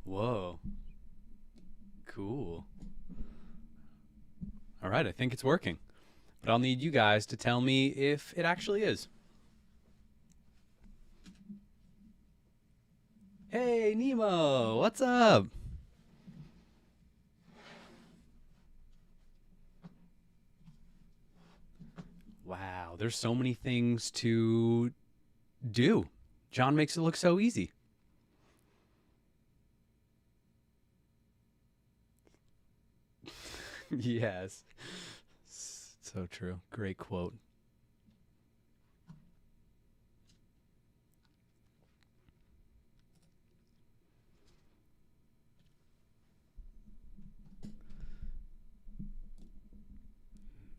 Whoa. Cool. All right, I think it's working. But I'll need you guys to tell me if it actually is. Hey, Nemo, what's up? Wow, there's so many things to do. John makes it look so easy. Yes. So true. Great quote.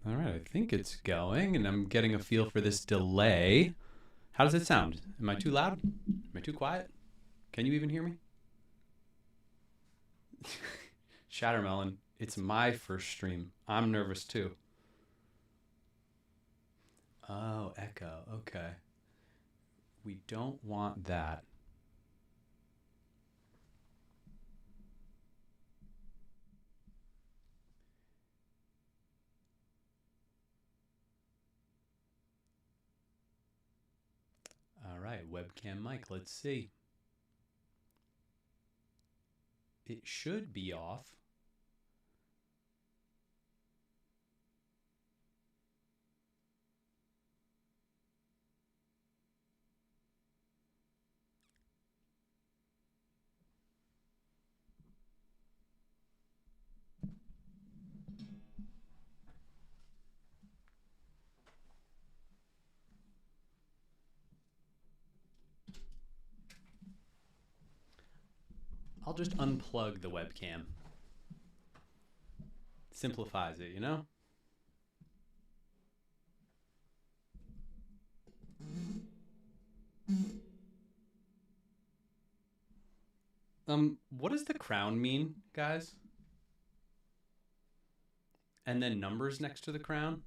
All right, I think it's going, and I'm getting a feel for this delay. How does it sound? Am I too loud? Am I too quiet? Can you even hear me? Shattermelon, it's my first stream. I'm nervous too. Oh, echo. Okay. We don't want that. All right, webcam mic. Let's see. It should be off. I'll just unplug the webcam. Simplifies it, you know? What does the crown mean, guys? And then numbers next to the crown?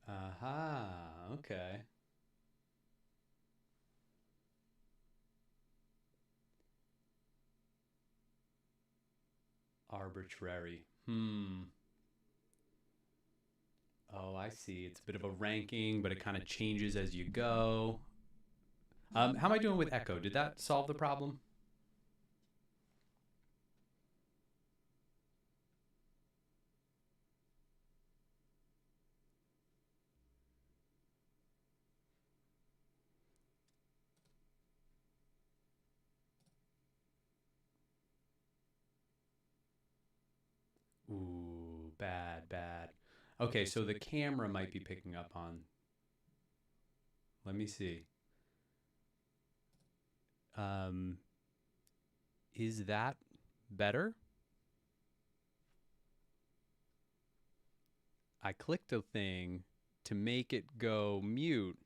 Aha, okay. Arbitrary. Oh, I see. It's a bit of a ranking, but it kind of changes as you go. How am I doing with echo? Did that solve the problem? Ooh, bad, bad. Okay, so the camera might be picking up on. Let me see. Is that better? I clicked a thing to make it go mute.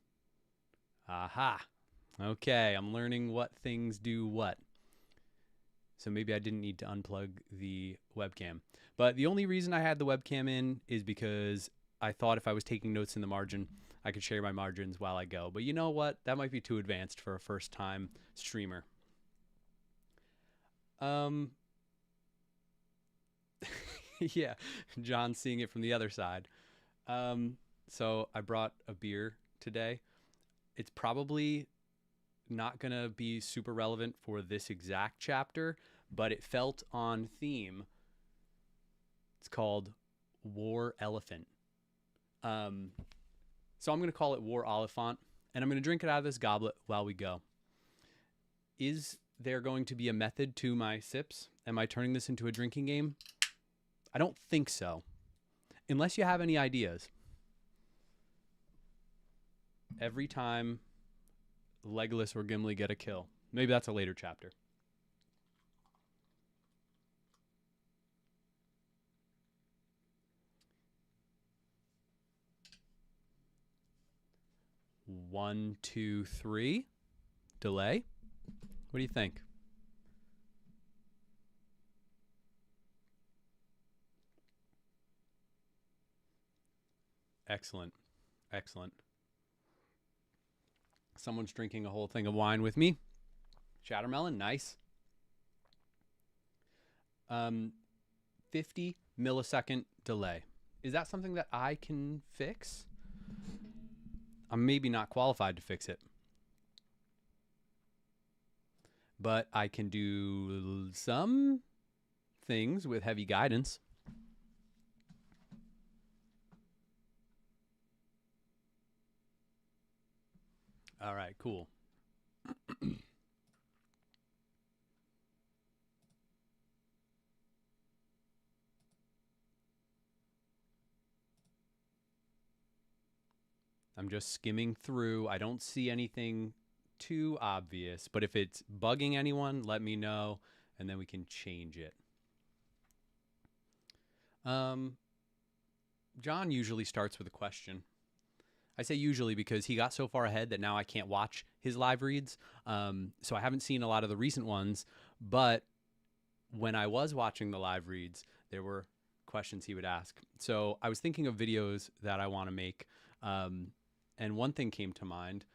Aha. Okay, I'm learning what things do what. So maybe I didn't need to unplug the webcam. But the only reason I had the webcam in is because I thought if I was taking notes in the margin, I could share my margins while I go. But you know what? That might be too advanced for a first-time streamer. Yeah, John's seeing it from the other side. So I brought a beer today. It's probably not going to be super relevant for this exact chapter, but it felt on theme. It's called War Elephant. So I'm going to call it War Oliphant, and I'm going to drink it out of this goblet while we go. Is there going to be a method to my sips? Am I turning this into a drinking game? I don't think so. Unless you have any ideas. Every time Legolas or Gimli get a kill. Maybe that's a later chapter. One, two, three. Delay. What do you think? Excellent. Excellent. Someone's drinking a whole thing of wine with me. Chattermelon, nice. 50 millisecond delay. Is that something that I can fix? I'm maybe not qualified to fix it. But I can do some things with heavy guidance. All right, cool. I'm just skimming through. I don't see anything too obvious, but if it's bugging anyone, let me know, and then we can change it. John usually starts with a question. I say usually because he got so far ahead that now I can't watch his live reads. So I haven't seen a lot of the recent ones, but when I was watching the live reads, there were questions he would ask. So I was thinking of videos that I want to make. And one thing came to mind,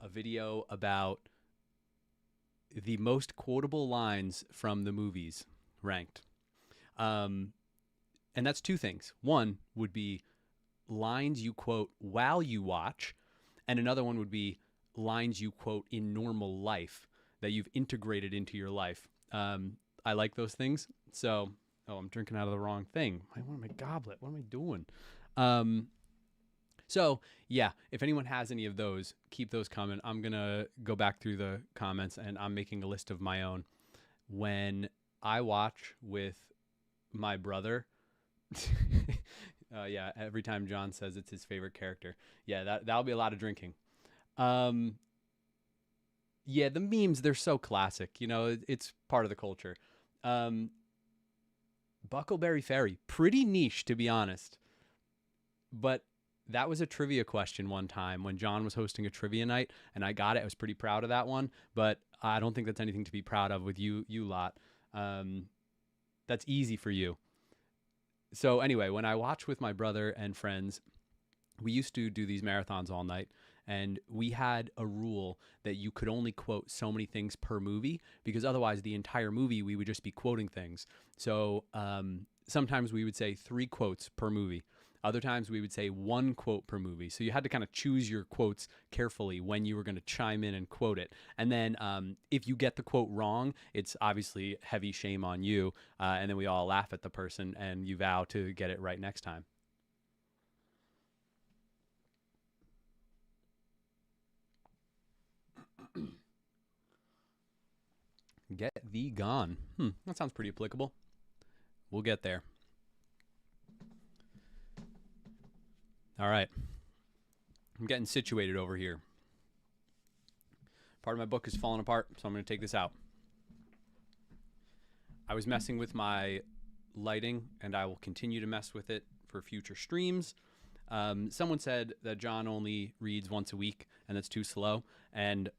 a video about the most quotable lines from the movies ranked. And that's two things. One would be lines you quote while you watch, and another one would be lines you quote in normal life that you've integrated into your life. I like those things. So, I'm drinking out of the wrong thing. I want my goblet. What am I doing? So, yeah, if anyone has any of those, keep those coming. I'm going to go back through the comments, and I'm making a list of my own. When I watch with my brother, yeah, every time John says it's his favorite character. Yeah, that'll be a lot of drinking. Yeah, the memes, they're so classic. You know, it's part of the culture. Buckleberry Ferry, pretty niche, to be honest. But that was a trivia question one time when John was hosting a trivia night, and I got it. I was pretty proud of that one, but I don't think that's anything to be proud of with you lot. That's easy for you. So anyway, when I watch with my brother and friends, we used to do these marathons all night, and we had a rule that you could only quote so many things per movie, because otherwise the entire movie we would just be quoting things. So sometimes we would say 3 quotes per movie. Other times we would say 1 quote per movie. So you had to kind of choose your quotes carefully when you were going to chime in and quote it. And then if you get the quote wrong, it's obviously heavy shame on you. And then we all laugh at the person and you vow to get it right next time. Get thee gone. That sounds pretty applicable. We'll get there. All right. I'm getting situated over here. Part of my book is falling apart, so I'm going to take this out. I was messing with my lighting, and I will continue to mess with it for future streams. Someone said that John only reads once a week, and that's too slow. And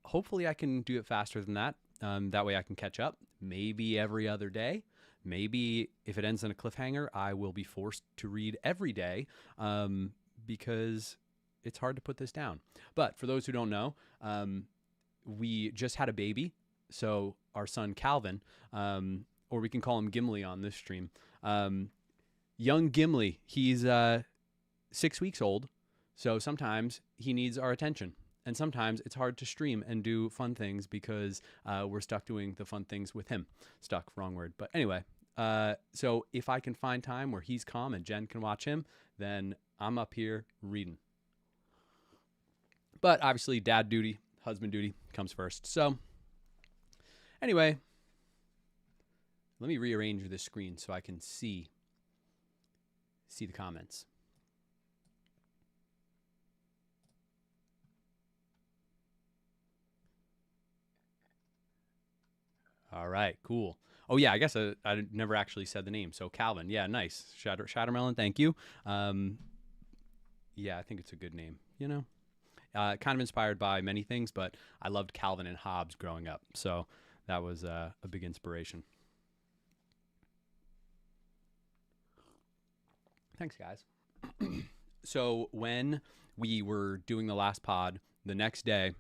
hopefully I can do it faster than that. That way I can catch up. Maybe every other day. Maybe if it ends in a cliffhanger, I will be forced to read every day because it's hard to put this down. But for those who don't know, we just had a baby. So our son Calvin, or we can call him Gimli on this stream. Young Gimli, he's 6 weeks old. So sometimes he needs our attention. And sometimes it's hard to stream and do fun things because we're stuck doing the fun things with him. Stuck, wrong word. But anyway, so if I can find time where he's calm and Jen can watch him, then I'm up here reading. But obviously dad duty, husband duty comes first. So anyway, let me rearrange this screen so I can see the comments. All right, cool. Oh yeah, I guess I never actually said the name. So Calvin, yeah, nice. Shattermelon, thank you. Yeah, I think it's a good name. You know, kind of inspired by many things, but I loved Calvin and Hobbes growing up, so that was a big inspiration. Thanks, guys. So when we were doing the last pod, the next day,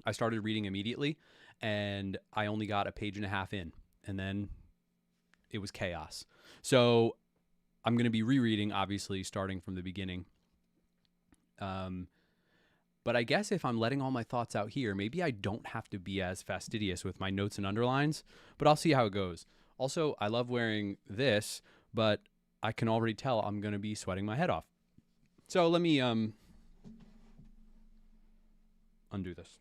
I started reading immediately. And I only got a page and a half in, and then it was chaos. So I'm going to be rereading, obviously, starting from the beginning. But I guess if I'm letting all my thoughts out here, maybe I don't have to be as fastidious with my notes and underlines, but I'll see how it goes. Also, I love wearing this, but I can already tell I'm going to be sweating my head off. So let me undo this.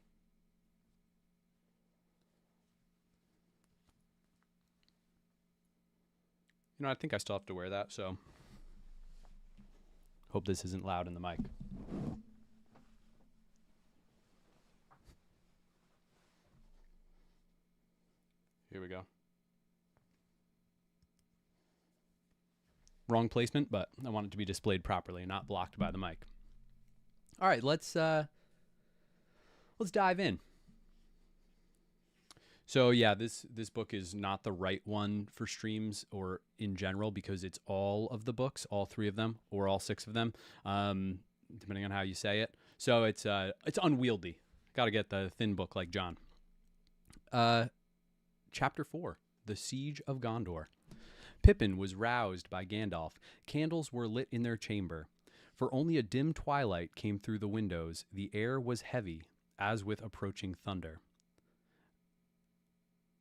You know, I think I still have to wear that, so hope this isn't loud in the mic. Here we go. Wrong placement, but I want it to be displayed properly, not blocked by the mic. All right, let's dive in. So yeah, this book is not the right one for streams or in general because it's all of the books, all 3 of them, or all 6 of them, depending on how you say it. So it's unwieldy. Got to get the thin book like John. Chapter 4, The Siege of Gondor. Pippin was roused by Gandalf. Candles were lit in their chamber. For only a dim twilight came through the windows. The air was heavy, as with approaching thunder.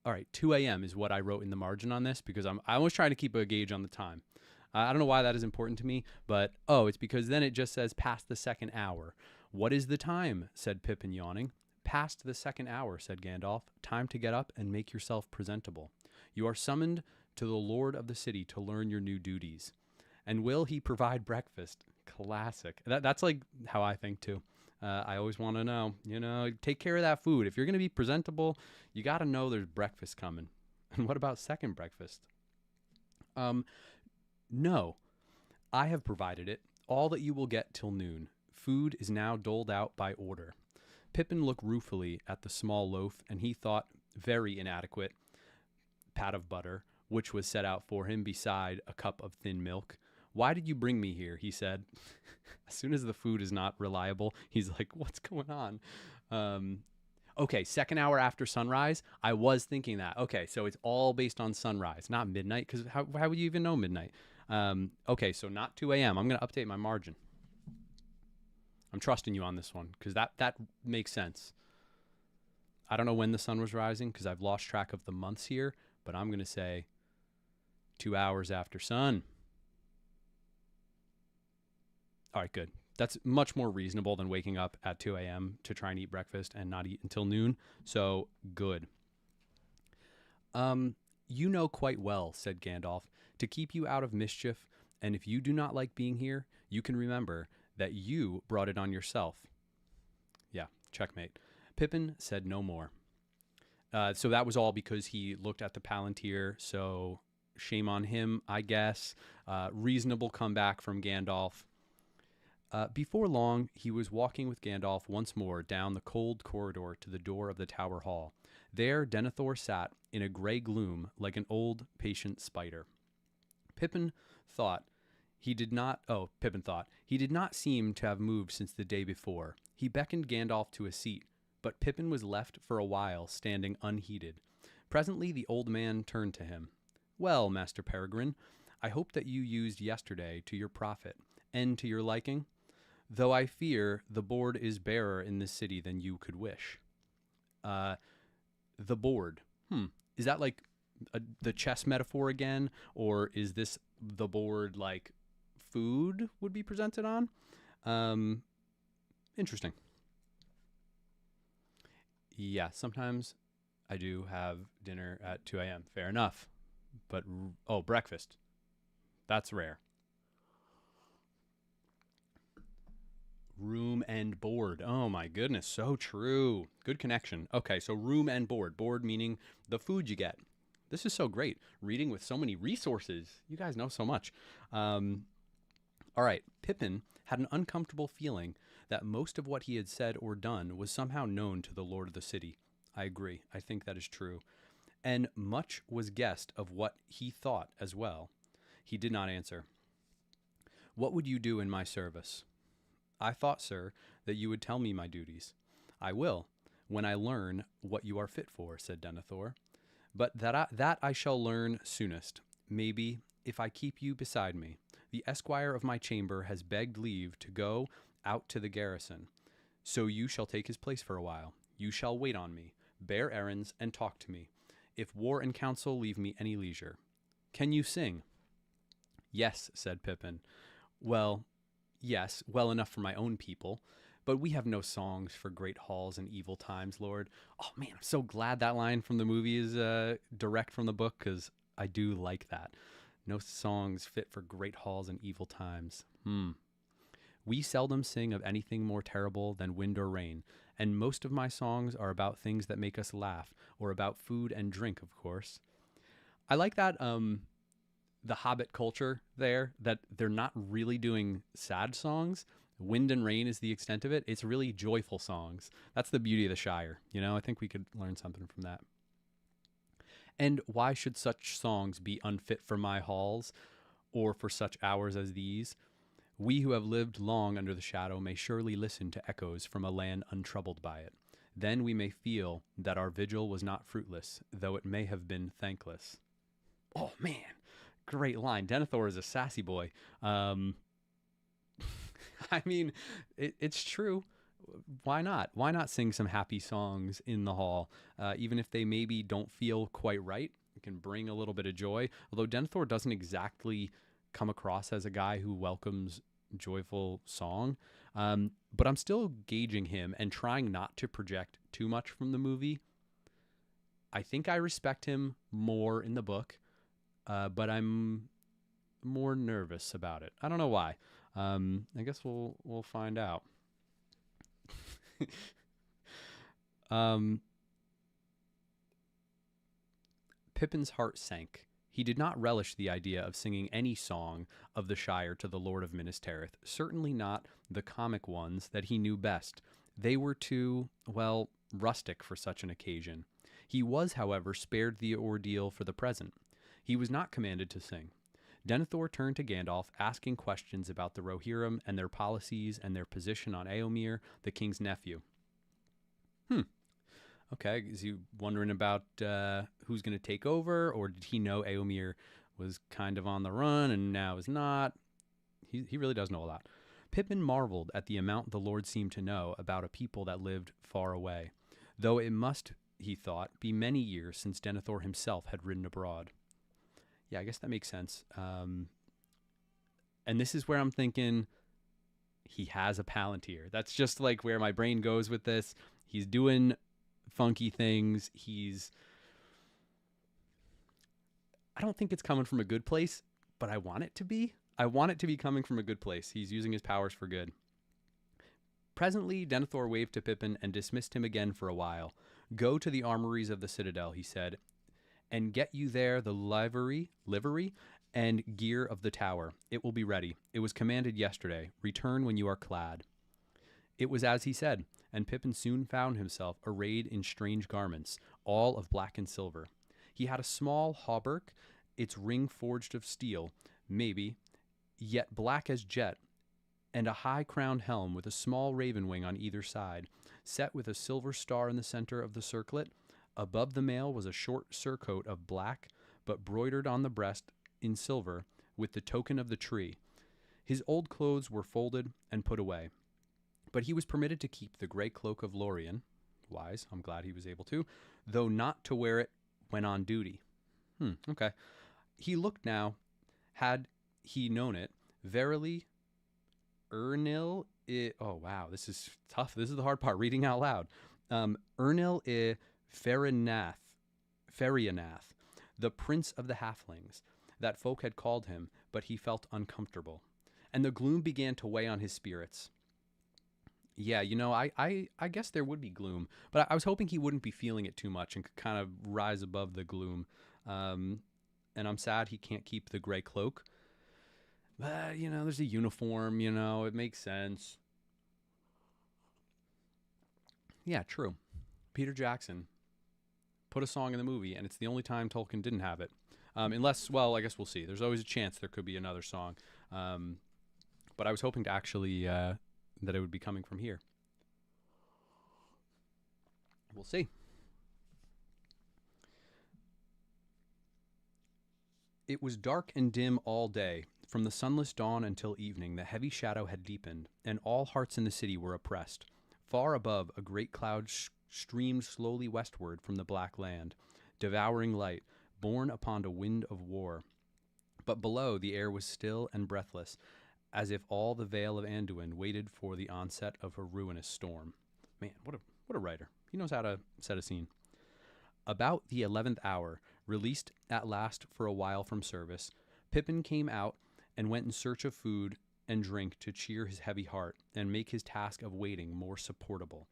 All right, 2 a.m. is what I wrote in the margin on this because I was trying to keep a gauge on the time. I don't know why that is important to me, but it's because then it just says past the 2nd hour. What is the time? Said Pippin, yawning. Past the 2nd hour, said Gandalf. Time to get up and make yourself presentable. You are summoned to the Lord of the city to learn your new duties. And will he provide breakfast? Classic. That's like how I think too. I always want to know, take care of that food. If you're going to be presentable, you got to know there's breakfast coming. And what about second breakfast? No, I have provided it, all that you will get till noon. Food is now doled out by order. Pippin looked ruefully at the small loaf, and he thought very inadequate pat of butter, which was set out for him beside a cup of thin milk. Why did you bring me here? He said. As soon as the food is not reliable, he's like, what's going on? Okay, 2nd hour after sunrise. I was thinking that. Okay, so it's all based on sunrise, not midnight, because how would you even know midnight? Okay, so not 2 a.m. I'm going to update my margin. I'm trusting you on this one, because that makes sense. I don't know when the sun was rising, because I've lost track of the months here, but I'm going to say 2 hours after sun. All right, good. That's much more reasonable than waking up at 2 a.m. to try and eat breakfast and not eat until noon. So good. You know quite well, said Gandalf, to keep you out of mischief And if you do not like being here, you can remember that you brought it on yourself. Yeah, checkmate. Pippin said no more. So that was all because he looked at the Palantir. So shame on him, I guess. Reasonable comeback from Gandalf. Before long, he was walking with Gandalf once more down the cold corridor to the door of the Tower Hall. There, Denethor sat in a gray gloom like an old, patient spider. Pippin thought he did not seem to have moved since the day before. He beckoned Gandalf to a seat, but Pippin was left for a while standing unheeded. Presently, the old man turned to him. Well, Master Peregrine, I hope that you used yesterday to your profit and to your liking, though I fear the board is barer in this city than you could wish. The board. Is that like the chess metaphor again, or is this the board like food would be presented on? Interesting. Yeah, sometimes I do have dinner at 2 a.m. Fair enough. But, breakfast. That's rare. Room and board. Oh my goodness, so true. Good connection. Okay, so room and board. Board meaning the food you get. This is so great. Reading with so many resources. You guys know so much. All right, Pippin had an uncomfortable feeling that most of what he had said or done was somehow known to the Lord of the City. I agree. I think that is true. And much was guessed of what he thought as well. He did not answer. What would you do in my service? I thought, sir, that you would tell me my duties. I will, when I learn what you are fit for, said Denethor. But that I shall learn soonest. Maybe, if I keep you beside me. The esquire of my chamber has begged leave to go out to the garrison. So you shall take his place for a while. You shall wait on me, bear errands, and talk to me, if war and counsel leave me any leisure. Can you sing? Yes, said Pippin. Well, yes, well enough for my own people, but we have no songs for great halls and evil times, Lord. Oh man, I'm so glad that line from the movie is direct from the book, because I do like that. No songs fit for great halls and evil times. We seldom sing of anything more terrible than wind or rain, and most of my songs are about things that make us laugh, or about food and drink, of course. I like that the Hobbit culture there, that they're not really doing sad songs. Wind and rain is the extent of it. It's really joyful songs. That's the beauty of the Shire. I think we could learn something from that. And why should such songs be unfit for my halls, or for such hours as these? We who have lived long under the shadow may surely listen to echoes from a land untroubled by it. Then we may feel that our vigil was not fruitless, though it may have been thankless. Oh, man. Great line. Denethor is a sassy boy. I mean, it's true. Why not? Why not sing some happy songs in the hall, even if they maybe don't feel quite right? It can bring a little bit of joy. Although Denethor doesn't exactly come across as a guy who welcomes joyful song, but I'm still gauging him and trying not to project too much from the movie. I think I respect him more in the book, but I'm more nervous about it. I don't know why. I guess we'll find out. Pippin's heart sank. He did not relish the idea of singing any song of the Shire to the Lord of Minas Tirith, certainly not the comic ones that he knew best. They were too, rustic for such an occasion. He was, however, spared the ordeal for the present. He was not commanded to sing. Denethor turned to Gandalf, asking questions about the Rohirrim and their policies and their position on Éomer, the king's nephew. Okay, is he wondering about who's going to take over, or did he know Éomer was kind of on the run and now is not? He really does know a lot. Pippin marveled at the amount the Lord seemed to know about a people that lived far away, though it must, he thought, be many years since Denethor himself had ridden abroad. Yeah, I guess that makes sense. And this is where I'm thinking he has a Palantir. That's just like where my brain goes with this. He's doing funky things. I don't think it's coming from a good place, but I want it to be. I want it to be coming from a good place. He's using his powers for good. Presently, Denethor waved to Pippin and dismissed him again for a while. Go to the armories of the citadel, he said, and get you there the livery and gear of the tower. It will be ready. It was commanded yesterday. Return when you are clad. It was as he said, and Pippin soon found himself arrayed in strange garments, all of black and silver. He had a small hauberk, its ring forged of steel, maybe, yet black as jet, and a high-crowned helm with a small raven wing on either side, set with a silver star in the center of the circlet. Above the mail was a short surcoat of black, but broidered on the breast in silver with the token of the tree. His old clothes were folded and put away, but he was permitted to keep the gray cloak of Lorien. Wise, I'm glad he was able to, though not to wear it when on duty. Okay. He looked now, had he known it, verily, Ernil oh wow, this is tough. This is the hard part, reading out loud. Ernil Ferinath, the prince of the halflings, that folk had called him, but he felt uncomfortable, and the gloom began to weigh on his spirits. Yeah, I guess there would be gloom, but I was hoping he wouldn't be feeling it too much and could kind of rise above the gloom. And I'm sad he can't keep the gray cloak. But, there's a uniform, it makes sense. Yeah, true. Peter Jackson put a song in the movie, and it's the only time Tolkien didn't have it. Unless, well, I guess we'll see. There's always a chance there could be another song. But I was hoping to actually, that it would be coming from here. We'll see. It was dark and dim all day. From the sunless dawn until evening, the heavy shadow had deepened, and all hearts in the city were oppressed. Far above, a great cloud streamed slowly westward from the black land, devouring light, borne upon a wind of war. But below, the air was still and breathless, as if all the vale of Anduin waited for the onset of a ruinous storm. Man, what a writer. He knows how to set a scene. About the 11th hour, released at last for a while from service, Pippin came out and went in search of food and drink to cheer his heavy heart and make his task of waiting more supportable.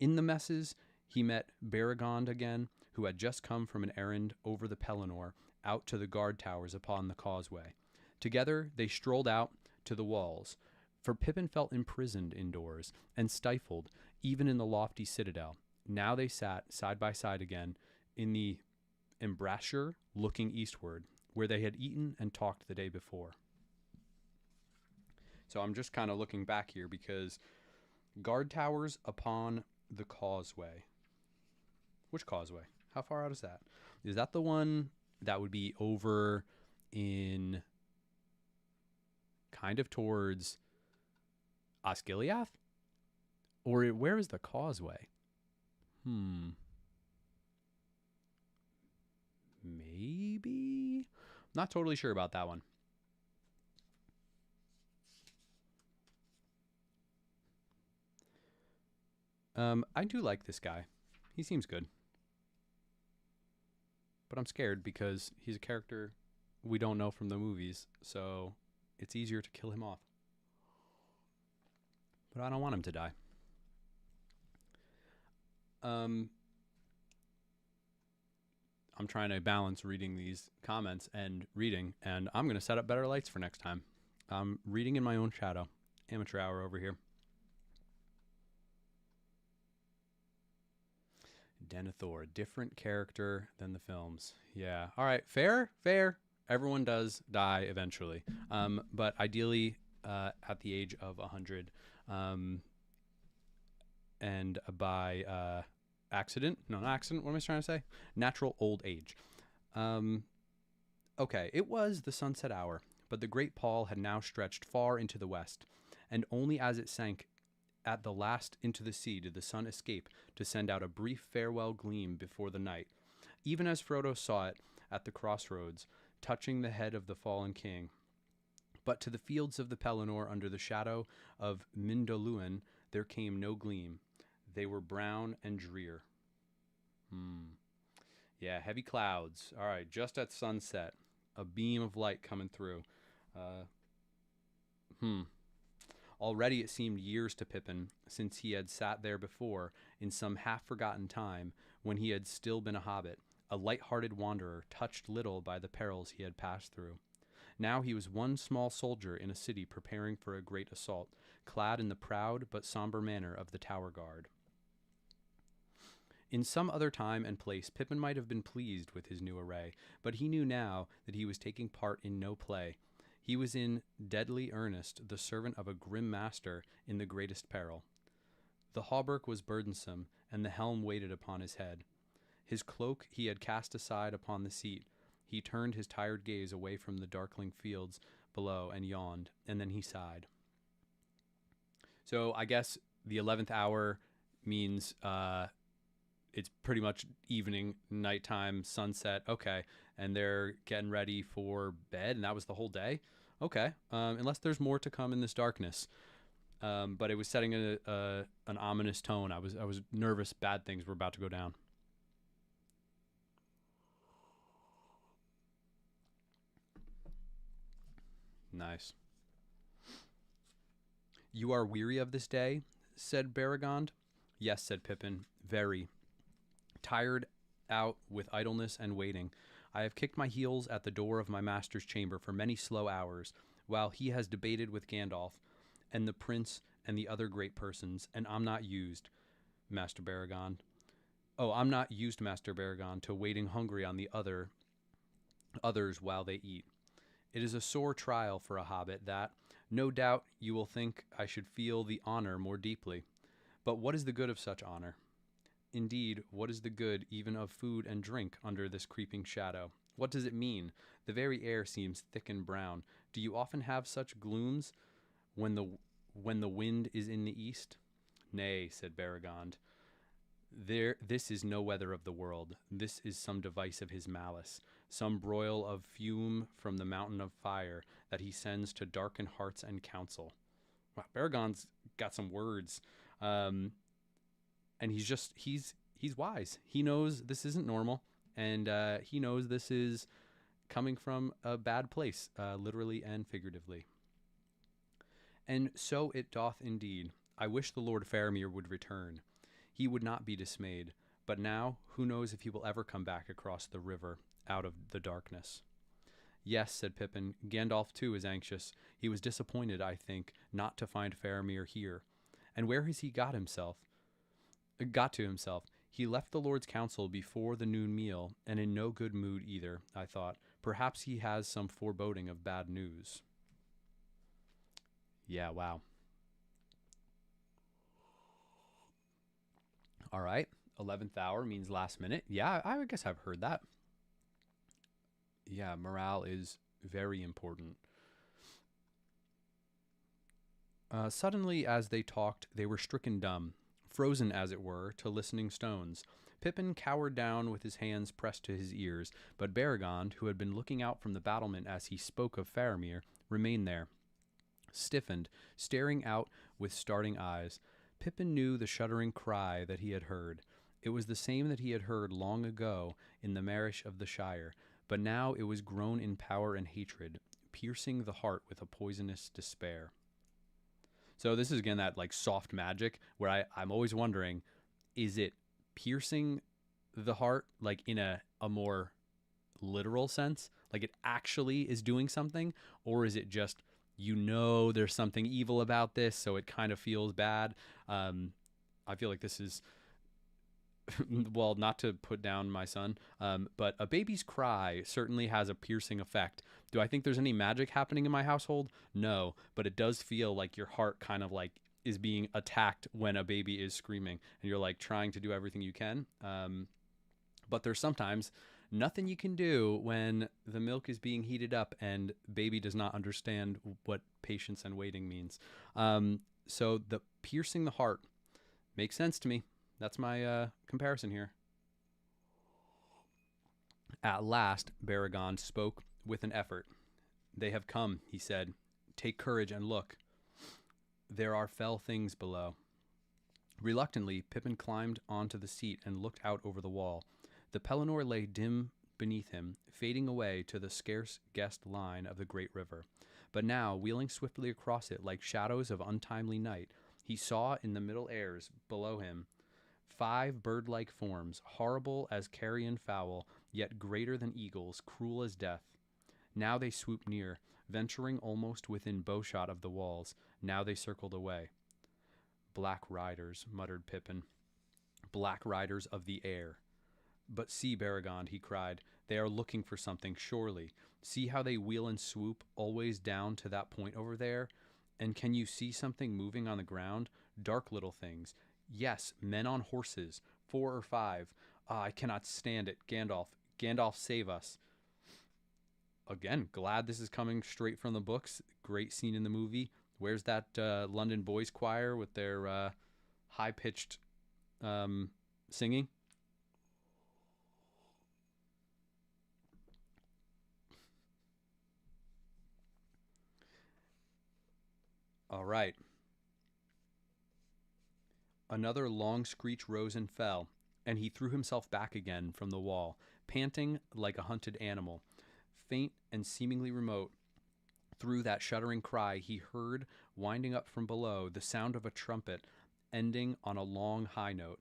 In the messes, he met Beregond again, who had just come from an errand over the Pelennor out to the guard towers upon the causeway. Together they strolled out to the walls, for Pippin felt imprisoned indoors and stifled even in the lofty citadel. Now they sat side by side again in the embrasure looking eastward, where they had eaten and talked the day before. So I'm just kind of looking back here because guard towers upon the causeway. Which causeway? How far out is that? Is that the one that would be over in kind of towards Osgiliath? Or where is the causeway? Maybe? Not totally sure about that one. I do like this guy. He seems good. But I'm scared because he's a character we don't know from the movies, so it's easier to kill him off. But I don't want him to die. I'm trying to balance reading these comments and reading, and I'm going to set up better lights for next time. I'm reading in my own shadow. Amateur hour over here. Denethor, different character than the films. Yeah. All right. Fair. Everyone does die eventually. But ideally at the age of 100. And by accident. No, not accident. What am I trying to say? Natural old age. Okay. It was the sunset hour, but the great pall had now stretched far into the west, and only as it sank at the last into the sea did the sun escape to send out a brief farewell gleam before the night, even as Frodo saw it at the crossroads, touching the head of the fallen king. But to the fields of the Pelennor under the shadow of Mindoluin there came no gleam. They were brown and drear. Yeah, heavy clouds. All right, just at sunset, a beam of light coming through. Already it seemed years to Pippin since he had sat there before in some half-forgotten time when he had still been a hobbit, a light-hearted wanderer touched little by the perils he had passed through. Now he was one small soldier in a city preparing for a great assault, clad in the proud but somber manner of the Tower Guard. In some other time and place, Pippin might have been pleased with his new array, but he knew now that he was taking part in no play. He was in deadly earnest, the servant of a grim master in the greatest peril. The hauberk was burdensome, and the helm weighted upon his head. His cloak he had cast aside upon the seat. He turned his tired gaze away from the darkling fields below and yawned, and then he sighed. So I guess the 11th hour means it's pretty much evening, nighttime, sunset. Okay. And they're getting ready for bed, and that was the whole day. Okay. Unless there's more to come in this darkness. But it was setting an ominous tone. I was nervous bad things were about to go down. Nice. You are weary of this day? Said Baragond. Yes, said Pippin. Very. Tired out with idleness and waiting. I have kicked my heels at the door of my master's chamber for many slow hours, while he has debated with Gandalf and the prince and the other great persons, and I'm not used, Master Baragond. Oh, I'm not used, Master Baragond, to waiting hungry on the others while they eat. It is a sore trial for a hobbit that, no doubt, you will think I should feel the honor more deeply. But what is the good of such honor? Indeed, what is the good even of food and drink under this creeping shadow? What does it mean? The very air seems thick and brown. Do you often have such glooms when the wind is in the east? Nay, said Baragond. This is no weather of the world. This is some device of his malice, some broil of fume from the mountain of fire that he sends to darken hearts and counsel. Wow, Baragond's got some words. And he's wise. He knows this isn't normal, and he knows this is coming from a bad place, literally and figuratively. And so it doth indeed. I wish the Lord Faramir would return. He would not be dismayed, but now who knows if he will ever come back across the river out of the darkness. Yes, said Pippin, Gandalf too is anxious. He was disappointed, I think, not to find Faramir here. And where has he got to himself? He left the Lord's council before the noon meal, and in no good mood either, I thought. Perhaps he has some foreboding of bad news. Yeah, wow. All right. 11th hour means last minute. Yeah, I guess I've heard that. Yeah, morale is very important. Suddenly, as they talked, they were stricken dumb, frozen, as it were, to listening stones. Pippin cowered down with his hands pressed to his ears, but Baragond, who had been looking out from the battlement as he spoke of Faramir, remained there, stiffened, staring out with starting eyes. Pippin knew the shuddering cry that he had heard. It was the same that he had heard long ago in the Marish of the Shire, but now it was grown in power and hatred, piercing the heart with a poisonous despair. So this is, again, that like soft magic where I'm always wondering, is it piercing the heart like in a more literal sense? Like it actually is doing something? Or is it just, there's something evil about this, so it kind of feels bad? I feel like this is, well, not to put down my son, but a baby's cry certainly has a piercing effect. Do I think there's any magic happening in my household? No, but it does feel like your heart kind of like is being attacked when a baby is screaming, and you're like trying to do everything you can. But there's sometimes nothing you can do when the milk is being heated up and baby does not understand what patience and waiting means. So the piercing the heart makes sense to me. That's my comparison here. At last, Baragond spoke with an effort. They have come, he said. Take courage and look. There are fell things below. Reluctantly, Pippin climbed onto the seat and looked out over the wall. The Pelennor lay dim beneath him, fading away to the scarce-guessed line of the great river. But now, wheeling swiftly across it like shadows of untimely night, he saw in the middle airs below him 5 bird-like forms, horrible as carrion fowl, yet greater than eagles, cruel as death. Now they swooped near, venturing almost within bowshot of the walls. Now they circled away. Black riders, muttered Pippin. Black riders of the air. But see, Baragond, he cried, they are looking for something, surely. See how they wheel and swoop always down to that point over there? And can you see something moving on the ground? Dark little things. Yes, men on horses, 4 or 5. Ah, I cannot stand it. Gandalf, Gandalf, save us. Again, glad this is coming straight from the books. Great scene in the movie. Where's that London Boys Choir with their high-pitched singing? All right. Another long screech rose and fell, and he threw himself back again from the wall, panting like a hunted animal. Faint and seemingly remote, through that shuddering cry he heard, winding up from below, the sound of a trumpet, ending on a long high note.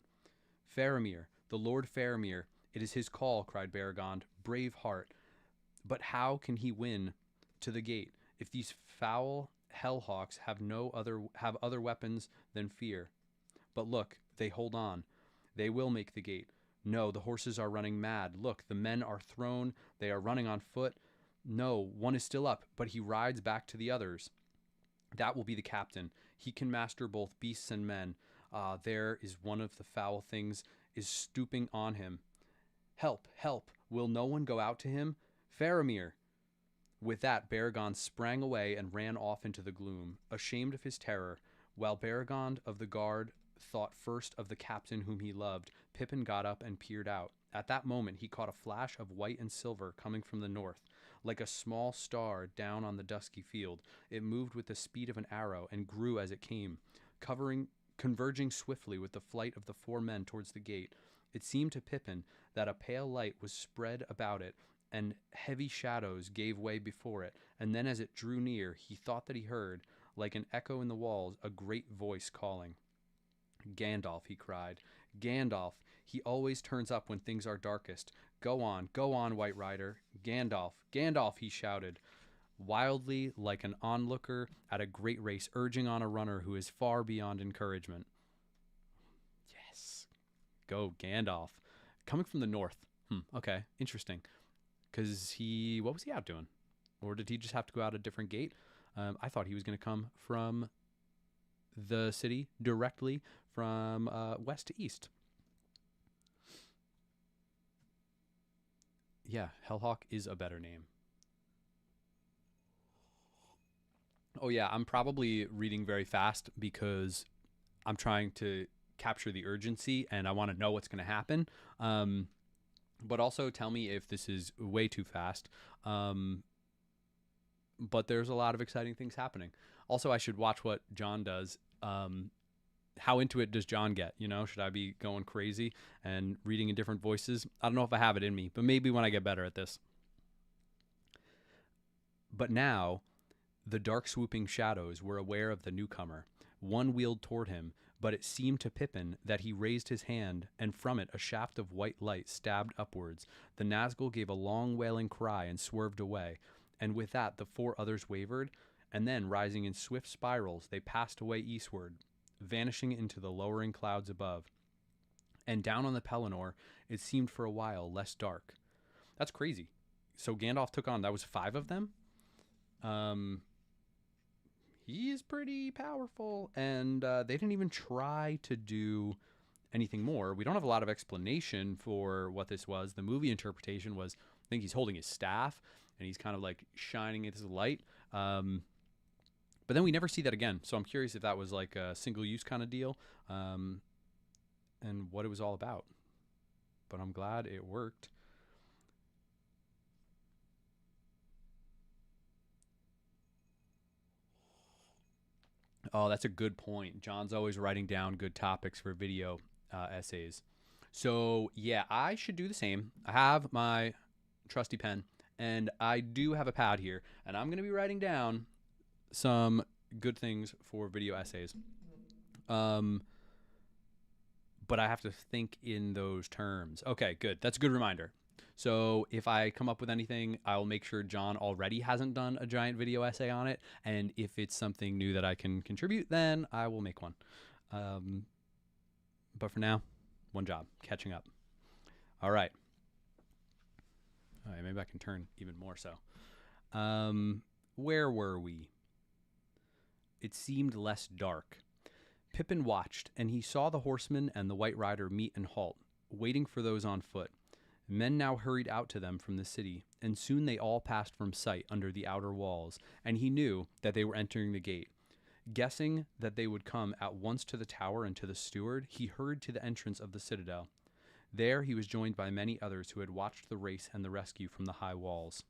Faramir, the Lord Faramir, it is his call, cried Baragond. Brave heart. But how can he win to the gate if these foul hellhawks have other weapons than fear? But look, they hold on. They will make the gate. No, the horses are running mad. Look, the men are thrown. They are running on foot. No, one is still up, but he rides back to the others. That will be the captain. He can master both beasts and men. There is one of the foul things is stooping on him. Help, help. Will no one go out to him? Faramir. With that, Baragond sprang away and ran off into the gloom, ashamed of his terror. While Baragond of the guard thought first of the captain whom he loved, Pippin got up and peered out. At that moment he caught a flash of white and silver coming from the north. Like a small star down on the dusky field, it moved with the speed of an arrow and grew as it came, converging swiftly with the flight of the 4 men towards the gate. It seemed to Pippin that a pale light was spread about it, and heavy shadows gave way before it, and then as it drew near, he thought that he heard, like an echo in the walls, a great voice calling. Gandalf, he cried. Gandalf, he always turns up when things are darkest. Go on, White Rider. Gandalf, Gandalf, he shouted, wildly like an onlooker at a great race, urging on a runner who is far beyond encouragement. Yes. Go, Gandalf. Coming from the north. Okay, interesting. Because what was he out doing? Or did he just have to go out a different gate? I thought he was going to come from the city directly from west to east. Yeah, Hellhawk is a better name. Oh yeah, I'm probably reading very fast because I'm trying to capture the urgency and I want to know what's going to happen. But also tell me if this is way too fast. But there's a lot of exciting things happening. Also, I should watch what John does. How into it does John get? You know, should I be going crazy and reading in different voices? I don't know if I have it in me, but maybe when I get better at this. But now, the dark swooping shadows were aware of the newcomer. One wheeled toward him, but it seemed to Pippin that he raised his hand, and from it a shaft of white light stabbed upwards. The Nazgul gave a long wailing cry and swerved away, and with that the 4 others wavered, and then, rising in swift spirals, they passed away eastward, vanishing into the lowering clouds above. And down on the Pelennor, it seemed for a while less dark. That's crazy. So Gandalf took on, that was 5 of them? He is pretty powerful, and they didn't even try to do anything more. We don't have a lot of explanation for what this was. The movie interpretation was, I think he's holding his staff, and he's kind of like shining his light. But then we never see that again. So I'm curious if that was like a single-use kind of deal, and what it was all about. But I'm glad it worked. Oh, that's a good point. John's always writing down good topics for video essays. So, yeah, I should do the same. I have my trusty pen, and I do have a pad here, and I'm going to be writing down some good things for video essays. Um, but I have to think in those terms. Okay, good. That's a good reminder. So if I come up with anything, I'll make sure John already hasn't done a giant video essay on it. And if it's something new that I can contribute, then I will make one. Um, but for now, one job, catching up. All right. All right, maybe I can turn even more so. Where were we? It seemed less dark. Pippin watched, and he saw the horseman and the white rider meet and halt, waiting for those on foot. Men now hurried out to them from the city, and soon they all passed from sight under the outer walls, and he knew that they were entering the gate. Guessing that they would come at once to the tower and to the steward, he hurried to the entrance of the citadel. There he was joined by many others who had watched the race and the rescue from the high walls.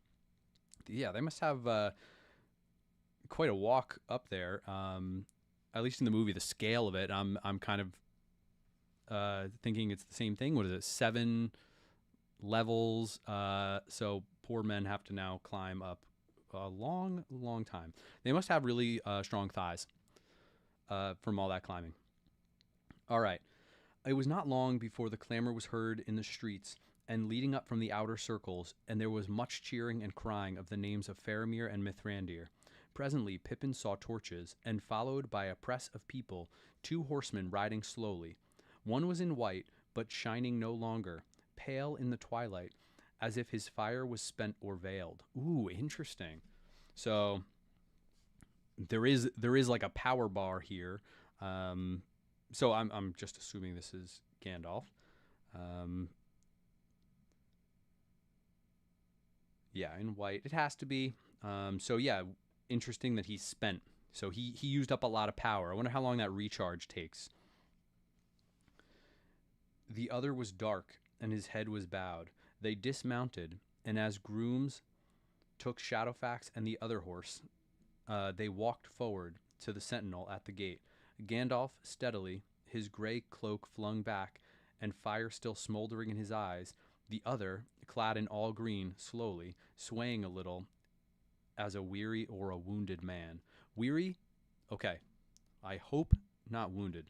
Yeah, they must have quite a walk up there. At least in the movie, the scale of it, I'm kind of thinking it's the same thing. What is it? 7 levels. So poor men have to now climb up a long, long time. They must have really strong thighs from all that climbing. All right. It was not long before the clamor was heard in the streets and leading up from the outer circles, and there was much cheering and crying of the names of Faramir and Mithrandir. Presently Pippin saw torches, and followed by a press of people, 2 horsemen riding slowly. One was in white, but shining no longer, pale in the twilight, as if his fire was spent or veiled. Ooh, interesting. So there is like a power bar here. So I'm just assuming this is Gandalf. Yeah, in white. It has to be. So yeah, interesting that he's spent. So he used up a lot of power. I wonder how long that recharge takes. The other was dark, and his head was bowed. They dismounted, and as grooms took Shadowfax and the other horse, they walked forward to the sentinel at the gate. Gandalf steadily, his gray cloak flung back, and fire still smoldering in his eyes. The other, clad in all green, slowly, swaying a little as a weary or a wounded man. Weary? Okay. I hope not wounded.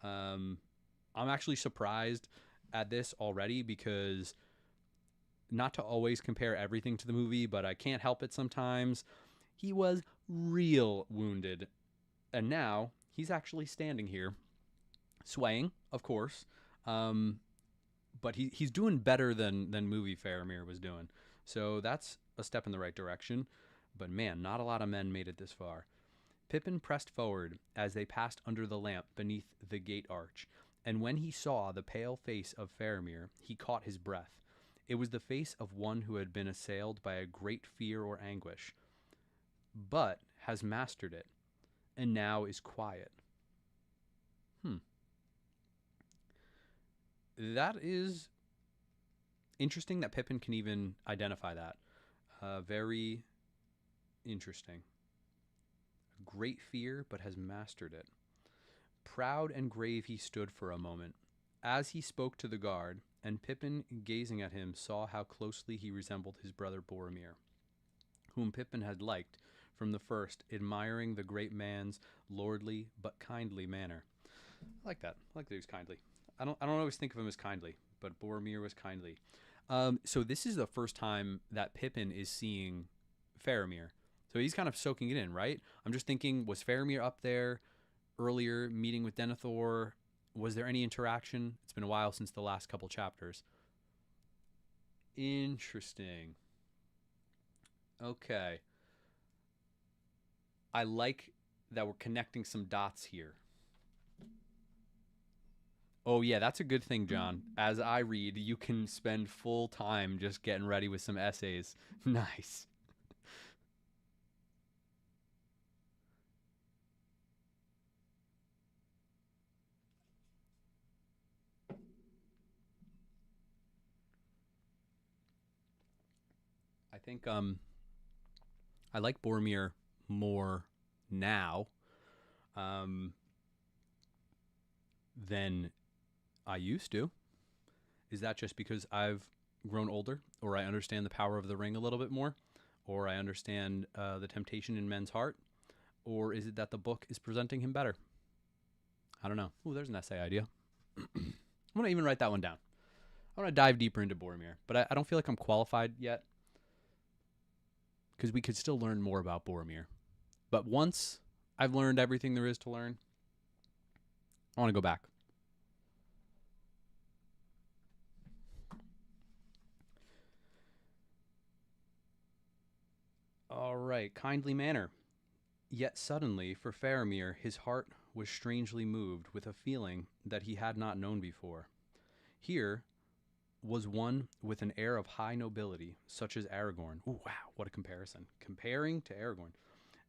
I'm actually surprised at this already because not to always compare everything to the movie, but I can't help it sometimes. He was real wounded. And now he's actually standing here, swaying, of course. But he's doing better than movie Faramir was doing. So that's a step in the right direction. But man, not a lot of men made it this far. Pippin pressed forward as they passed under the lamp beneath the gate arch, and when he saw the pale face of Faramir, he caught his breath. It was the face of one who had been assailed by a great fear or anguish, but has mastered it, and now is quiet. That is interesting that Pippin can even identify that. Very interesting. Great fear, but has mastered it. Proud and grave he stood for a moment. As he spoke to the guard, and Pippin, gazing at him, saw how closely he resembled his brother Boromir, whom Pippin had liked from the first, admiring the great man's lordly but kindly manner. I like that. I like that he was kindly. I don't always think of him as kindly, but Boromir was kindly. So this is the first time that Pippin is seeing Faramir. So he's kind of soaking it in, right? I'm just thinking, was Faramir up there earlier meeting with Denethor? Was there any interaction? It's been a while since the last couple chapters. Interesting. Okay. I like that we're connecting some dots here. Oh, yeah, that's a good thing, John. As I read, you can spend full time just getting ready with some essays. Nice. I think I like Boromir more now than I used to. Is that just because I've grown older, or I understand the power of the ring a little bit more, or I understand the temptation in men's heart? Or is it that the book is presenting him better? I don't know. Ooh, there's an essay idea. I'm going to even write that one down. I want to dive deeper into Boromir, but I don't feel like I'm qualified yet because we could still learn more about Boromir. But once I've learned everything there is to learn, I want to go back. All right, kindly manner. Yet suddenly, for Faramir, his heart was strangely moved with a feeling that he had not known before. Here was one with an air of high nobility, such as Aragorn. Ooh, wow, what a comparison. Comparing to Aragorn,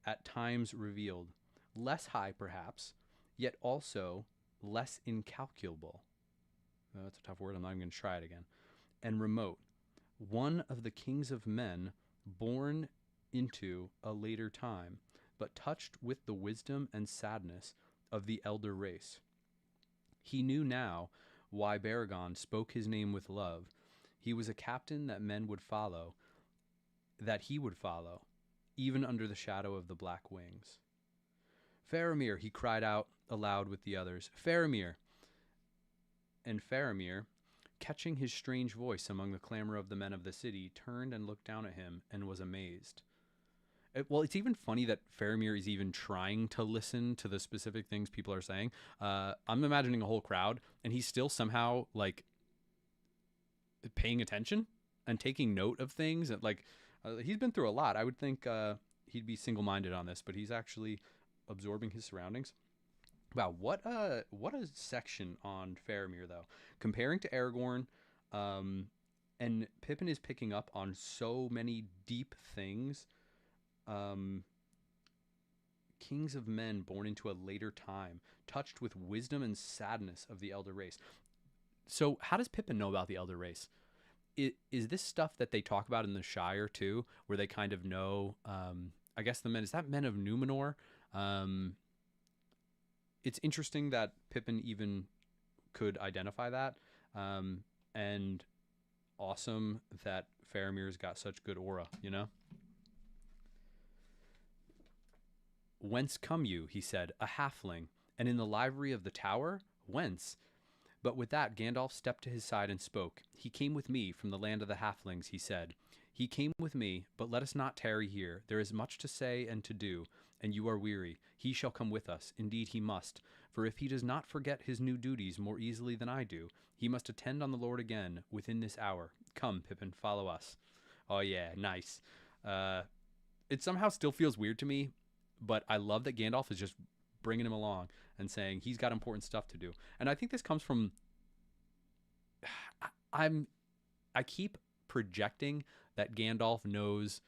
at times revealed, less high perhaps, yet also less incalculable. That's a tough word, I'm not even going to try it again. And remote, one of the kings of men, born into a later time, but touched with the wisdom and sadness of the elder race. He knew now why Baragon spoke his name with love. He was a captain that men would follow, that he would follow, even under the shadow of the black wings. Faramir, he cried out aloud with the others. Faramir! And Faramir, catching his strange voice among the clamor of the men of the city, turned and looked down at him and was amazed. Well, it's even funny that Faramir is even trying to listen to the specific things people are saying. I'm imagining a whole crowd, and he's still somehow like paying attention and taking note of things. And he's been through a lot. I would think he'd be single-minded on this, but he's actually absorbing his surroundings. Wow, what a section on Faramir though. Comparing to Aragorn, and Pippin is picking up on so many deep things. Kings of men born into a later time, touched with wisdom and sadness of the elder race. So how does Pippin know about the elder race? Is this stuff that they talk about in the Shire too, where they kind of know, I guess the men, is that men of Numenor? It's interesting that Pippin even could identify that, and awesome that Faramir's got such good aura, you know? Whence come you, he said, a halfling, and in the livery of the tower? Whence? But with that, Gandalf stepped to his side and spoke. He came with me from the land of the halflings, he said. He came with me, but let us not tarry here. There is much to say and to do, and you are weary. He shall come with us. Indeed, he must. For if he does not forget his new duties more easily than I do, he must attend on the Lord again within this hour. Come, Pippin, follow us. Oh, yeah, nice. It somehow still feels weird to me, but I love that Gandalf is just bringing him along and saying he's got important stuff to do. And I think this comes from I keep projecting that Gandalf knows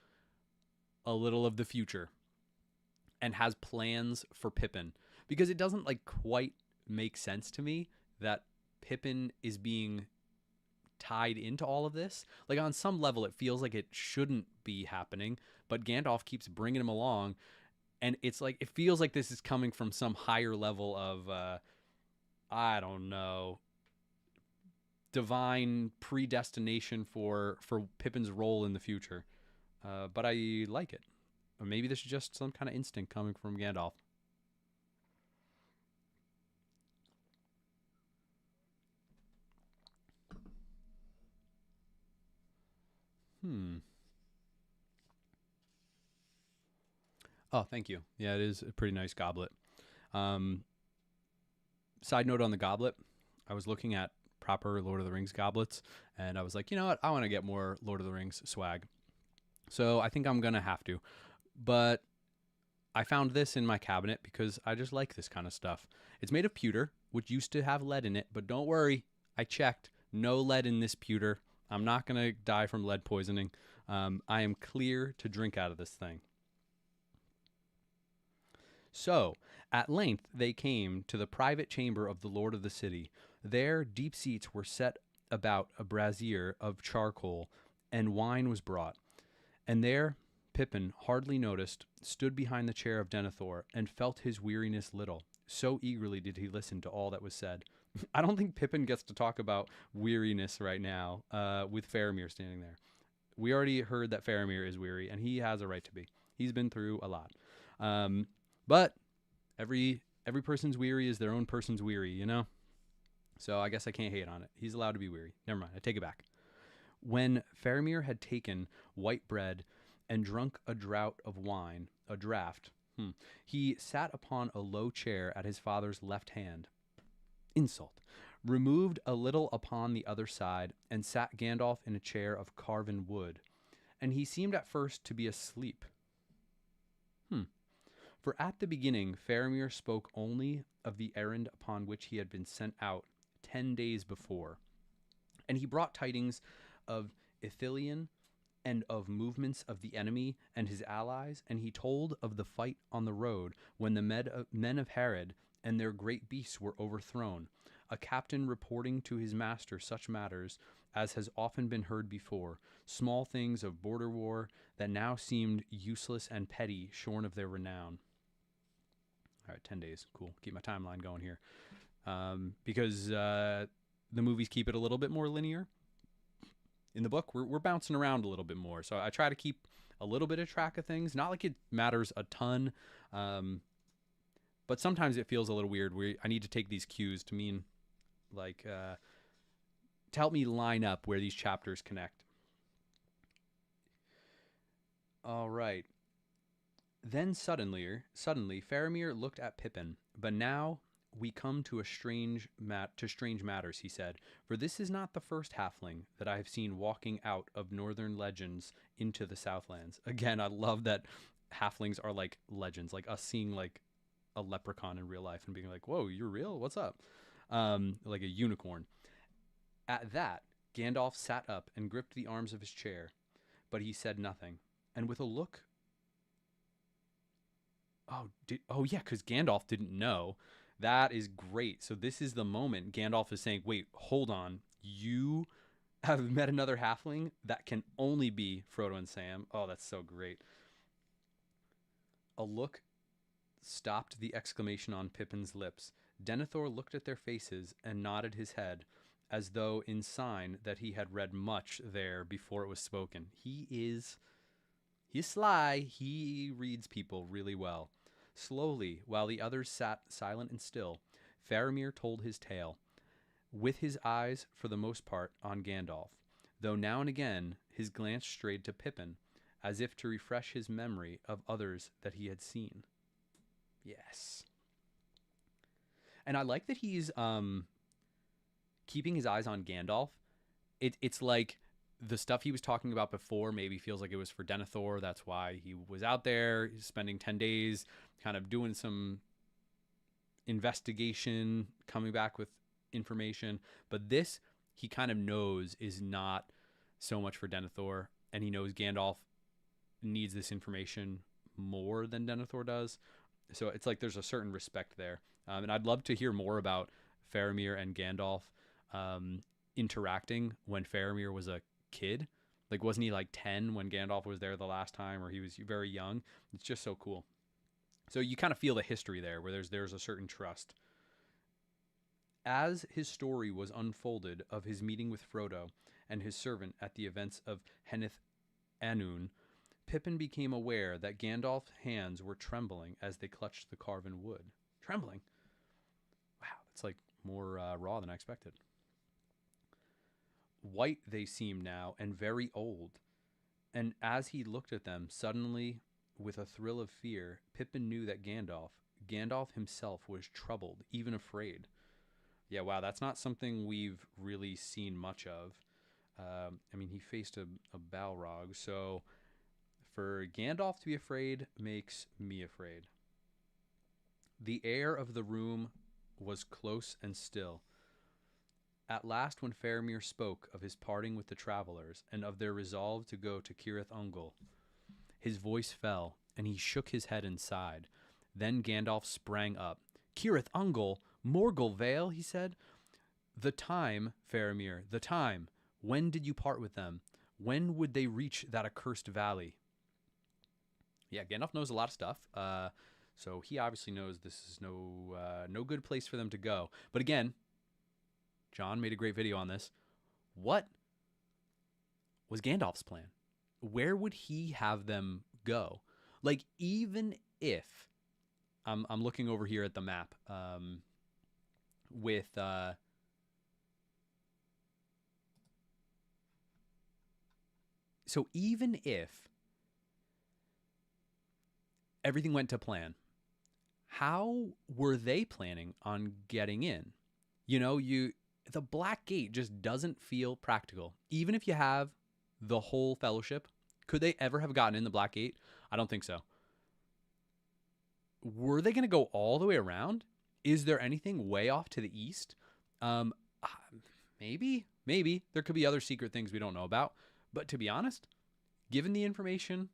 a little of the future and has plans for Pippin, because it doesn't like quite make sense to me that Pippin is being tied into all of this. Like on some level it feels like it shouldn't be happening, but Gandalf keeps bringing him along, and it's like it feels like this is coming from some higher level of I don't know, divine predestination for Pippin's role in the future. But I like it. Or maybe this is just some kind of instinct coming from Gandalf. Oh, thank you. Yeah, it is a pretty nice goblet. Um, Side note on the goblet, I was looking at proper Lord of the Rings goblets, and I was like, you know what? I want to get more Lord of the Rings swag. So I think I'm going to have to. But I found this in my cabinet because I just like this kind of stuff. It's made of pewter, which used to have lead in it, but don't worry. I checked. No lead in this pewter. I'm not going to die from lead poisoning. I am clear to drink out of this thing. So, at length they came to the private chamber of the lord of the city. There deep seats were set about a brazier of charcoal, and wine was brought. And there Pippin, hardly noticed, stood behind the chair of Denethor, and felt his weariness little. So eagerly did he listen to all that was said. I don't think Pippin gets to talk about weariness right now, with Faramir standing there. We already heard that Faramir is weary, and he has a right to be. He's been through a lot. But every person's weary is their own person's weary, you know? So I guess I can't hate on it. He's allowed to be weary. Never mind. I take it back. When Faramir had taken white bread and drunk a draught of wine, a draught, he sat upon a low chair at his father's left hand. Insult. Removed a little upon the other side, and sat Gandalf in a chair of carven wood. And he seemed at first to be asleep. For at the beginning Faramir spoke only of the errand upon which he had been sent out 10 days before. And he brought tidings of Ithilien and of movements of the enemy and his allies, and he told of the fight on the road when the men of Harad and their great beasts were overthrown, a captain reporting to his master such matters as has often been heard before, small things of border war that now seemed useless and petty, shorn of their renown. All right, 10 days. Cool. Keep my timeline going here. Because the movies keep it a little bit more linear. In the book, we're bouncing around a little bit more. So I try to keep a little bit of track of things. Not like it matters a ton. But sometimes it feels a little weird where I need to take these cues to mean, like, to help me line up where these chapters connect. All right. Then suddenly Faramir looked at Pippin, but now we come to strange matters, he said, for this is not the first halfling that I have seen walking out of northern legends into the Southlands. Again, I love that halflings are like legends, like us seeing like a leprechaun in real life and being like, whoa, you're real? What's up? Like a unicorn. At that, Gandalf sat up and gripped the arms of his chair, but he said nothing. And with a look... Oh yeah, because Gandalf didn't know. That is great. So this is the moment Gandalf is saying, wait, hold on. You have met another halfling? That can only be Frodo and Sam. Oh, that's so great. A look stopped the exclamation on Pippin's lips. Denethor looked at their faces and nodded his head, as though in sign that he had read much there before it was spoken. He's sly. He reads people really well. Slowly, while the others sat silent and still, Faramir told his tale, with his eyes, for the most part, on Gandalf, though now and again his glance strayed to Pippin, as if to refresh his memory of others that he had seen. Yes. And I like that he's keeping his eyes on Gandalf. It's like the stuff he was talking about before maybe feels like it was for Denethor. That's why he was out there spending 10 days kind of doing some investigation, coming back with information. But this, he kind of knows is not so much for Denethor. And he knows Gandalf needs this information more than Denethor does. So it's like there's a certain respect there. And I'd love to hear more about Faramir and Gandalf interacting when Faramir was a kid. Like, wasn't he like 10 when Gandalf was there the last time, or he was very young? It's just so cool. So you kind of feel the history there where there's a certain trust. As his story was unfolded of his meeting with Frodo and his servant at the events of Henneth Annwn, Pippin became aware that Gandalf's hands were trembling as they clutched the carven wood. Trembling? Wow, that's like more raw than I expected. White they seemed now, and very old. And as he looked at them, suddenly, with a thrill of fear, Pippin knew that Gandalf himself was troubled, even afraid. Yeah, wow, that's not something we've really seen much of. I mean, he faced a Balrog, so for Gandalf to be afraid makes me afraid. The air of the room was close and still. At last, when Faramir spoke of his parting with the travelers and of their resolve to go to Cirith Ungol, his voice fell, and he shook his head and sighed. Then Gandalf sprang up. Cirith Ungol, Morgul Vale, he said. The time, Faramir, the time. When did you part with them? When would they reach that accursed valley? Yeah, Gandalf knows a lot of stuff. So he obviously knows this is no good place for them to go. But again, John made a great video on this. What was Gandalf's plan? Where would he have them go? Like, even if I'm looking over here at the map with so even if everything went to plan, how were they planning on getting in? The Black Gate just doesn't feel practical. Even if you have the whole fellowship, could they ever have gotten in the Black Gate? I don't think so. Were they going to go all the way around? Is there anything way off to the east? Um, maybe there could be other secret things we don't know about. But to be honest, given the information,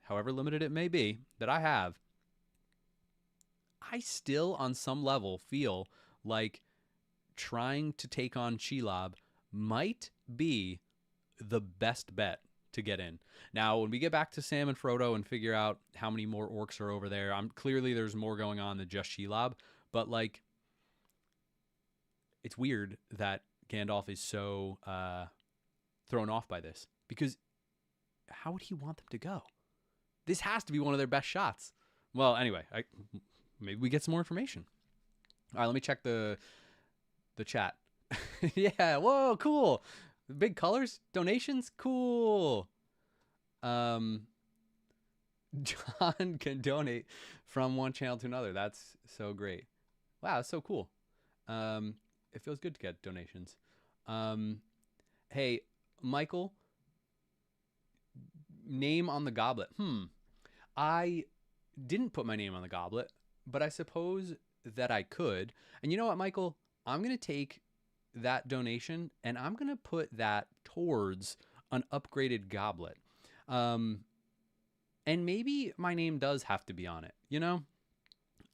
however limited it may be, that I have, I still, on some level, feel like trying to take on Shelob might be the best bet to get in. Now, when we get back to Sam and Frodo and figure out how many more orcs are over there, clearly there's more going on than just Shelob, but like, it's weird that Gandalf is so thrown off by this, because how would he want them to go? This has to be one of their best shots. Well, anyway, maybe we get some more information. All right, let me check the chat. Yeah, whoa, cool. Big colors, donations, cool. John can donate from one channel to another. That's so great. Wow, that's so cool. It feels good to get donations. Hey, Michael, name on the goblet. I didn't put my name on the goblet, but I suppose that I could. And you know what, Michael? I'm going to take that donation and I'm going to put that towards an upgraded goblet. And maybe my name does have to be on it,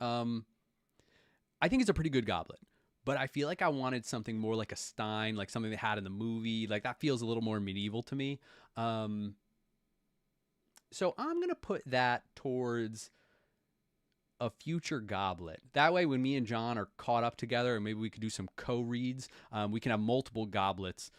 I think it's a pretty good goblet, but I feel like I wanted something more like a Stein, like something they had in the movie. Like that feels a little more medieval to me. So I'm going to put that towards a future goblet. That way, when me and John are caught up together, and maybe we could do some co-reads, we can have multiple goblets,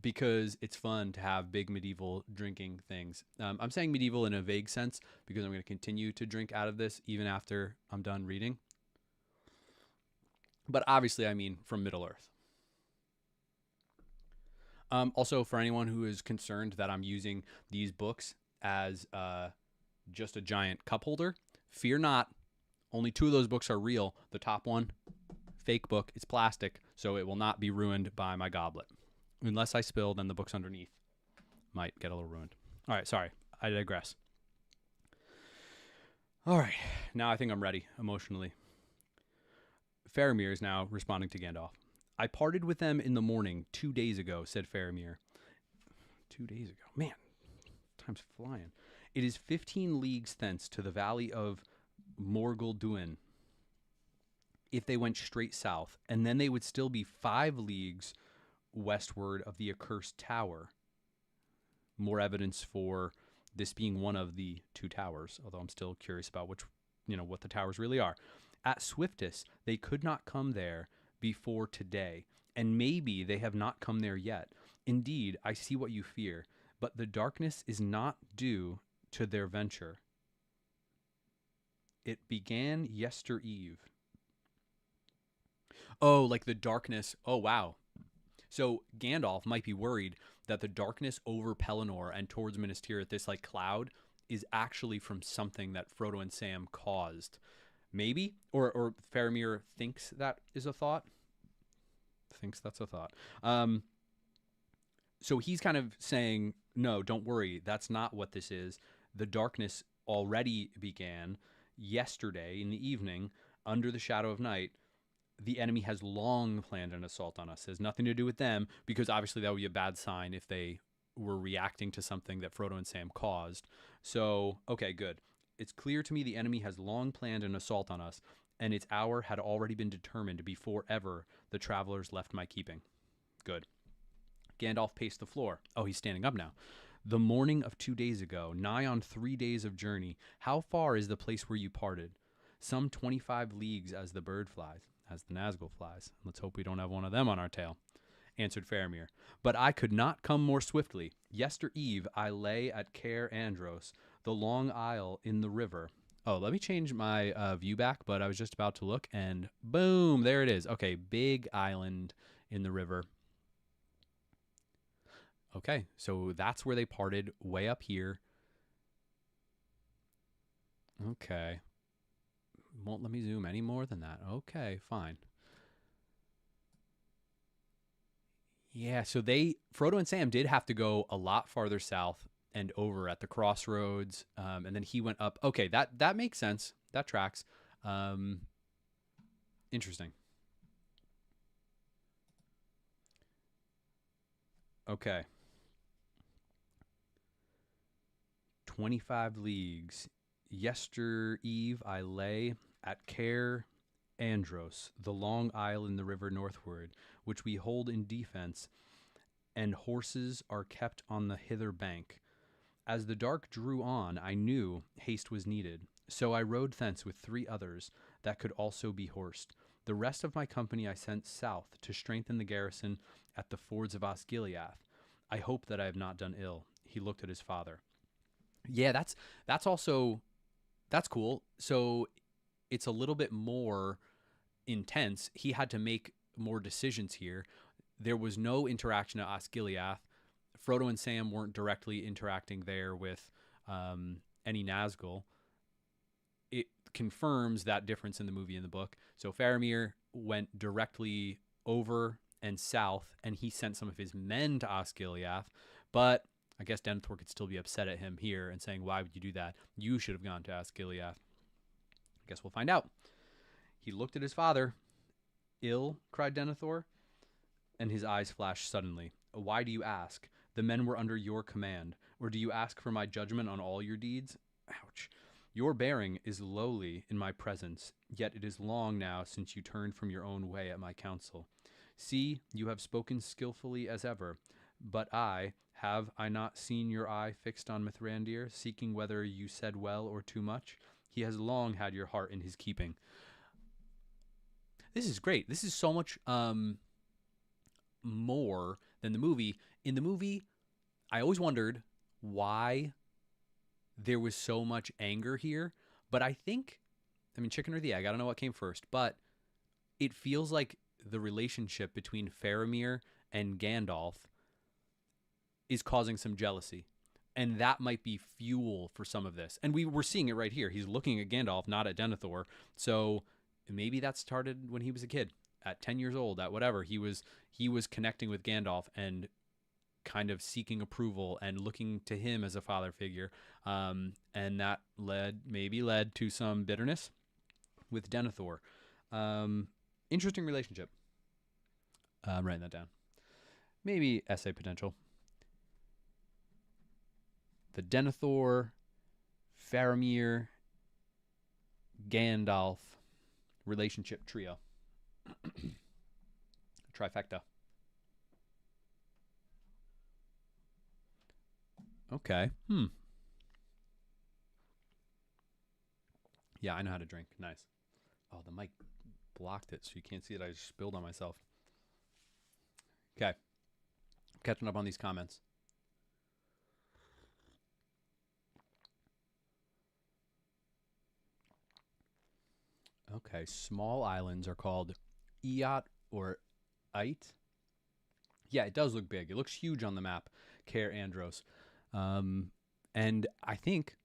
because it's fun to have big medieval drinking things. I'm saying medieval in a vague sense because I'm going to continue to drink out of this even after I'm done reading. But obviously, I mean from Middle-earth. Also, for anyone who is concerned that I'm using these books as just a giant cup holder, fear not. Only 2 of those books are real. The top one, fake book. It's plastic, so it will not be ruined by my goblet. Unless I spill, then the books underneath might get a little ruined. All right, sorry. I digress. All right, now I think I'm ready emotionally. Faramir is now responding to Gandalf. I parted with them in the morning 2 days ago, said Faramir. 2 days ago. Man, time's flying. It is 15 leagues thence to the valley of Morgul Duin if they went straight south, and then they would still be 5 leagues westward of the accursed tower. More evidence for this being one of the 2 towers, although I'm still curious about which, what the towers really are. At swiftest, they could not come there before today, and maybe they have not come there yet. Indeed, I see what you fear, but the darkness is not due to their venture. It began yestereve. Oh, like the darkness. Oh, wow. So Gandalf might be worried that the darkness over Pelennor and towards Minas Tirith, this like cloud, is actually from something that Frodo and Sam caused. Maybe, or Faramir thinks that is a thought. Thinks that's a thought. So he's kind of saying, no, don't worry. That's not what this is. The darkness already began yesterday in the evening under the shadow of night. The enemy has long planned an assault on us. It has nothing to do with them, because obviously that would be a bad sign if they were reacting to something that Frodo and Sam caused. So, okay, good. It's clear to me the enemy has long planned an assault on us, and its hour had already been determined before ever the travelers left my keeping. Good. Gandalf paced the floor. Oh, he's standing up now. The morning of 2 days ago, nigh on 3 days of journey, how far is the place where you parted? Some 25 leagues as the bird flies, as the Nazgul flies. Let's hope we don't have one of them on our tail, answered Faramir. But I could not come more swiftly. Yester eve I lay at Cair Andros, the long isle in the river. Oh, let me change my view back, but I was just about to look, and boom, there it is. Okay, big island in the river. Okay, so that's where they parted, way up here. Okay. Won't let me zoom any more than that. Okay, fine. Yeah, so Frodo and Sam did have to go a lot farther south and over at the crossroads, and then he went up. Okay, that makes sense. That tracks. Um, Interesting. Okay, 25 leagues. Yester eve I lay at Care Andros, the long isle in the river northward, which we hold in defense, and horses are kept on the hither bank. As the dark drew on, I knew haste was needed, so I rode thence with 3 others that could also be horsed. The rest of my company I sent south to strengthen the garrison at the fords of Osgiliath. I hope that I have not done ill. He looked at his father. Yeah, that's also that's cool. So it's a little bit more intense. He had to make more decisions here. There was no interaction at Osgiliath. Frodo and Sam weren't directly interacting there with any Nazgul. It confirms that difference in the movie and the book. So Faramir went directly over and south, and he sent some of his men to Osgiliath. But I guess Denethor could still be upset at him here and saying, "Why would you do that? You should have gone to Osgiliath." I guess we'll find out. He looked at his father. "Ill," cried Denethor, and his eyes flashed suddenly. "Why do you ask? The men were under your command. Or do you ask for my judgment on all your deeds? Ouch. Your bearing is lowly in my presence, yet it is long now since you turned from your own way at my counsel. See, you have spoken skillfully as ever, but have I not seen your eye fixed on Mithrandir, seeking whether you said well or too much? He has long had your heart in his keeping." This is great. This is so much more than the movie. In the movie, I always wondered why there was so much anger here. But I mean, chicken or the egg, I don't know what came first, but it feels like the relationship between Faramir and Gandalf is causing some jealousy. And that might be fuel for some of this. And we're seeing it right here. He's looking at Gandalf, not at Denethor. So maybe that started when he was a kid, at 10 years old, at whatever. He was connecting with Gandalf and kind of seeking approval and looking to him as a father figure. And that led to some bitterness with Denethor. Interesting relationship. I'm writing that down. Maybe essay potential. The Denethor, Faramir, Gandalf relationship trio. Trifecta. Okay. Yeah, I know how to drink. Nice. Oh, the mic blocked it, so you can't see it. I just spilled on myself. Okay. Catching up on these comments. Okay, small islands are called Iat or Ait. Yeah, it does look big. It looks huge on the map, Care Andros. And I think,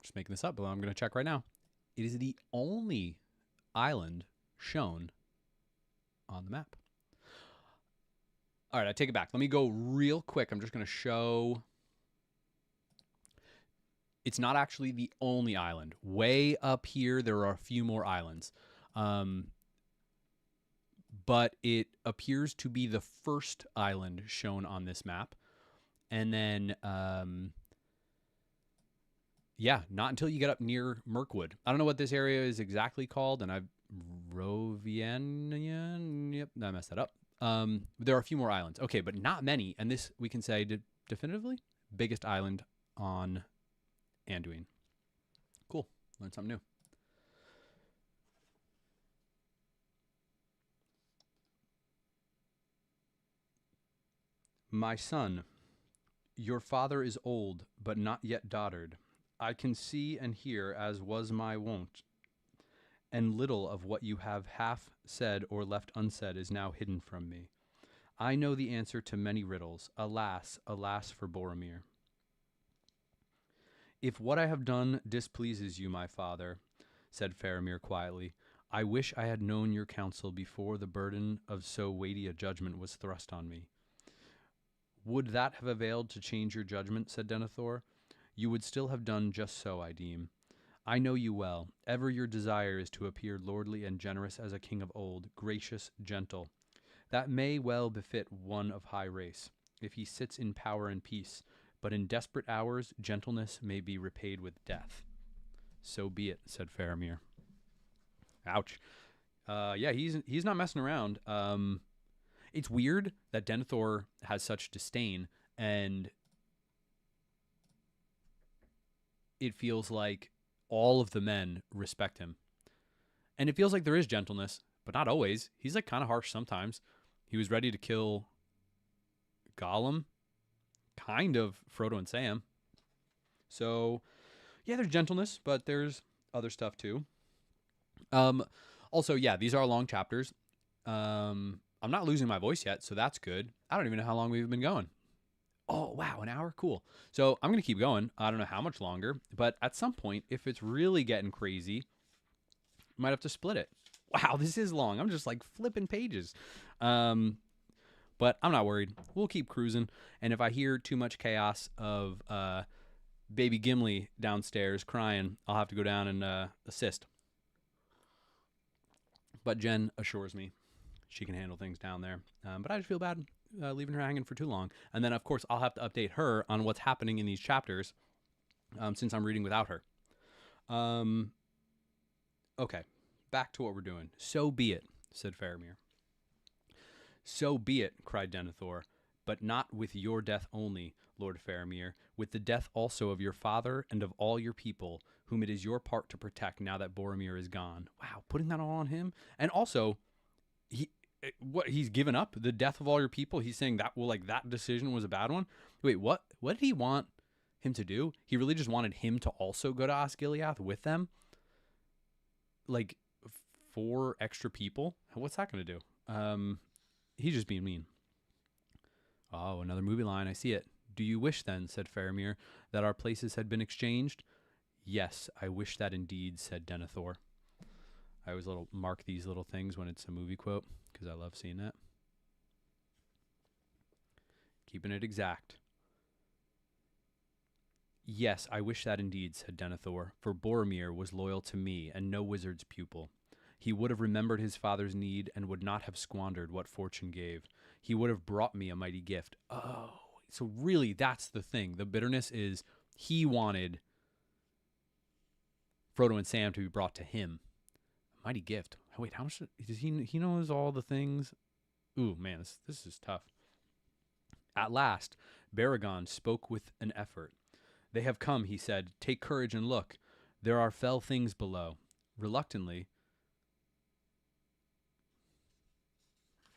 just making this up, but I'm going to check right now, it is the only island shown on the map. All right, I take it back. Let me go real quick. I'm just going to show. It's not actually the only island. Way up here, there are a few more islands. But it appears to be the first island shown on this map. And then, yeah, not until you get up near Mirkwood. I don't know what this area is exactly called, and Rovianian. Yep, I messed that up. There are a few more islands. Okay, but not many. And this, we can say definitively, biggest island on Anduin. Cool. Learned something new. My son, your father is old, but not yet dotard. I can see and hear as was my wont, and little of what you have half said or left unsaid is now hidden from me. I know the answer to many riddles. Alas, alas for Boromir. If what I have done displeases you, my father, said Faramir quietly, I wish I had known your counsel before the burden of so weighty a judgment was thrust on me. Would that have availed to change your judgment, said Denethor? You would still have done just so, I deem. I know you well. Ever your desire is to appear lordly and generous as a king of old, gracious, gentle. That may well befit one of high race, if he sits in power and peace, but in desperate hours gentleness may be repaid with death. So be it, said Faramir. Ouch. Yeah, he's not messing around. It's weird that Denethor has such disdain, and it feels like all of the men respect him. And it feels like there is gentleness, but not always. He's like kind of harsh sometimes. He was ready to kill Gollum, kind of Frodo and Sam. So, yeah, there's gentleness, but there's other stuff too. Also, yeah, these are long chapters. I'm not losing my voice yet, so that's good. I don't even know how long we've been going. Oh, wow, an hour? Cool. So I'm going to keep going. I don't know how much longer, but at some point, if it's really getting crazy, I might have to split it. Wow, this is long. I'm just like flipping pages. But I'm not worried. We'll keep cruising. And if I hear too much chaos of baby Gimli downstairs crying, I'll have to go down and assist. But Jen assures me she can handle things down there. But I just feel bad leaving her hanging for too long. And then, of course, I'll have to update her on what's happening in these chapters since I'm reading without her. Okay, back to what we're doing. So be it, said Faramir. So be it, cried Denethor, but not with your death only, Lord Faramir, with the death also of your father and of all your people, whom it is your part to protect now that Boromir is gone. Wow, putting that all on him? And also, he's given up the death of all your people? He's saying that, well, like, that decision was a bad one? Wait, what did he want him to do? He really just wanted him to also go to Osgiliath with them? Like, 4 extra people? What's that going to do? He's just being mean. Oh, another movie line. I see it. Do you wish then, said Faramir, that our places had been exchanged? Yes, I wish that indeed, said Denethor. I always mark these little things when it's a movie quote, because I love seeing that. Keeping it exact. Yes, I wish that indeed, said Denethor, for Boromir was loyal to me and no wizard's pupil. He would have remembered his father's need and would not have squandered what fortune gave. He would have brought me a mighty gift. Oh, so really that's the thing. The bitterness is he wanted Frodo and Sam to be brought to him. A mighty gift. Oh, wait, how much does he knows all the things? Ooh, man, this is tough. At last, Baragon spoke with an effort. They have come, he said. Take courage and look. There are fell things below. Reluctantly,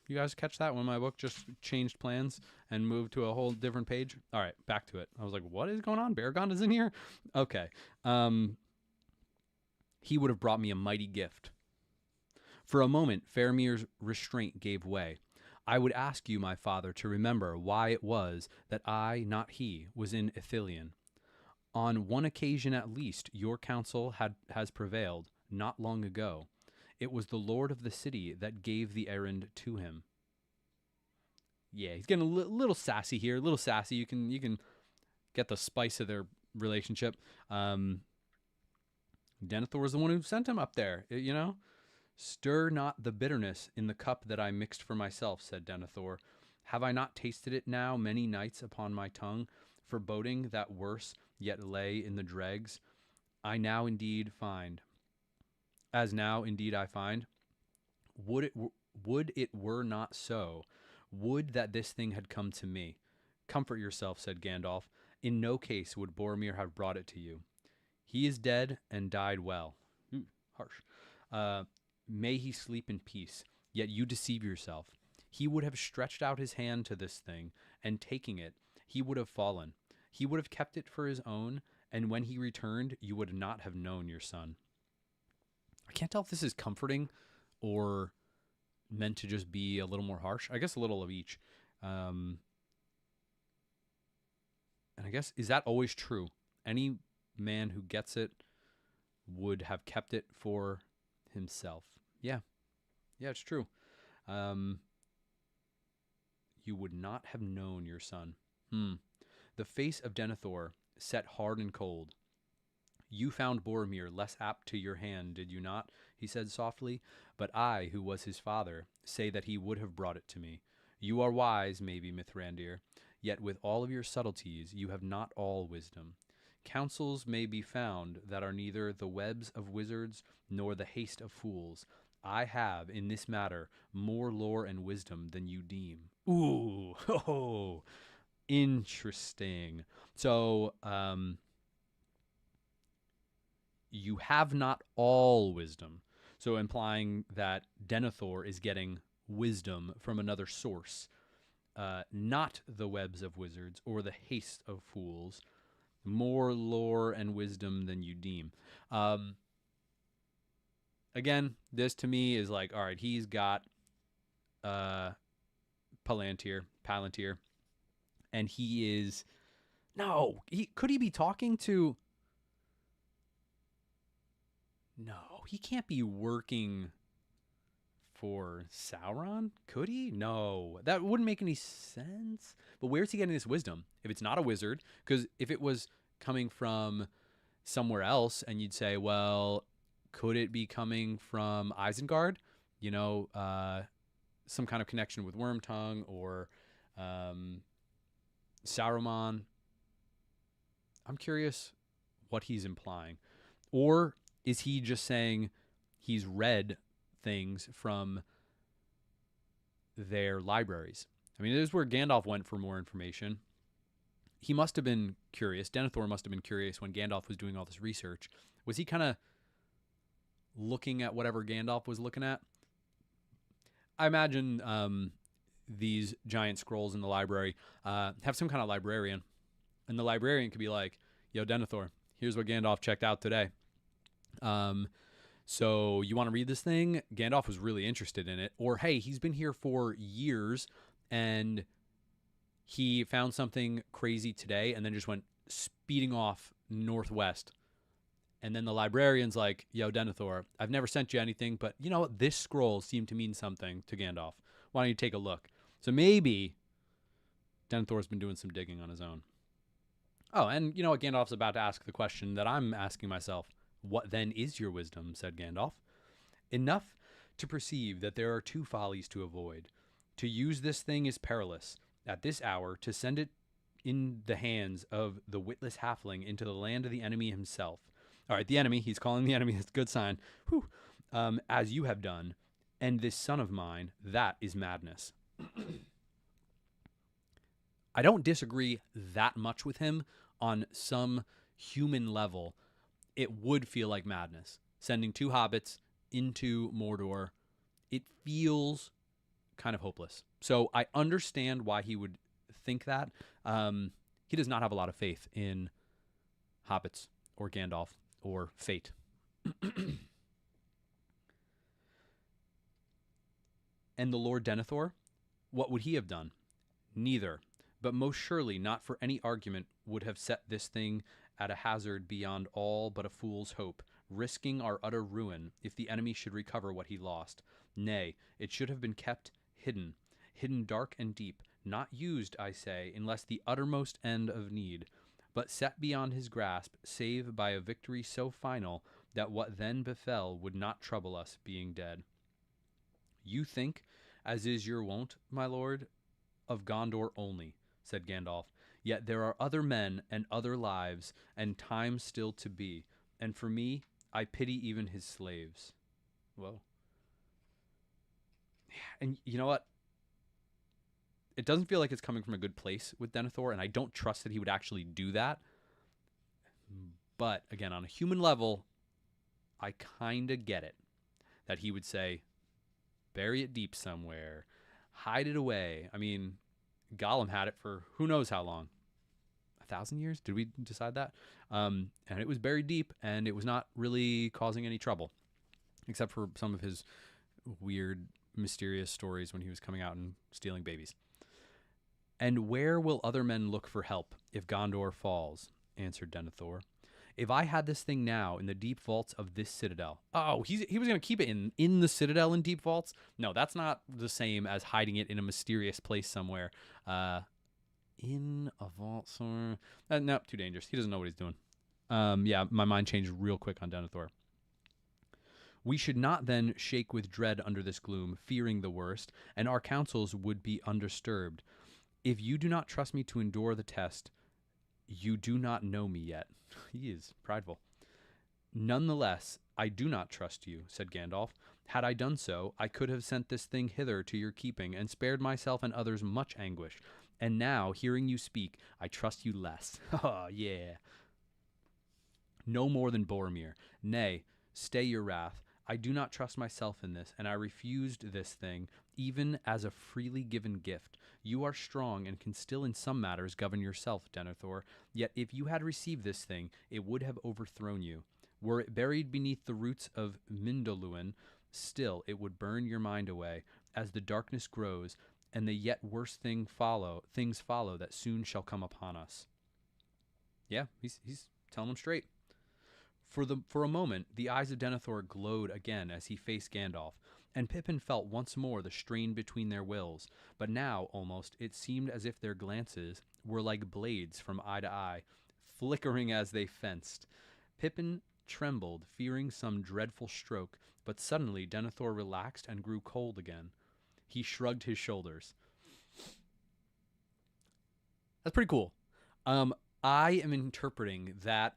you guys catch that when my book just changed plans and moved to a whole different page? All right, back to it. I was like, what is going on? Baragon is in here? Okay. He would have brought me a mighty gift. For a moment, Faramir's restraint gave way. I would ask you, my father, to remember why it was that I, not he, was in Ithilien. On one occasion at least, your counsel has prevailed, not long ago. It was the lord of the city that gave the errand to him. Yeah, he's getting a little sassy here. A little sassy. You can get the spice of their relationship. Denethor was the one who sent him up there, you know? Stir not the bitterness in the cup that I mixed for myself, said Denethor. Have I not tasted it now many nights upon my tongue, foreboding that worse yet lay in the dregs? As now indeed I find. Would it were not so. Would that this thing had come to me. Comfort yourself, said Gandalf. In no case would Boromir have brought it to you. He is dead and died well. Harsh. May he sleep in peace. Yet you deceive yourself. He would have stretched out his hand to this thing, and taking it, he would have fallen. He would have kept it for his own, And when he returned, you would not have known your son. I can't tell if this is comforting or meant to just be a little more harsh. I guess a little of each. And I guess, is that always true? Any man who gets it would have kept it for himself. Yeah. Yeah, it's true. You would not have known your son. The face of Denethor set hard and cold. You found Boromir less apt to your hand, did you not? He said softly. But I, who was his father, say that he would have brought it to me. You are wise, maybe, Mithrandir, yet with all of your subtleties, you have not all wisdom. Counsels may be found that are neither the webs of wizards nor the haste of fools. I have, in this matter, more lore and wisdom than you deem. Ooh, oh, interesting. So, you have not all wisdom. So implying that Denethor is getting wisdom from another source, not the webs of wizards or the haste of fools. More lore and wisdom than you deem. Again, this to me is like, all right, he's got Palantir, and he is could he be talking to? No, he can't be working for Sauron, could he? No, that wouldn't make any sense. But where's he getting this wisdom? If it's not a wizard, because if it was coming from somewhere else, and you'd say, well, could it be coming from Isengard? You know, some kind of connection with Wormtongue or Saruman. I'm curious what he's implying. Or is he just saying he's read things from their libraries? I mean, it is where Gandalf went for more information. He must have been curious. Denethor must have been curious when Gandalf was doing all this research. Was he kind of looking at whatever Gandalf was looking at? I imagine these giant scrolls in the library have some kind of librarian. And the librarian could be like, yo, Denethor, here's what Gandalf checked out today. So you want to read this thing? Gandalf was really interested in it. Or, hey, he's been here for years and he found something crazy today and then just went speeding off northwest. And then the librarian's like, yo, Denethor, I've never sent you anything, but you know what? This scroll seemed to mean something to Gandalf. Why don't you take a look? So maybe Denethor's been doing some digging on his own. Oh, and you know what? Gandalf's about to ask the question that I'm asking myself. What then is your wisdom, said Gandalf. Enough to perceive that there are two follies to avoid. To use this thing is perilous. At this hour, to send it in the hands of the witless halfling into the land of the enemy himself. All right, the enemy, he's calling the enemy, that's a good sign. Whew. As you have done, and this son of mine, that is madness. I don't disagree that much with him on some human level. It would feel like madness. Sending two hobbits into Mordor, it feels kind of hopeless. So I understand why he would think that. He does not have a lot of faith in hobbits or Gandalf or fate. And the Lord Denethor, what would he have done? Neither, but most surely not for any argument would have set this thing at a hazard beyond all but a fool's hope, risking our utter ruin if the enemy should recover what he lost. Nay, it should have been kept hidden dark and deep, not used, I say, unless the uttermost end of need, but set beyond his grasp, save by a victory so final that what then befell would not trouble us, being dead. You think, as is your wont, my lord, of Gondor only, said Gandalf. Yet there are other men and other lives and time still to be, and for me, I pity even his slaves. Whoa. And you know what? It doesn't feel like it's coming from a good place with Denethor, and I don't trust that he would actually do that. But again, on a human level, I kind of get it. That he would say, bury it deep somewhere, hide it away. I mean, Gollum had it for who knows how long. 1,000 years. Did we decide that? And it was buried deep, and it was not really causing any trouble, except for some of his weird, mysterious stories when he was coming out and stealing babies. And where will other men look for help if Gondor falls? Answered Denethor. If I had this thing now in the deep vaults of this citadel. Oh, he was going to keep it in the citadel in deep vaults? No, that's not the same as hiding it in a mysterious place somewhere. In a vault somewhere. No, too dangerous. He doesn't know what he's doing. Yeah, my mind changed real quick on Denethor. We should not then shake with dread under this gloom, fearing the worst, and our counsels would be undisturbed. If you do not trust me to endure the test, you do not know me yet. He is prideful. Nonetheless, I do not trust you, said Gandalf. Had I done so, I could have sent this thing hither to your keeping, and spared myself and others much anguish. And now, hearing you speak, I trust you less. Oh, yeah. No more than Boromir. Nay, stay your wrath. I do not trust myself in this, and I refused this thing, even as a freely given gift. You are strong and can still in some matters govern yourself, Denethor. Yet if you had received this thing, it would have overthrown you. Were it buried beneath the roots of Mindoluin, still it would burn your mind away, as the darkness grows, and the yet worse things follow that soon shall come upon us. Yeah, he's telling them straight. For a moment, the eyes of Denethor glowed again as he faced Gandalf, and Pippin felt once more the strain between their wills, but now, almost, it seemed as if their glances were like blades from eye to eye, flickering as they fenced. Pippin trembled, fearing some dreadful stroke, but suddenly Denethor relaxed and grew cold again. He shrugged his shoulders. That's pretty cool. I am interpreting that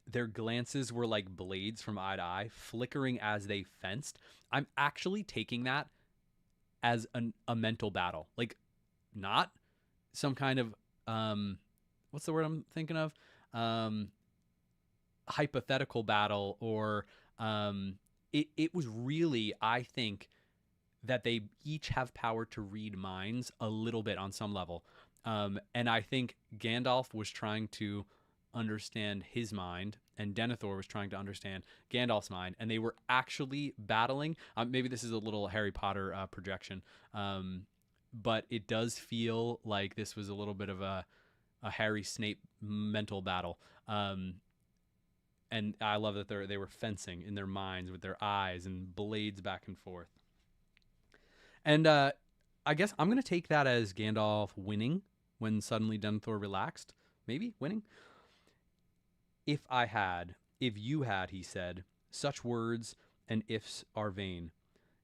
their glances were like blades from eye to eye, flickering as they fenced. I'm actually taking that as a mental battle. Like, not some kind of, what's the word I'm thinking of? Hypothetical battle, or it was really, I think, that they each have power to read minds a little bit on some level. And I think Gandalf was trying to understand his mind, and Denethor was trying to understand Gandalf's mind, and they were actually battling. Maybe this is a little Harry Potter projection, but it does feel like this was a little bit of a Harry Snape mental battle. And I love that they were fencing in their minds with their eyes and blades back and forth. And I guess I'm going to take that as Gandalf winning when suddenly Denethor relaxed. Maybe winning. If you had, he said, such words and ifs are vain.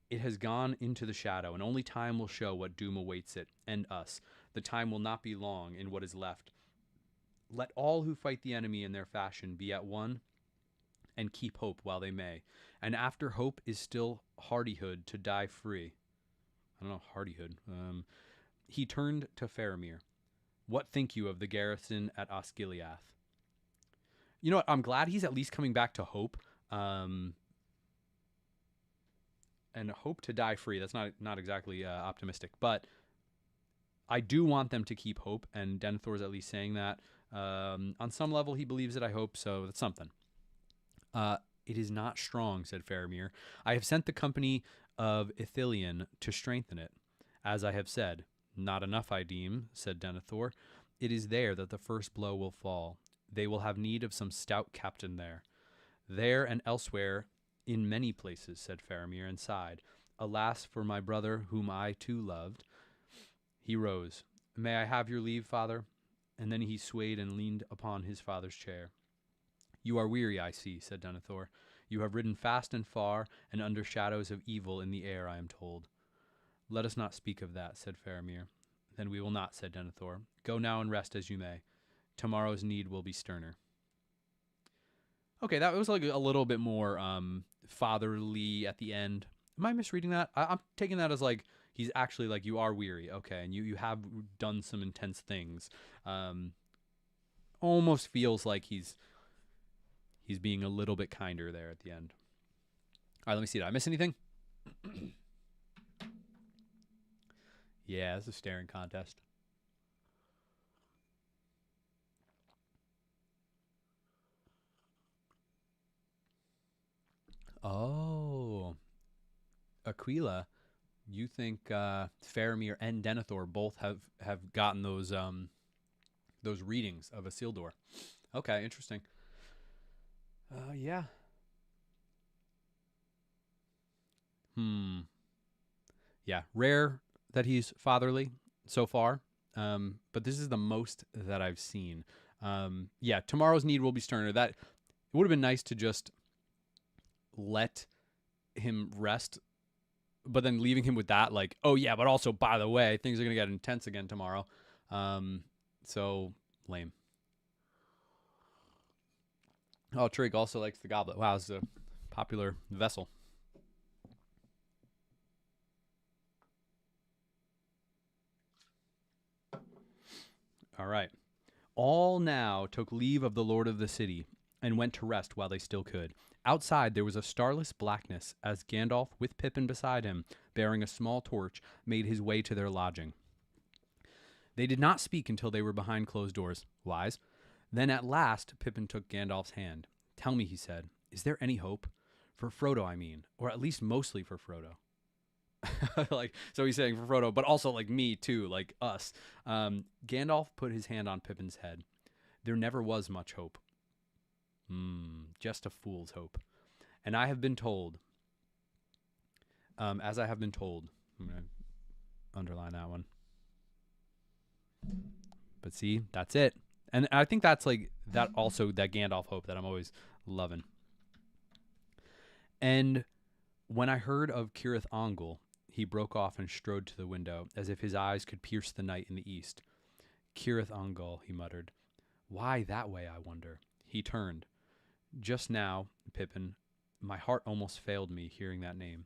It has gone into the shadow, and only time will show what doom awaits it, and us. The time will not be long in what is left. Let all who fight the enemy in their fashion be at one, and keep hope while they may. And after hope is still hardihood to die free. I don't know, hardihood. He turned to Faramir. What think you of the garrison at Osgiliath? You know what? I'm glad he's at least coming back to hope. And hope to die free. That's not exactly optimistic, but I do want them to keep hope, and Denethor's at least saying that. On some level, he believes it, I hope, so that's something. It is not strong, said Faramir. I have sent the company of Ithilien to strengthen it. As I have said, not enough, I deem, said Denethor. It is there that the first blow will fall. They will have need of some stout captain there. There and elsewhere, in many places, said Faramir, and sighed. Alas for my brother, whom I too loved. He rose. May I have your leave, father? And then he swayed and leaned upon his father's chair. You are weary, I see, said Denethor. You have ridden fast and far, and under shadows of evil in the air, I am told. Let us not speak of that, said Faramir. Then we will not, said Denethor. Go now and rest as you may. Tomorrow's need will be sterner. Okay, that was like a little bit more fatherly at the end. Am I misreading that? I'm taking that as like he's actually like, you are weary, okay, and you have done some intense things. Almost feels like he's being a little bit kinder there at the end. All right, let me see. Did I miss anything? Yeah, it's a staring contest. Oh, Aquila, you think Faramir and Denethor both have gotten those readings of Isildur? Okay, interesting. Yeah. Hmm. Yeah, rare that he's fatherly so far, but this is the most that I've seen. Yeah, tomorrow's need will be sterner. That it would have been nice to just let him rest, but then leaving him with that, like, oh yeah, but also by the way, things are gonna get intense again tomorrow. Um, so lame. Oh, Trig also likes the goblet. Wow, it's a popular vessel. All right. All now took leave of the lord of the city and went to rest while they still could. Outside there was a starless blackness as Gandalf, with Pippin beside him, bearing a small torch, made his way to their lodging. They did not speak until they were behind closed doors. Wise. Then at last Pippin took Gandalf's hand. Tell me, he said, is there any hope? For Frodo, I mean, or at least mostly for Frodo. Like, so he's saying for Frodo, but also like me too, like us. Gandalf put his hand on Pippin's head. There never was much hope. Just a fool's hope. And I have been told, as I have been told, I'm going to underline that one. But see, that's it. And I think that's like that also, that Gandalf hope that I'm always loving. And when I heard of Cirith Ungol, he broke off and strode to the window, as if his eyes could pierce the night in the east. Cirith Ungol, he muttered. Why that way, I wonder? He turned. Just now, Pippin, my heart almost failed me hearing that name.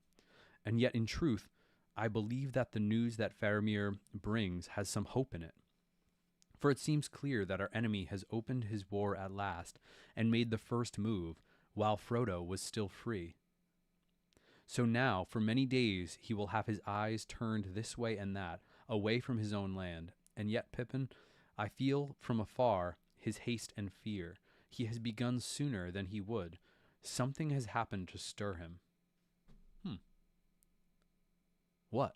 And yet, in truth, I believe that the news that Faramir brings has some hope in it. For it seems clear that our enemy has opened his war at last and made the first move, while Frodo was still free. So now, for many days, he will have his eyes turned this way and that, away from his own land. And yet, Pippin, I feel from afar his haste and fear. He has begun sooner than he would. Something has happened to stir him. What?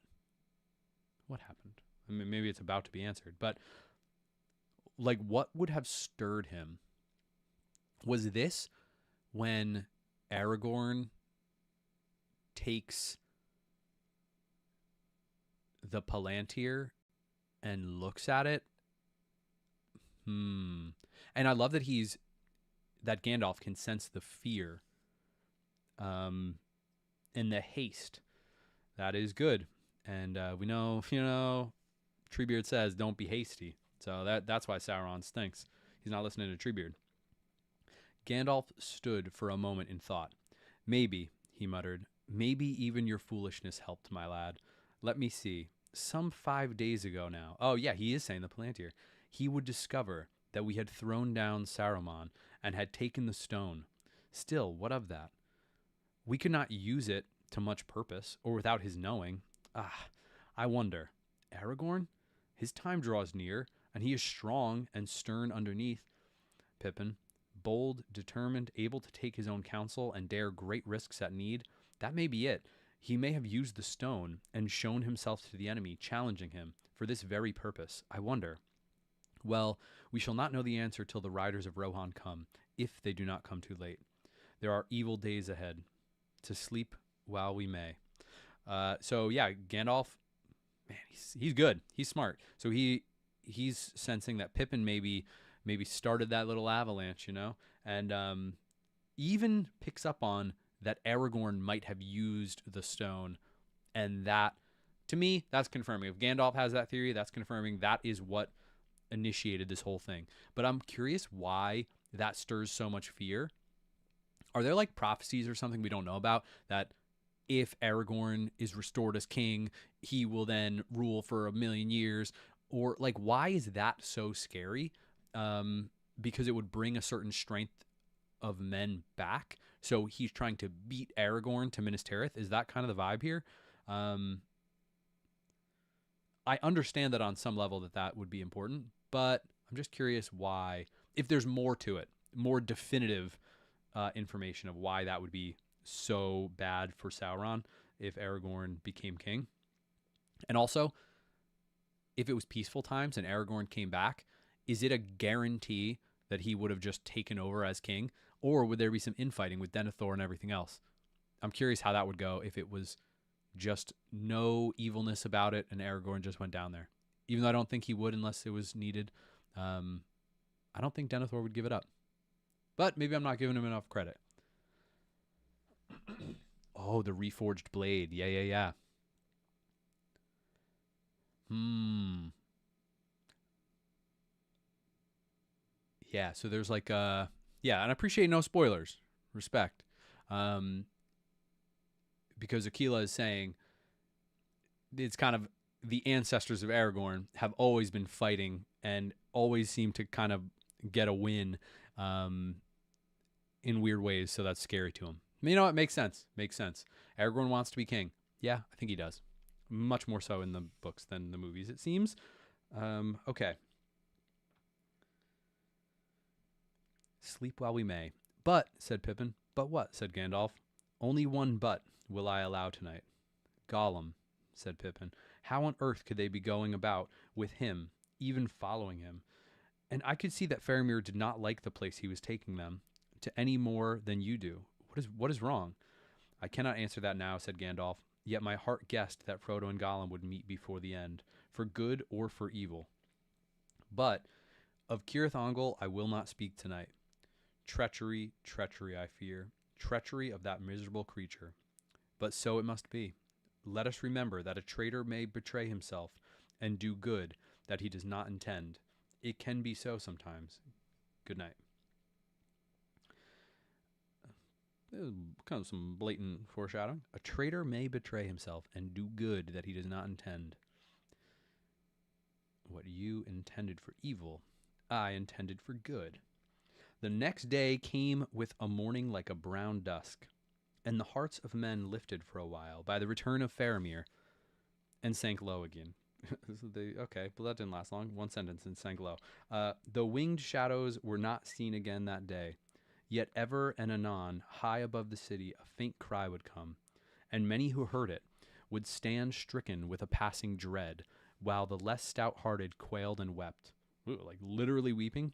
What happened? I mean, maybe it's about to be answered, but like, what would have stirred him? Was this when Aragorn takes the Palantir and looks at it? And I love that that Gandalf can sense the fear, and the haste. That is good. And we know, Treebeard says, don't be hasty. So that's why Sauron stinks. He's not listening to Treebeard. Gandalf stood for a moment in thought. Maybe, he muttered, maybe even your foolishness helped, my lad. Let me see. Some 5 days ago now. Oh, yeah, he is saying the Palantir. He would discover that we had thrown down Saruman and had taken the stone. Still, what of that? We could not use it to much purpose, or without his knowing. I wonder. Aragorn? His time draws near, and he is strong and stern underneath. Pippin, bold, determined, able to take his own counsel and dare great risks at need. That may be it. He may have used the stone and shown himself to the enemy, challenging him for this very purpose. I wonder. Well, we shall not know the answer till the riders of Rohan come, if they do not come too late. There are evil days ahead. To sleep while we may. So yeah, Gandalf, man, he's good. He's smart. So he's sensing that Pippin maybe started that little avalanche, and even picks up on that Aragorn might have used the stone, and that, to me, that's confirming. If Gandalf has that theory, that's confirming that is what initiated this whole thing. But I'm curious why that stirs so much fear. Are there like prophecies or something we don't know about that if Aragorn is restored as king, he will then rule for 1,000,000 years? Or like, why is that so scary? Because it would bring a certain strength of men back. So he's trying to beat Aragorn to Minas Tirith. Is that kind of the vibe here? I understand that on some level that would be important, but I'm just curious why, if there's more to it, more definitive information of why that would be so bad for Sauron if Aragorn became king. And also, if it was peaceful times and Aragorn came back, is it a guarantee that he would have just taken over as king? Or would there be some infighting with Denethor and everything else? I'm curious how that would go if it was just no evilness about it and Aragorn just went down there. Even though I don't think he would unless it was needed. I don't think Denethor would give it up. But maybe I'm not giving him enough credit. Oh, the reforged blade. Yeah. Yeah, so there's like and I appreciate no spoilers. Respect. Because Aquila is saying it's kind of the ancestors of Aragorn have always been fighting and always seem to kind of get a win in weird ways, so that's scary to him. You know, it makes sense. Aragorn wants to be king. Yeah, I think he does. Much more so in the books than the movies, it seems. Okay. Sleep while we may. But, said Pippin. But what, said Gandalf. Only one but will I allow tonight. Gollum, said Pippin. How on earth could they be going about with him, even following him? And I could see that Faramir did not like the place he was taking them, to any more than you do. What is wrong? I cannot answer that now, said Gandalf. Yet my heart guessed that Frodo and Gollum would meet before the end, for good or for evil. But of Cirith Ungol I will not speak tonight. Treachery, I fear. Treachery of that miserable creature. But so it must be. Let us remember that a traitor may betray himself and do good that he does not intend. It can be so sometimes. Good night. Kind of some blatant foreshadowing. A traitor may betray himself and do good that he does not intend. What you intended for evil, I intended for good. The next day came with a morning like a brown dusk, and the hearts of men lifted for a while by the return of Faramir, and sank low again. Okay, but that didn't last long. One sentence and sank low. The winged shadows were not seen again that day. Yet ever and anon, high above the city, a faint cry would come, and many who heard it would stand stricken with a passing dread, while the less stout-hearted quailed and wept. Ooh, like literally weeping?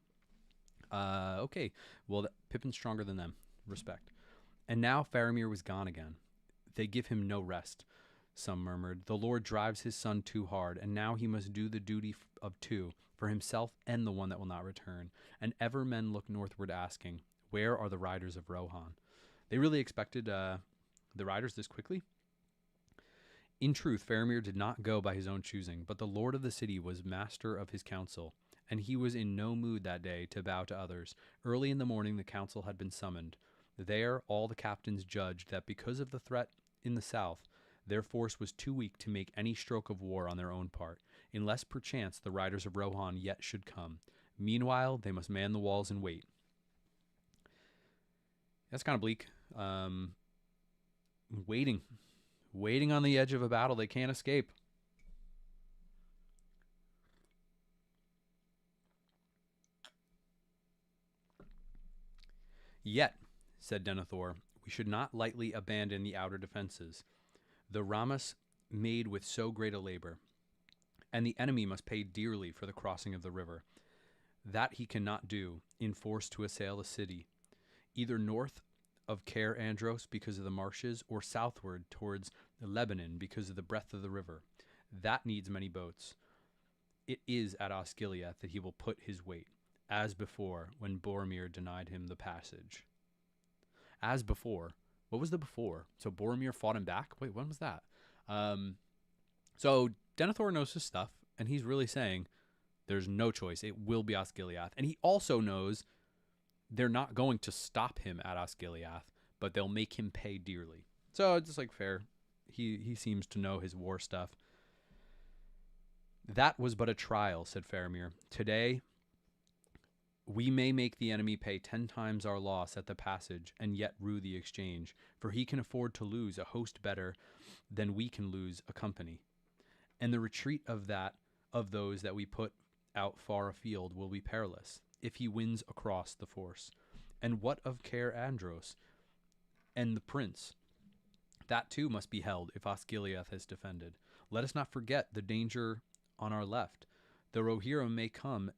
Okay, well, Pippin's stronger than them. Respect. And now Faramir was gone again. They give him no rest, some murmured. The Lord drives his son too hard, and now he must do the duty of two, for himself and the one that will not return. And ever men look northward asking, where are the riders of Rohan? They really expected the riders this quickly? In truth, Faramir did not go by his own choosing, but the lord of the city was master of his council, and he was in no mood that day to bow to others. Early in the morning the council had been summoned. There all the captains judged that because of the threat in the south, their force was too weak to make any stroke of war on their own part, unless perchance the riders of Rohan yet should come. Meanwhile, they must man the walls and wait. That's kind of bleak. Waiting on the edge of a battle they can't escape. Yet, said Denethor, we should not lightly abandon the outer defenses, the Ramas made with so great a labor, and the enemy must pay dearly for the crossing of the river. That he cannot do, in force to assail a city, either north of Caer Andros because of the marshes, or southward towards Lebanon because of the breadth of the river. That needs many boats. It is at Osgiliath that he will put his weight, as before when Boromir denied him the passage. As before. What was the before? So Boromir fought him back? Wait, when was that? So Denethor knows his stuff, and he's really saying there's no choice. It will be Osgiliath. And he also knows they're not going to stop him at Osgiliath, but they'll make him pay dearly. So it's just like fair. He seems to know his war stuff. That was but a trial, said Faramir. Today, we may make the enemy pay 10 times our loss at the passage and yet rue the exchange, for he can afford to lose a host better than we can lose a company. And the retreat of those that we put out far afield will be perilous, if he wins across the force. And what of Caer Andros? and the prince. That too must be held if Osgiliath is defended. Let us not forget the danger on our left. The Rohirrim may come,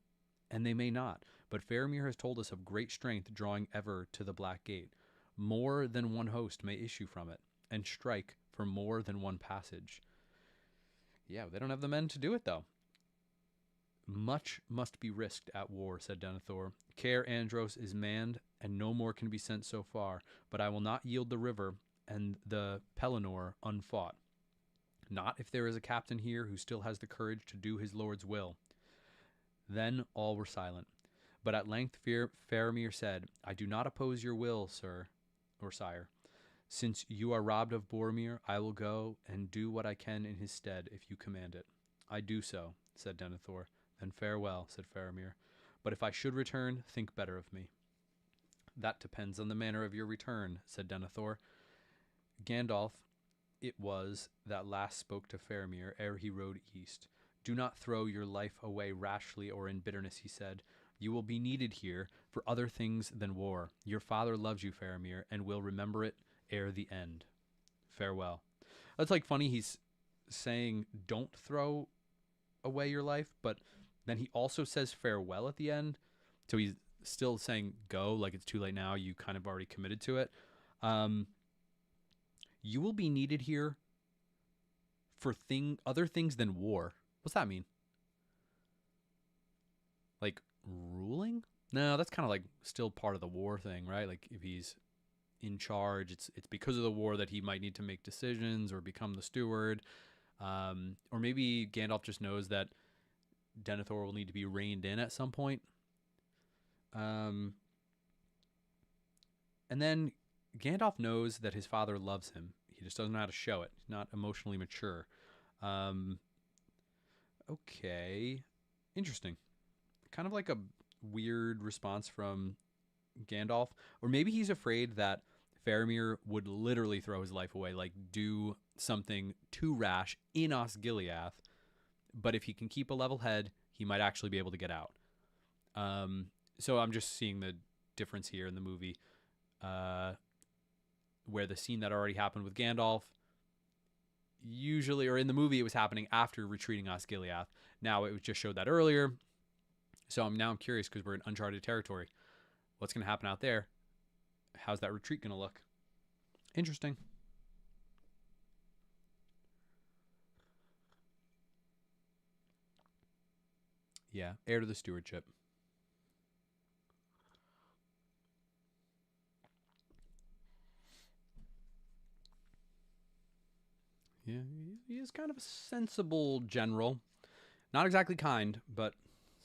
and they may not, but Faramir has told us of great strength drawing ever to the Black Gate. More than one host may issue from it, and strike for more than one passage. Yeah, they don't have the men to do it, though. Much must be risked at war, said Denethor. Caer Andros is manned, and no more can be sent so far, but I will not yield the river and the Pelennor unfought. Not if there is a captain here who still has the courage to do his lord's will. Then all were silent. But at length Faramir said, I do not oppose your will, sir, or sire. Since you are robbed of Boromir, I will go and do what I can in his stead, if you command it. I do so, said Denethor. Then farewell, said Faramir. But if I should return, think better of me. That depends on the manner of your return, said Denethor. Gandalf it was that last spoke to Faramir ere he rode east. Do not throw your life away rashly or in bitterness, he said. You will be needed here for other things than war. Your father loves you, Faramir, and will remember it ere the end. Farewell. That's like funny. He's saying don't throw away your life, but then he also says farewell at the end. So he's still saying go, like it's too late now. You kind of already committed to it. You will be needed here for other things than war. What's that mean? Like ruling? No, that's kind of like still part of the war thing, right? Like if he's in charge, it's because of the war that he might need to make decisions or become the steward. Or maybe Gandalf just knows that Denethor will need to be reined in at some point. And then Gandalf knows that his father loves him. He just doesn't know how to show it. He's not emotionally mature. Okay. Interesting. Kind of like a weird response from Gandalf. Or maybe he's afraid that Faramir would literally throw his life away, like do something too rash in Osgiliath. But if he can keep a level head, he might actually be able to get out. So I'm just seeing the difference here in the movie. Where the scene that already happened with Gandalf, usually, or in the movie, it was happening after retreating Osgiliath. Now it just showed that earlier. So I'm curious because we're in uncharted territory. What's going to happen out there? How's that retreat going to look? Interesting. Yeah, heir to the stewardship. Yeah, he is kind of a sensible general. Not exactly kind, but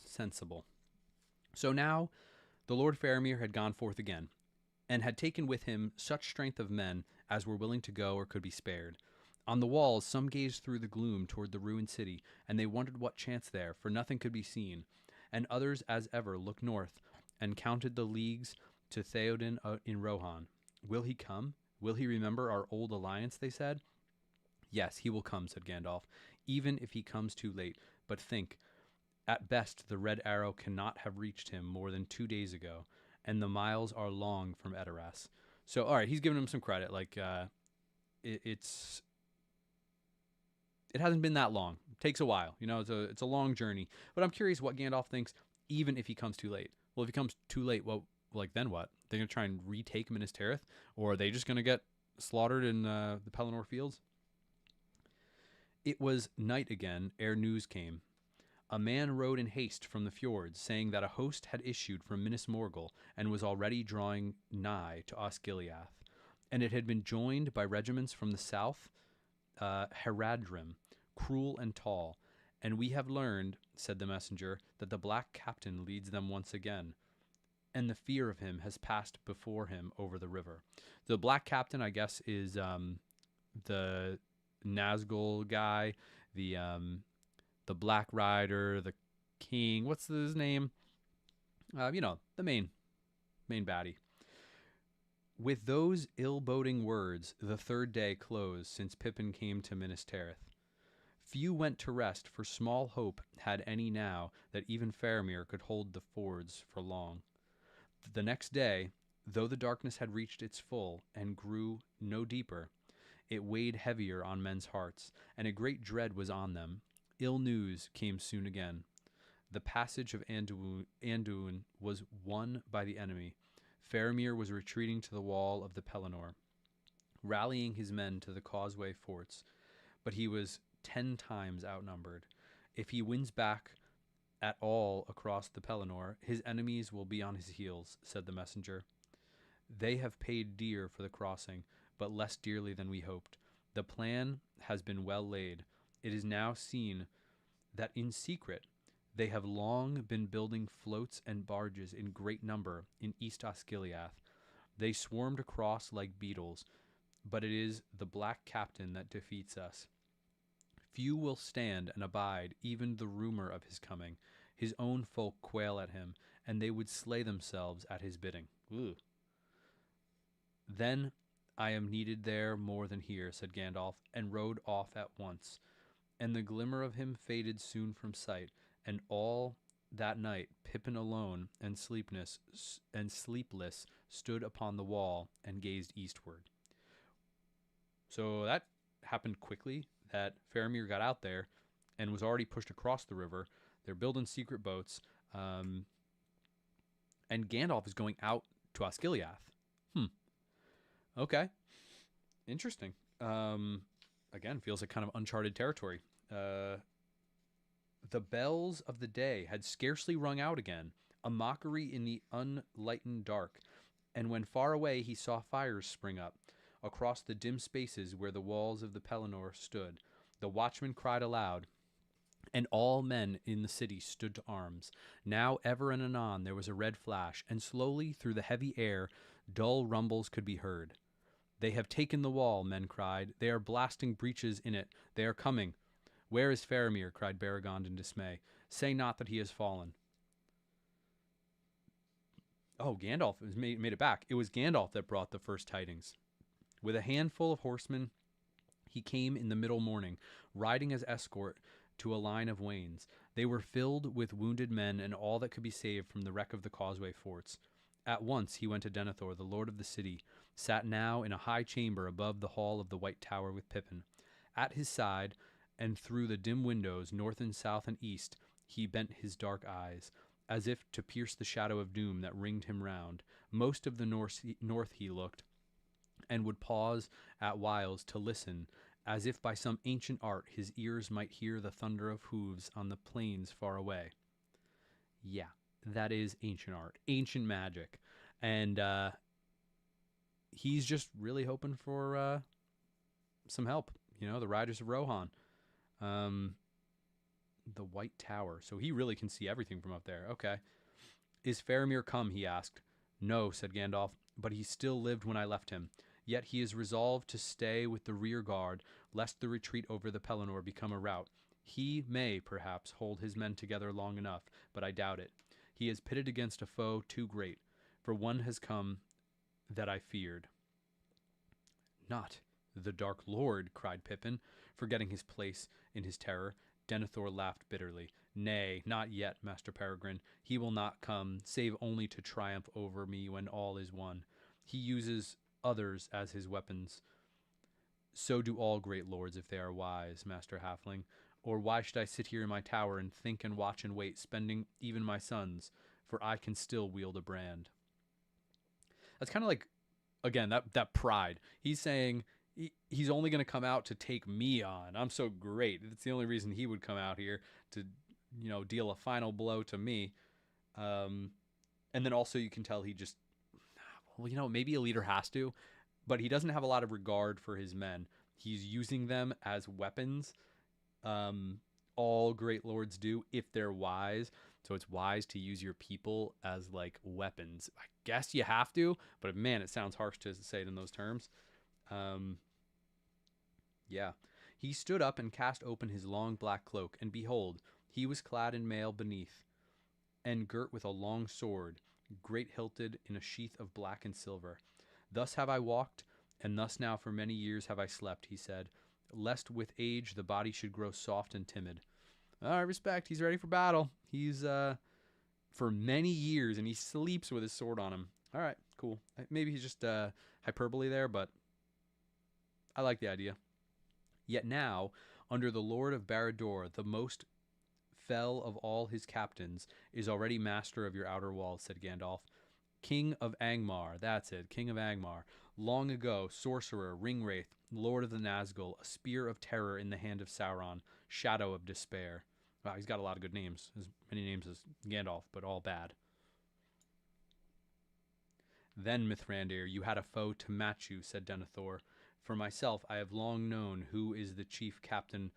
sensible. So now the Lord Faramir had gone forth again, and had taken with him such strength of men as were willing to go or could be spared. On the walls some gazed through the gloom toward the ruined city, and they wondered what chanced there, for nothing could be seen. And others, as ever, looked north, and counted the leagues to Theoden in Rohan. Will he come? Will he remember our old alliance, they said. Yes, he will come, said Gandalf, even if he comes too late. But think, at best the red arrow cannot have reached him more than 2 days ago, and the miles are long from Edoras. So, all right, he's giving him some credit. Like, it hasn't been that long. It takes a while. You know, it's a long journey. But I'm curious what Gandalf thinks, even if he comes too late. Well, if he comes too late, well, like then what? They're gonna try and retake Minas Tirith, or are they just gonna get slaughtered in the Pelennor fields? It was night again ere news came. A man rode in haste from the fjords, saying that a host had issued from Minas Morgul and was already drawing nigh to Osgiliath, and it had been joined by regiments from the south, Haradrim, cruel and tall. And we have learned, said the messenger, that the Black Captain leads them once again, and the fear of him has passed before him over the river. The Black Captain, I guess, is the Nazgul guy, the Black Rider, the King. What's his name? The main baddie. With those ill-boding words, the third day closed since Pippin came to Minas Tirith. Few went to rest, for small hope had any now that even Faramir could hold the fords for long. The next day, Though the darkness had reached its full and grew no deeper, it weighed heavier on men's hearts, and a great dread was on them. Ill news came soon again. The passage of Anduin was won by the enemy. Faramir was retreating to the wall of the Pelennor, rallying his men to the causeway forts, but he was 10 times outnumbered. If he wins back at all across the Pelennor, his enemies will be on his heels, said the messenger. They have paid dear for the crossing, but less dearly than we hoped. The plan has been well laid. It is now seen that in secret they have long been building floats and barges in great number in East Osgiliath. They swarmed across like beetles, but it is the black captain that defeats us. Few will stand and abide even the rumor of his coming. His own folk quail at him, and they would slay themselves at his bidding. Ugh. Then I am needed there more than here, said Gandalf, and rode off at once. And the glimmer of him faded soon from sight, and all that night Pippin alone and sleepless stood upon the wall and gazed eastward. So that happened quickly, that Faramir got out there and was already pushed across the river. They're building secret boats, and Gandalf is going out to Osgiliath. Okay. Interesting. Again, feels like kind of uncharted territory. The bells of the day had scarcely rung out again, a mockery in the unlightened dark, and when far away he saw fires spring up across the dim spaces where the walls of the Pelennor stood. The watchman cried aloud, and all men in the city stood to arms. Now ever and anon there was a red flash, and slowly through the heavy air dull rumbles could be heard. They have taken the wall, men cried. They are blasting breaches in it. They are coming. Where is Faramir? Cried Beregond in dismay. Say not that he has fallen. Oh, Gandalf made it back. It was Gandalf that brought the first tidings. With a handful of horsemen, he came in the middle morning, riding as escort to a line of wains. They were filled with wounded men and all that could be saved from the wreck of the causeway forts. At once he went to Denethor, the lord of the city, sat now in a high chamber above the hall of the White Tower with Pippin. At his side, and through the dim windows, north and south and east, he bent his dark eyes, as if to pierce the shadow of doom that ringed him round. Most of the north he looked, and would pause at whiles to listen, as if by some ancient art his ears might hear the thunder of hooves on the plains far away. Yeah, that is ancient art, ancient magic. And he's just really hoping for some help. You know, the Riders of Rohan. The White Tower. So he really can see everything from up there. Okay. Is Faramir come? He asked. No, said Gandalf, but he still lived when I left him. Yet he is resolved to stay with the rear guard, lest the retreat over the Pelennor become a rout. He may, perhaps, hold his men together long enough, but I doubt it. He is pitted against a foe too great, for one has come that I feared. Not the Dark Lord, cried Pippin, forgetting his place in his terror. Denethor laughed bitterly. Nay, not yet, Master Peregrine. He will not come, save only to triumph over me when all is won. He uses others as his weapons. So do all great lords if they are wise, Master Halfling. Or why should I sit here in my tower and think and watch and wait, spending even my sons, for I can still wield a brand. That's kind of like, again, that pride. He's saying he's only going to come out to take me on. I'm so great. That's the only reason he would come out here, to, you know, deal a final blow to me. And then also you can tell he just, well, you know, maybe a leader has to, but he doesn't have a lot of regard for his men. He's using them as weapons. All great lords do if they're wise. So it's wise to use your people as like weapons. I guess you have to, but man, it sounds harsh to say it in those terms. Yeah. He stood up and cast open his long black cloak, and behold, he was clad in mail beneath, and girt with a long sword, great hilted in a sheath of black and silver. Thus have I walked, and thus now for many years have I slept, he said, lest with age the body should grow soft and timid. All right, respect. He's ready for battle. He's for many years, and he sleeps with his sword on him. All right, cool. Maybe he's just hyperbole there, but I like the idea. Yet now, under the Lord of Barad-dûr, the most fell of all his captains, is already master of your outer walls, said Gandalf. King of Angmar, that's it, King of Angmar. Long ago, sorcerer, ringwraith, lord of the Nazgul, a spear of terror in the hand of Sauron, shadow of despair. Wow, he's got a lot of good names, as many names as Gandalf, but all bad. Then, Mithrandir, you had a foe to match you, said Denethor. For myself, I have long known who is the chief captain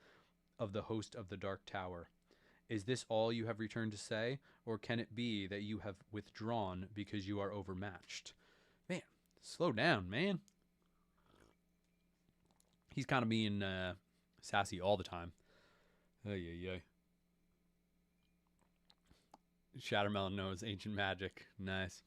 of the host of the Dark Tower. Is this all you have returned to say, or can it be that you have withdrawn because you are overmatched? Man, slow down, man. He's kind of being sassy all the time. Ay. Shattermelon knows ancient magic. Nice.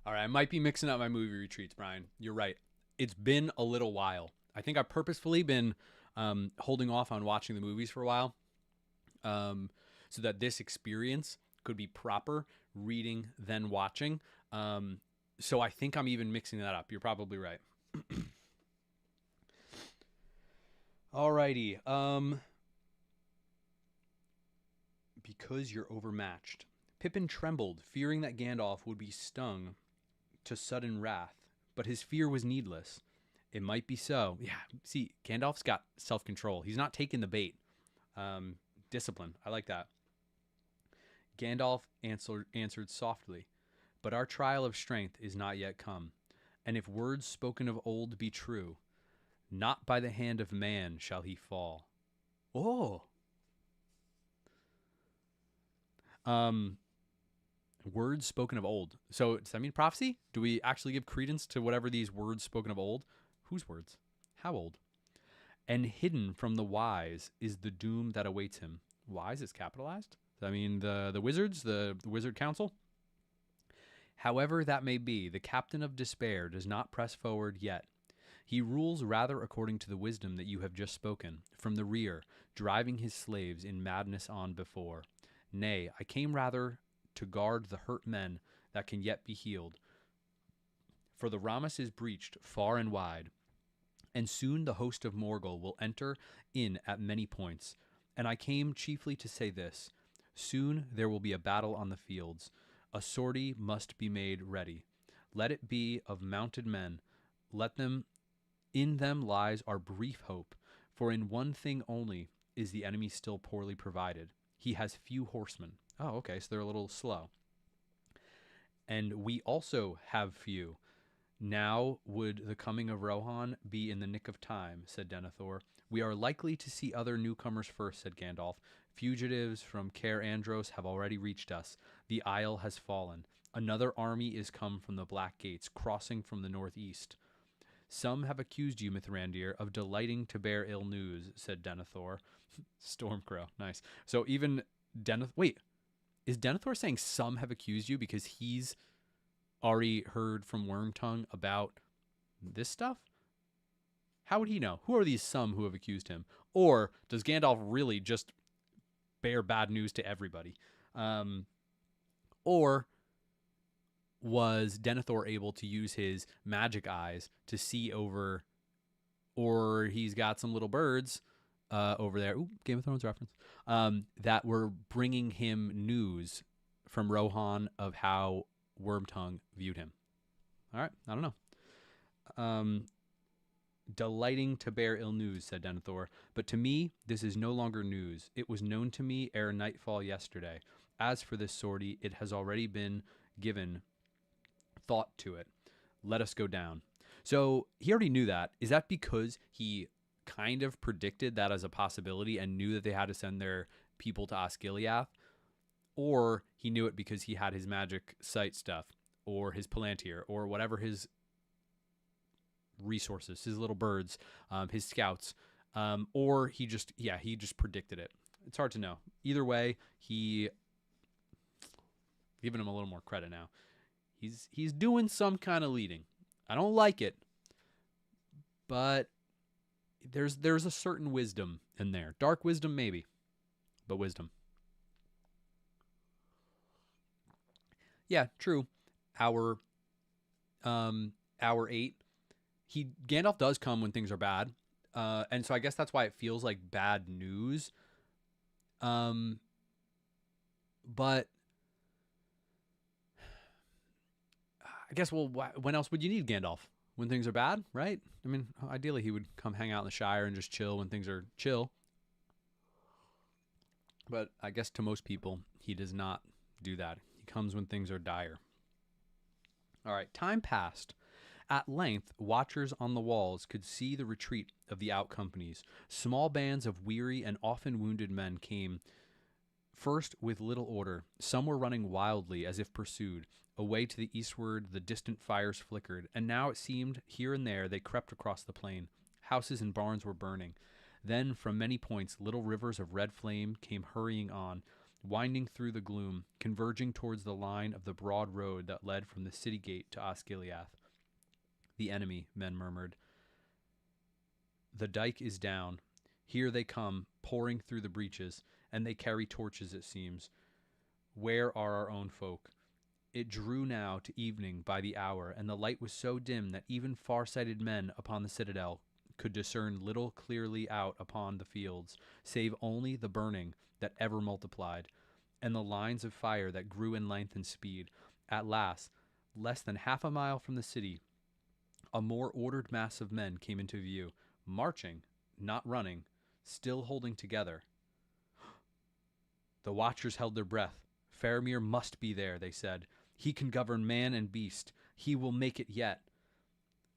All right, I might be mixing up my movie retreats, Brian. You're right. It's been a little while. I think I've purposefully been holding off on watching the movies for a while, so that this experience could be proper, reading then watching. So I think I'm even mixing that up. You're probably right. Alrighty. Because you're overmatched. Pippin trembled, fearing that Gandalf would be stung to sudden wrath, but his fear was needless. It might be so. Yeah, see, Gandalf's got self-control. He's not taking the bait. Discipline. I like that. Gandalf answered softly, but our trial of strength is not yet come. And if words spoken of old be true, not by the hand of man shall he fall. Oh. Words spoken of old. So does that mean prophecy? Do we actually give credence to whatever these words spoken of old? Whose words? How old? And hidden from the wise is the doom that awaits him. Wise is capitalized? I mean the wizards, the wizard council? However that may be, the captain of despair does not press forward yet. He rules rather according to the wisdom that you have just spoken, from the rear, driving his slaves in madness on before. Nay, I came rather to guard the hurt men that can yet be healed. For the Ramus is breached far and wide, and soon the host of Morgul will enter in at many points. And I came chiefly to say this. Soon there will be a battle on the fields. A sortie must be made ready. Let it be of mounted men. In them lies our brief hope. For in one thing only is the enemy still poorly provided. He has few horsemen. Oh, okay, so they're a little slow. And we also have few. Now would the coming of Rohan be in the nick of time, said Denethor. We are likely to see other newcomers first, said Gandalf. Fugitives from Caer Andros have already reached us. The Isle has fallen. Another army is come from the Black Gates, crossing from the northeast. Some have accused you, Mithrandir, of delighting to bear ill news, said Denethor. Stormcrow, nice. So even Denethor... Wait, is Denethor saying some have accused you because he's already heard from Wormtongue about this stuff? How would he know? Who are these some who have accused him? Or does Gandalf really just bear bad news to everybody? Or was Denethor able to use his magic eyes to see over, or he's got some little birds over there, ooh, Game of Thrones reference, that were bringing him news from Rohan of how Wormtongue viewed him. All right, I don't know. Delighting to bear ill news, said Denethor, but to me this is no longer news. It was known to me ere nightfall yesterday. As for this sortie, it has already been given thought to it. Let us go down. So he already knew that. Is that because he kind of predicted that as a possibility and knew that they had to send their people to Osgiliath? Or he knew it because he had his magic sight stuff, or his Palantir, or whatever his resources, his little birds, his scouts, or he just predicted it. It's hard to know. Either way, he giving him a little more credit now. He's doing some kind of leading. I don't like it, but there's a certain wisdom in there. Dark wisdom maybe, but wisdom. Yeah, true. Hour hour 8, he Gandalf does come when things are bad. And so I guess that's why it feels like bad news. Um but I guess, well, when else would you need Gandalf? When things are bad, right? I mean, ideally he would come hang out in the Shire and just chill when things are chill. But I guess to most people, he does not do that. He comes when things are dire. All right, time passed. At length, watchers on the walls could see the retreat of the out companies. Small bands of weary and often wounded men came, first with little order. Some were running wildly as if pursued. Away to the eastward, the distant fires flickered, and now it seemed here and there they crept across the plain. Houses and barns were burning. Then, from many points, little rivers of red flame came hurrying on, winding through the gloom, converging towards the line of the broad road that led from the city gate to Osgiliath. The enemy, men murmured. The dike is down. Here they come, pouring through the breaches, and they carry torches, it seems. Where are our own folk? It drew now to evening by the hour, and the light was so dim that even far-sighted men upon the citadel could discern little clearly out upon the fields, save only the burning that ever multiplied, and the lines of fire that grew in length and speed. At last, less than half a mile from the city, a more ordered mass of men came into view, marching, not running, still holding together. The watchers held their breath. Faramir must be there, they said. He can govern man and beast. He will make it yet.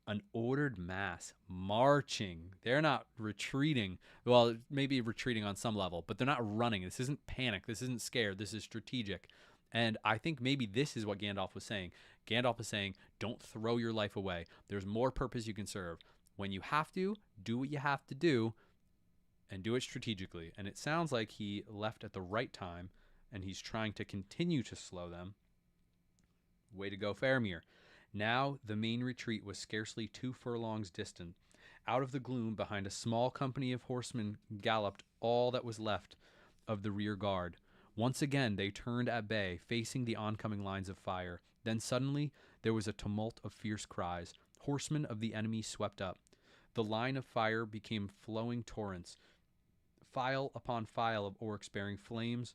An ordered mass marching. They're not retreating. Well, maybe retreating on some level, but they're not running. This isn't panic. This isn't scared. This is strategic. And I think maybe this is what Gandalf was saying. Gandalf is saying, don't throw your life away. There's more purpose you can serve. When you have to, do what you have to do, and do it strategically. And it sounds like he left at the right time, and he's trying to continue to slow them. Way to go, Faramir. Now the main retreat was scarcely 2 furlongs distant. Out of the gloom, behind a small company of horsemen, galloped all that was left of the rear guard. Once again they turned at bay, facing the oncoming lines of fire. Then suddenly there was a tumult of fierce cries. Horsemen of the enemy swept up. The line of fire became flowing torrents, file upon file of orcs bearing flames,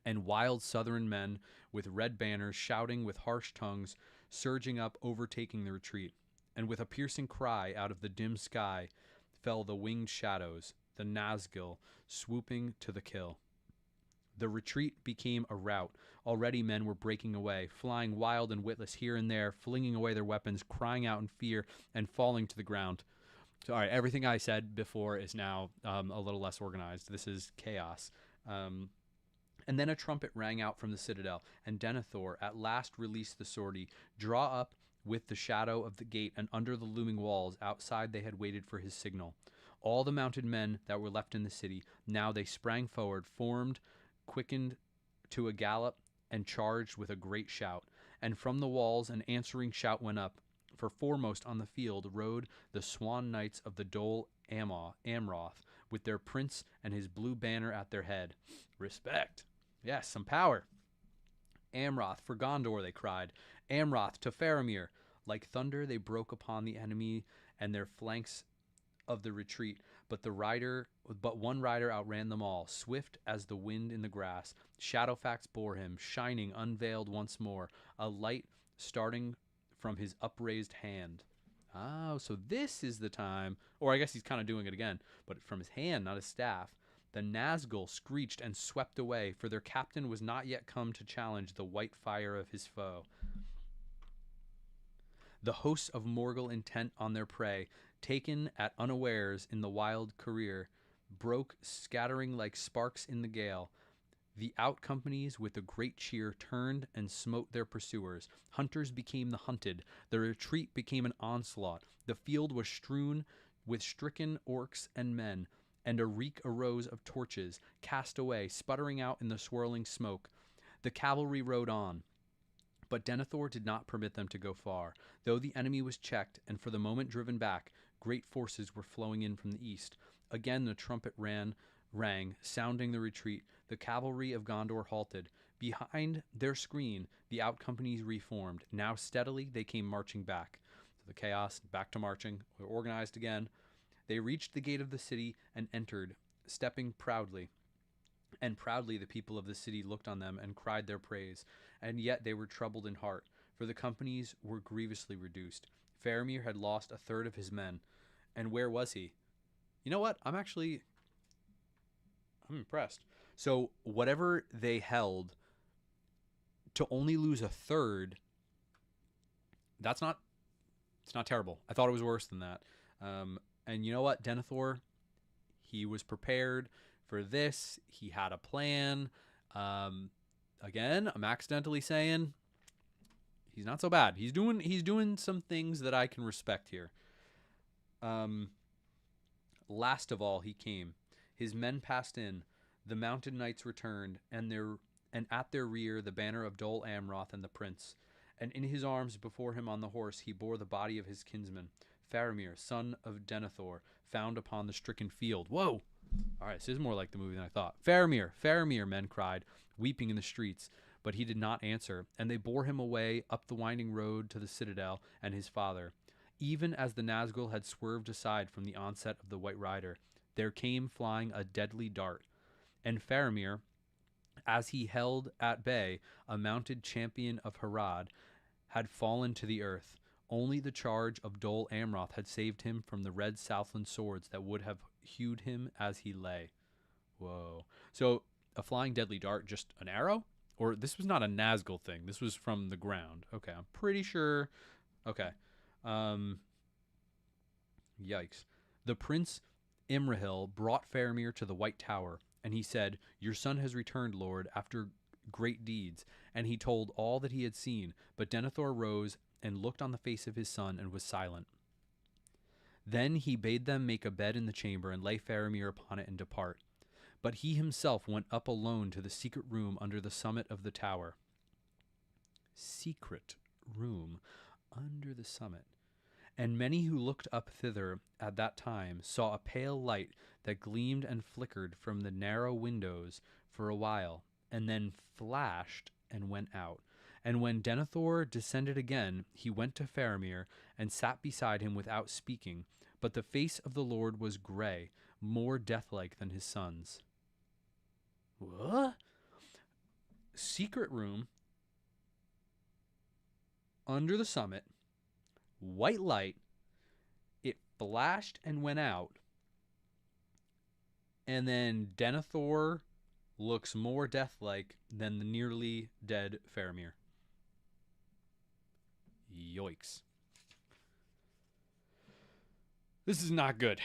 and wild southern men with red banners shouting with harsh tongues, surging up, overtaking the retreat. And with a piercing cry out of the dim sky fell the winged shadows, the Nazgul, swooping to the kill. The retreat became a rout. Already men were breaking away, flying wild and witless here and there, flinging away their weapons, crying out in fear, and falling to the ground. So, all right, everything I said before is now a little less organized. This is chaos. And then a trumpet rang out from the citadel, and Denethor at last released the sortie. Draw up with the shadow of the gate, and under the looming walls outside they had waited for his signal. All the mounted men that were left in the city, now they sprang forward, formed, quickened to a gallop, and charged with a great shout. And from the walls an answering shout went up, for foremost on the field rode the swan knights of the Dol Amroth, with their prince and his blue banner at their head. Respect. Yes, some power. Amroth for Gondor, they cried. Amroth to Faramir. Like thunder they broke upon the enemy and their flanks of the retreat, but one rider outran them all, swift as the wind in the grass. Shadowfax bore him, shining unveiled once more, a light starting from his upraised hand. Oh, so this is the time, or I guess he's kind of doing it again, but from his hand, not his staff. The Nazgul screeched and swept away, for their captain was not yet come to challenge the white fire of his foe. The hosts of Morgul, intent on their prey, taken at unawares in the wild career, broke, scattering like sparks in the gale. The out companies with a great cheer turned and smote their pursuers. Hunters became the hunted. The retreat became an onslaught. The field was strewn with stricken orcs and men, and a reek arose of torches, cast away, sputtering out in the swirling smoke. The cavalry rode on, but Denethor did not permit them to go far. Though the enemy was checked, and for the moment driven back, great forces were flowing in from the east. Again the trumpet rang, sounding the retreat. The cavalry of Gondor halted. Behind their screen, the out companies reformed. Now steadily they came marching back. So the chaos, back to marching. We're organized again. They reached the gate of the city and entered, stepping proudly. And proudly the people of the city looked on them and cried their praise. And yet they were troubled in heart, for the companies were grievously reduced. Faramir had lost a third of his men. And where was he? You know what? I'm impressed. So whatever they held, to only lose a third, it's not terrible. I thought it was worse than that. And you know what? Denethor, he was prepared for this. He had a plan. Again, I'm accidentally saying he's not so bad. He's doing some things that I can respect here. Last of all he came. His men passed in. The mounted knights returned, and at their rear the banner of Dol Amroth and the prince. And in his arms before him on the horse he bore the body of his kinsman, Faramir, son of Denethor, found upon the stricken field. Whoa! All right, this is more like the movie than I thought. Faramir, Faramir, men cried, weeping in the streets. But he did not answer, and they bore him away up the winding road to the citadel and his father. Even as the Nazgul had swerved aside from the onset of the White Rider, there came flying a deadly dart. And Faramir, as he held at bay a mounted champion of Harad, had fallen to the earth. Only the charge of Dol Amroth had saved him from the red Southland swords that would have hewed him as he lay. Whoa. So, a flying deadly dart, just an arrow? Or this was not a Nazgul thing. This was from the ground. Okay, I'm pretty sure. Okay. Yikes. The Prince Imrahil brought Faramir to the White Tower, and he said, "Your son has returned, Lord, after great deeds." And he told all that he had seen. But Denethor rose and looked on the face of his son and was silent. Then he bade them make a bed in the chamber and lay Faramir upon it and depart. But he himself went up alone to the secret room under the summit of the tower. Secret room under the summit. And many who looked up thither at that time saw a pale light that gleamed and flickered from the narrow windows for a while, and then flashed and went out. And when Denethor descended again, he went to Faramir and sat beside him without speaking. But the face of the Lord was gray, more deathlike than his son's. What? Secret room under the summit, white light, it flashed and went out, and then Denethor looks more deathlike than the nearly dead Faramir. Yoicks. This is not good.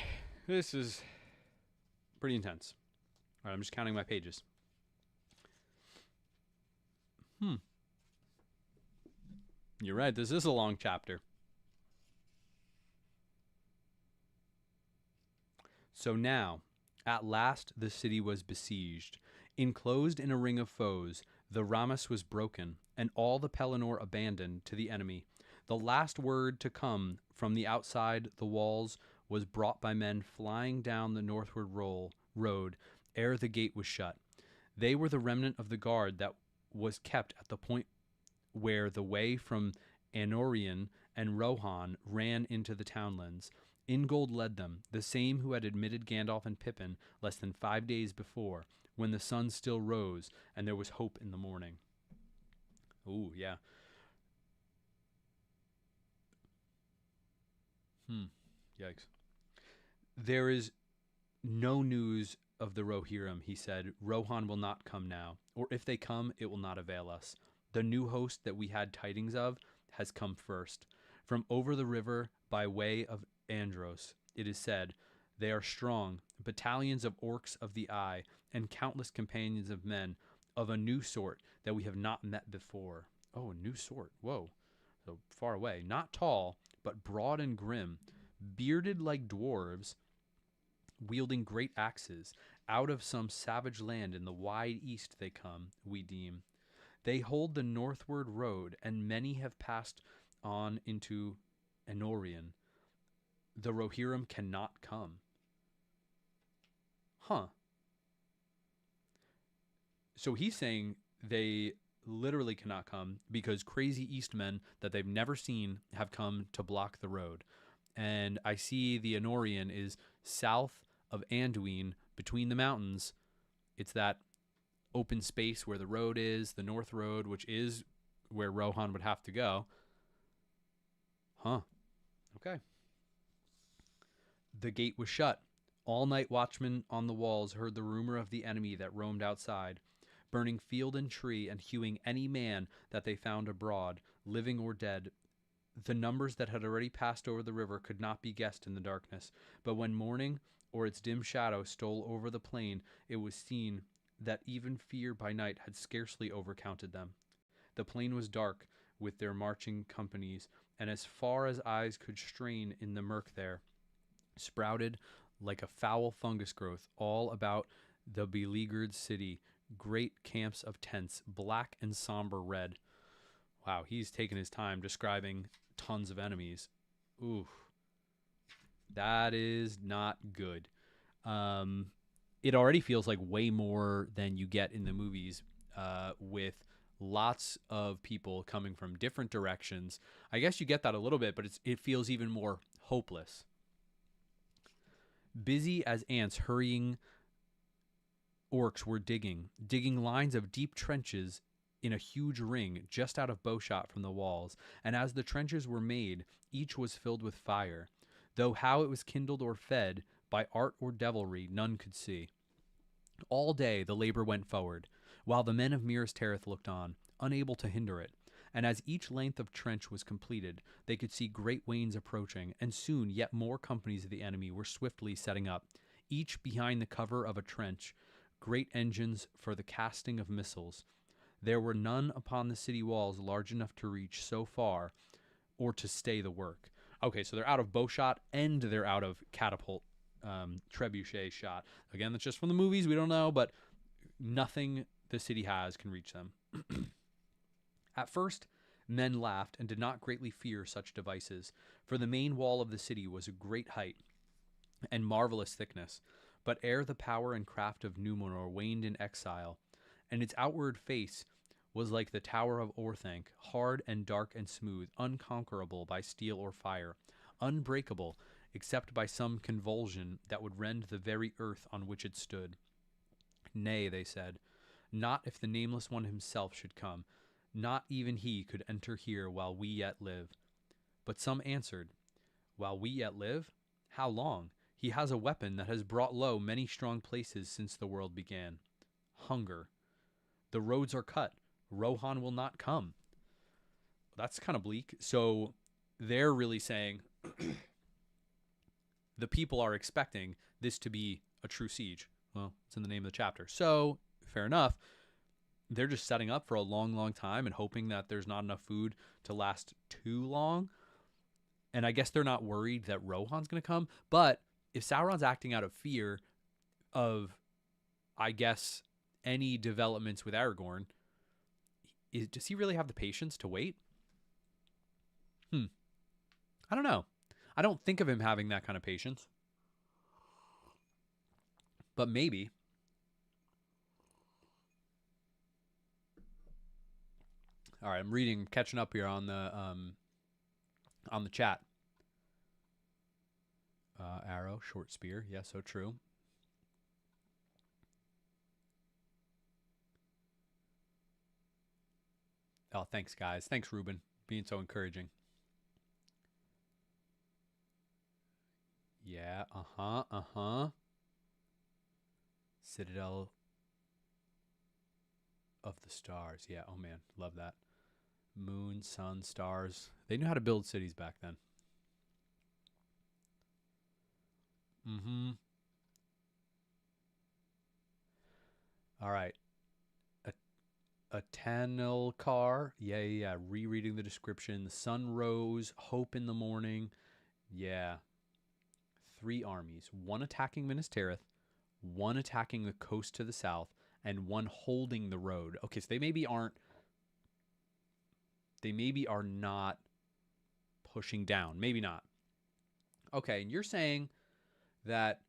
This is pretty intense. All right, I'm just counting my pages. You're right, this is a long chapter. So now, at last the city was besieged. Enclosed in a ring of foes, the Ramus was broken, and all the Pelennor abandoned to the enemy. The last word to come from the outside the walls was brought by men flying down the northward road ere the gate was shut. They were the remnant of the guard that was kept at the point where the way from Anorion and Rohan ran into the townlands. Ingold led them, the same who had admitted Gandalf and Pippin less than 5 days before, when the sun still rose and there was hope in the morning. Ooh, yeah. Yikes. There is no news of the Rohirrim, he said. Rohan will not come now, or if they come, it will not avail us. The new host that we had tidings of has come first. From over the river by way of Andros, it is said, they are strong, battalions of orcs of the eye, and countless companions of men, of a new sort that we have not met before. Oh, a new sort. Whoa. So far away. Not tall, but broad and grim, bearded like dwarves, wielding great axes. Out of some savage land in the wide east they come, we deem. They hold the northward road, and many have passed on into Anorion. The Rohirrim cannot come. Huh. So he's saying They literally cannot come because crazy Eastmen that they've never seen have come to block the road. And I see the Anorian is south of Anduin between the mountains. It's that open space where the road is, the North Road, which is where Rohan would have to go. Huh. Okay. The gate was shut. All night watchmen on the walls heard the rumor of the enemy that roamed outside, burning field and tree and hewing any man that they found abroad, living or dead. The numbers that had already passed over the river could not be guessed in the darkness, but when morning or its dim shadow stole over the plain, it was seen that even fear by night had scarcely overcounted them. The plain was dark with their marching companies, and as far as eyes could strain in the murk there, sprouted like a foul fungus growth all about the beleaguered city, great camps of tents, black and somber red. Wow, he's taken his time describing tons of enemies. Ooh, that is not good. It already feels like way more than you get in the movies, with lots of people coming from different directions. I guess you get that a little bit, but it feels even more hopeless. Busy as ants hurrying orcs were digging lines of deep trenches in a huge ring just out of bowshot from the walls, and as the trenches were made, each was filled with fire, though how it was kindled or fed, by art or devilry, none could see. All day the labor went forward, while the men of Minas Tirith looked on, unable to hinder it, and as each length of trench was completed, they could see great wains approaching, and soon yet more companies of the enemy were swiftly setting up, each behind the cover of a trench, great engines for the casting of missiles. There were none upon the city walls large enough to reach so far or to stay the work. Okay, so they're out of bowshot and they're out of catapult trebuchet shot. Again, that's just from the movies. We don't know, but nothing the city has can reach them. At first, men laughed and did not greatly fear such devices, for the main wall of the city was a great height and marvelous thickness. But ere the power and craft of Numenor waned in exile, and its outward face was like the tower of Orthanc, hard and dark and smooth, unconquerable by steel or fire, unbreakable except by some convulsion that would rend the very earth on which it stood. Nay, they said, not if the Nameless One himself should come. Not even he could enter here while we yet live. But some answered, while we yet live? How long? He has a weapon that has brought low many strong places since the world began. Hunger. The roads are cut. Rohan will not come. That's kind of bleak. So they're really saying the people are expecting this to be a true siege. Well, it's in the name of the chapter. So, fair enough. They're just setting up for a long, long time and hoping that there's not enough food to last too long. And I guess they're not worried that Rohan's going to come. But if Sauron's acting out of fear of, I guess, any developments with Aragorn, does he really have the patience to wait? I don't know. I don't think of him having that kind of patience. But maybe. All right, I'm catching up here on the chat. Arrow, short spear. Yeah, so true. Oh, thanks, guys. Thanks, Ruben, being so encouraging. Yeah, Citadel of the Stars. Yeah, oh man, love that. Moon, sun, stars. They knew how to build cities back then. All right. A Tanil car. Yeah. Rereading the description. The sun rose. Hope in the morning. Yeah. 3 armies. 1 attacking Minas Tirith. 1 attacking the coast to the south. And 1 holding the road. Okay, so they maybe are not pushing down. Maybe not. Okay, and you're saying that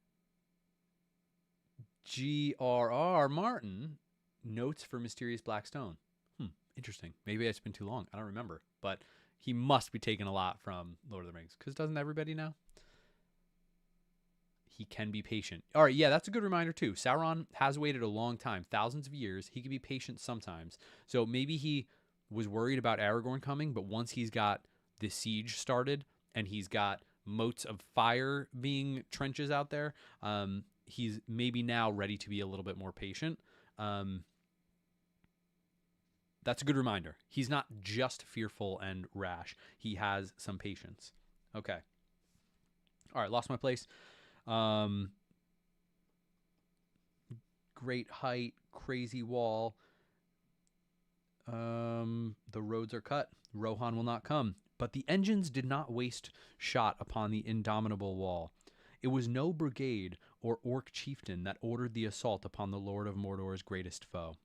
G.R.R. Martin Notes for Mysterious Black Stone. Interesting. Maybe it's been too long. I don't remember. But he must be taking a lot from Lord of the Rings, because doesn't everybody know? He can be patient. All right, yeah, that's a good reminder too. Sauron has waited a long time, thousands of years. He can be patient sometimes. So maybe he was worried about Aragorn coming, but once he's got the siege started and he's got moats of fire being trenches out there, he's maybe now ready to be a little bit more patient. That's a good reminder. He's not just fearful and rash. He has some patience. Okay. All right, lost my place. Great height, crazy wall. The roads are cut. Rohan will not come. But the engines did not waste shot upon the indomitable wall. It was no brigade or orc chieftain that ordered the assault upon the Lord of Mordor's greatest foe.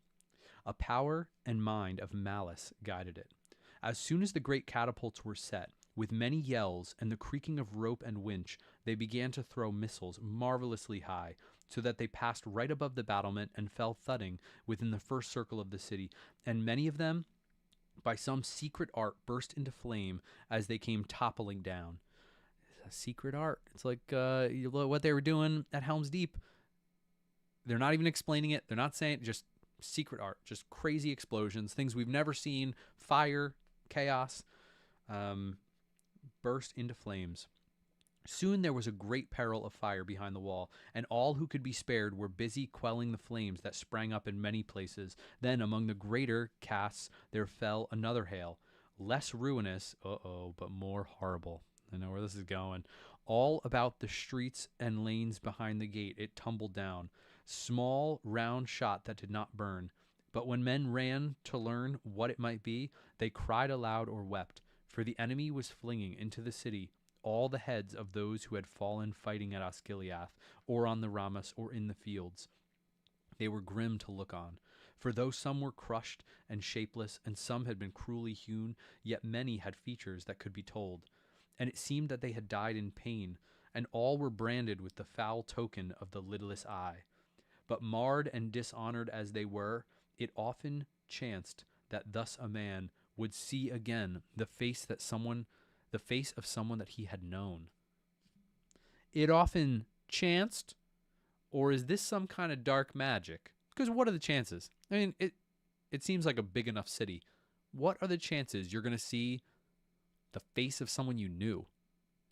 A power and mind of malice guided it. As soon as the great catapults were set, with many yells and the creaking of rope and winch, they began to throw missiles marvelously high, so that they passed right above the battlement and fell thudding within the first circle of the city, and many of them, by some secret art, burst into flame as they came toppling down. A secret art. It's like what they were doing at Helm's Deep. They're not even explaining it. They're not saying it, just secret art, just crazy explosions, things we've never seen, fire, chaos, burst into flames. Soon there was a great peril of fire behind the wall, and all who could be spared were busy quelling the flames that sprang up in many places. Then among the greater casts there fell another hail, less ruinous, but more horrible. I know where this is going. All about the streets and lanes behind the gate it tumbled down, small round shot that did not burn. But when men ran to learn what it might be, they cried aloud or wept, for the enemy was flinging into the city all the heads of those who had fallen fighting at Osgiliath, or on the Rammas, or in the fields. They were grim to look on, for though some were crushed and shapeless, and some had been cruelly hewn, yet many had features that could be told. And it seemed that they had died in pain, and all were branded with the foul token of the lidless eye. But marred and dishonored as they were, it often chanced that thus a man would see again the face of someone that he had known. It often chanced, or is this some kind of dark magic? Because what are the chances? I mean, it seems like a big enough city. What are the chances you're going to see the face of someone you knew?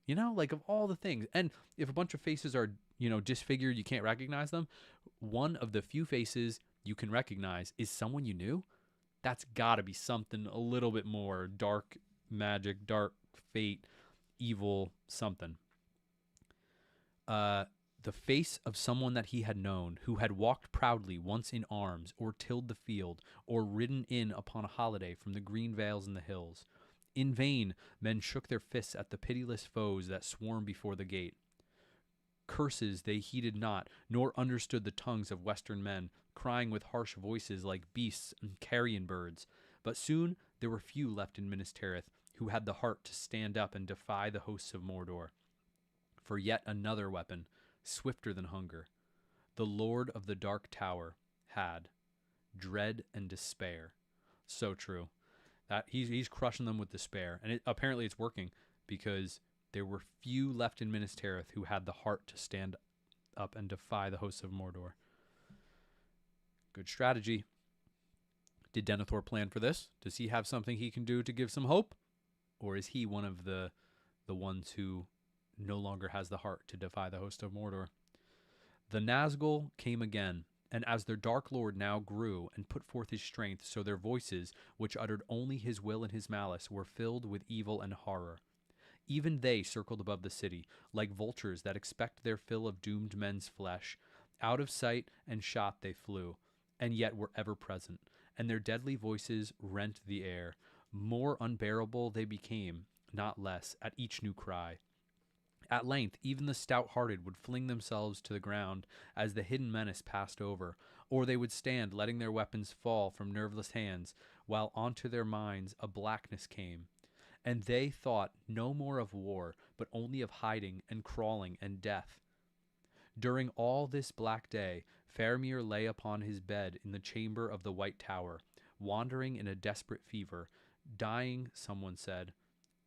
You know, like of all the things. And if a bunch of faces are, disfigured, you can't recognize them, one of the few faces you can recognize is someone you knew. That's got to be something a little bit more dark magic, dark fate, evil, something. The face of someone that he had known, who had walked proudly once in arms, or tilled the field, or ridden in upon a holiday from the green vales and the hills. In vain men shook their fists at the pitiless foes that swarmed before the gate. Curses they heeded not, nor understood the tongues of western men, crying with harsh voices like beasts and carrion birds. But soon there were few left in Minas Tirith who had the heart to stand up and defy the hosts of Mordor. For yet another weapon, swifter than hunger, the Lord of the Dark Tower had dread and despair. So true. That he's crushing them with despair, and apparently it's working, because there were few left in Minas Tirith who had the heart to stand up and defy the hosts of Mordor. Good strategy. Did Denethor plan for this? Does he have something he can do to give some hope? Or is he one of the ones who no longer has the heart to defy the host of Mordor? The Nazgul came again, and as their dark lord now grew and put forth his strength, so their voices, which uttered only his will and his malice, were filled with evil and horror. Even they circled above the city, like vultures that expect their fill of doomed men's flesh. Out of sight and shot they flew, and yet were ever present, and their deadly voices rent the air. More unbearable they became, not less, at each new cry. At length, even the stout-hearted would fling themselves to the ground as the hidden menace passed over, or they would stand letting their weapons fall from nerveless hands, while onto their minds a blackness came. And they thought no more of war, but only of hiding and crawling and death. During all this black day, Faramir lay upon his bed in the chamber of the White Tower, wandering in a desperate fever, dying, someone said,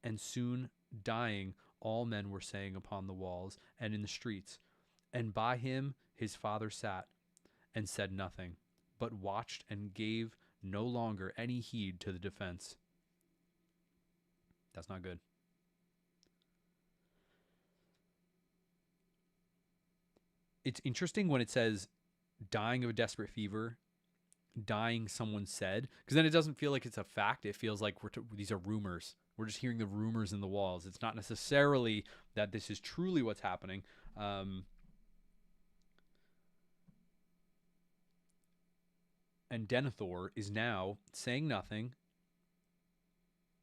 and soon dying, all men were saying upon the walls and in the streets. And by him his father sat, and said nothing, but watched and gave no longer any heed to the defense. That's not good. It's interesting when it says dying of a desperate fever, dying, someone said, because then it doesn't feel like it's a fact. It feels like these are rumors. We're just hearing the rumors in the walls. It's not necessarily that this is truly what's happening. And Denethor is now saying nothing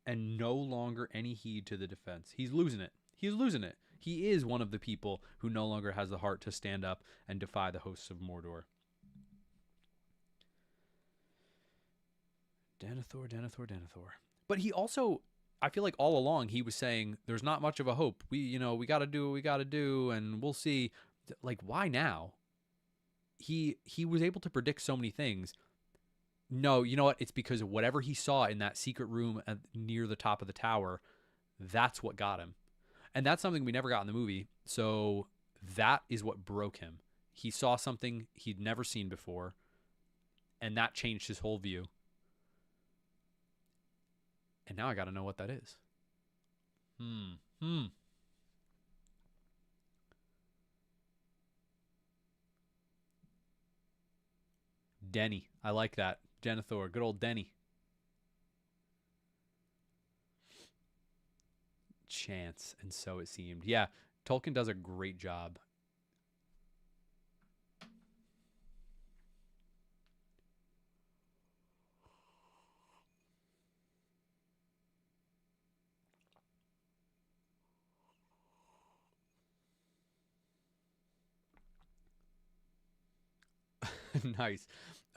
and no longer any heed to the defense. He's losing it. He's losing it. He is one of the people who no longer has the heart to stand up and defy the hosts of Mordor. Denethor, Denethor, Denethor. But he also, I feel like all along he was saying there's not much of a hope. We got to do what we got to do and we'll see. Like, why now? He was able to predict so many things. No, you know what? It's because of whatever he saw in that secret room near the top of the tower. That's what got him. And that's something we never got in the movie. So that is what broke him. He saw something he'd never seen before, and that changed his whole view. And now I got to know what that is. Denny. I like that. Denethor. Good old Denny. Chance, and so it seemed. Yeah, Tolkien does a great job. Nice.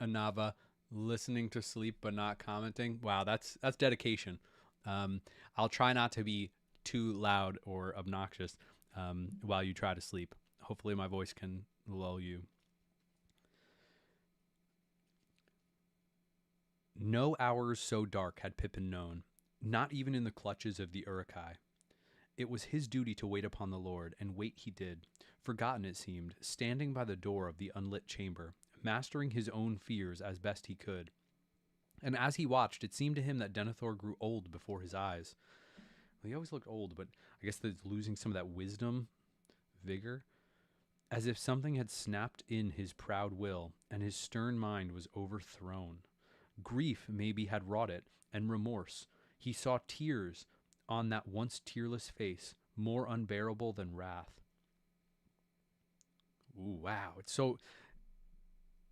Anava, listening to sleep but not commenting. Wow, that's dedication. I'll try not to be too loud or obnoxious while you try to sleep. Hopefully my voice can lull you. No hours so dark had Pippin known, not even in the clutches of the Uruk-hai. It was his duty to wait upon the Lord, and wait he did, forgotten it seemed, standing by the door of the unlit chamber, mastering his own fears as best he could. And as he watched, it seemed to him that Denethor grew old before his eyes. Well, he always looked old, but I guess that's losing some of that wisdom, vigor, as if something had snapped in his proud will, and his stern mind was overthrown. Grief maybe had wrought it, and remorse. He saw tears on that once tearless face, more unbearable than wrath. Ooh, wow. It's so...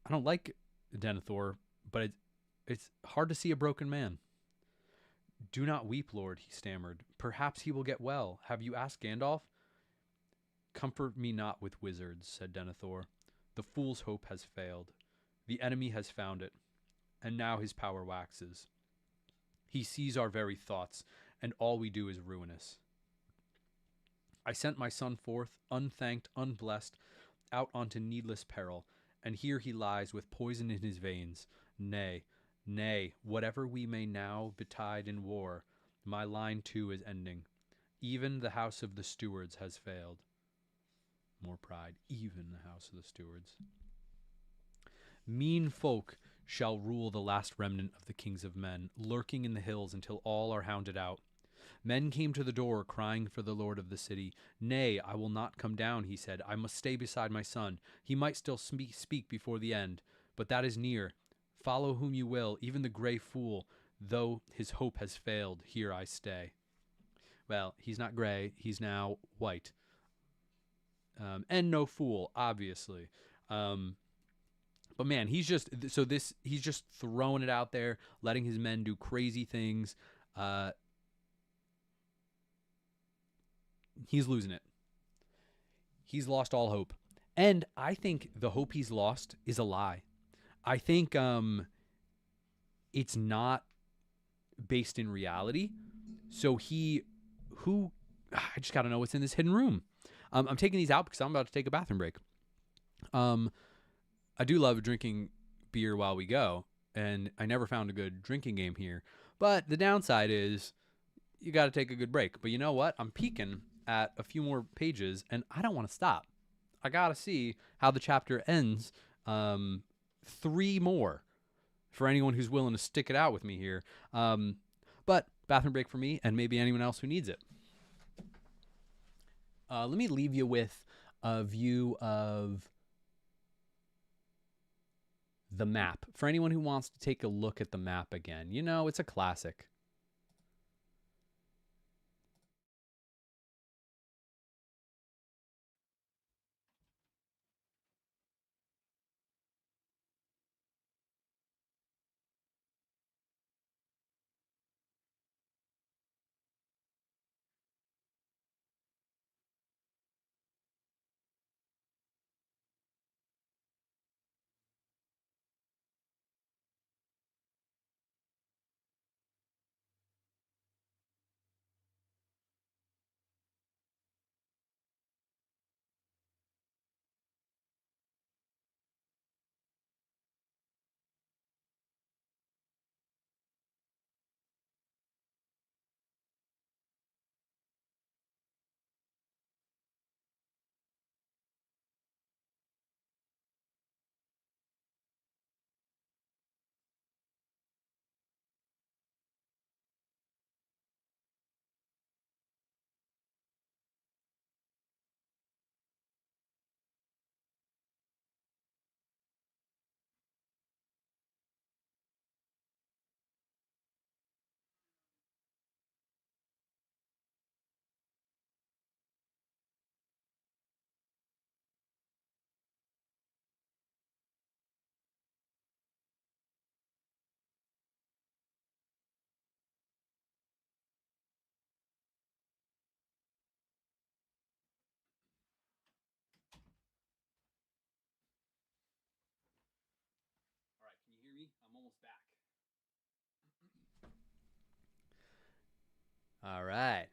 I don't like Denethor, but it's hard to see a broken man. Do not weep, Lord, he stammered. Perhaps he will get well. Have you asked Gandalf? Comfort me not with wizards, said Denethor. The fool's hope has failed. The enemy has found it, and now his power waxes. He sees our very thoughts, and all we do is ruinous. I sent my son forth, unthanked, unblessed, out onto needless peril, and here he lies with poison in his veins. Nay, nay, whatever we may now betide in war, my line too is ending. Even the house of the stewards has failed. More pride, even the house of the stewards. Mean folk shall rule the last remnant of the kings of men, lurking in the hills until all are hounded out. Men came to the door, crying for the lord of the city. Nay, I will not come down, he said. I must stay beside my son. He might still speak before the end, but that is near. Follow whom you will, even the grey fool, though his hope has failed, here I stay. Well, he's not grey, he's now white. And no fool, obviously. But man, he's just throwing it out there, letting his men do crazy things. He's losing it. He's lost all hope. And I think the hope he's lost is a lie. I think it's not based in reality. So I just got to know what's in this hidden room. I'm taking these out because I'm about to take a bathroom break. Um, I do love drinking beer while we go, and I never found a good drinking game here. But the downside is you got to take a good break. But you know what? I'm peeking at a few more pages, and I don't want to stop. I got to see how the chapter ends. Three more for anyone who's willing to stick it out with me here. But bathroom break for me, and maybe anyone else who needs it. Let me leave you with a view of the map. For anyone who wants to take a look at the map again, you know, it's a classic. All right, can you hear me? I'm almost back. All right.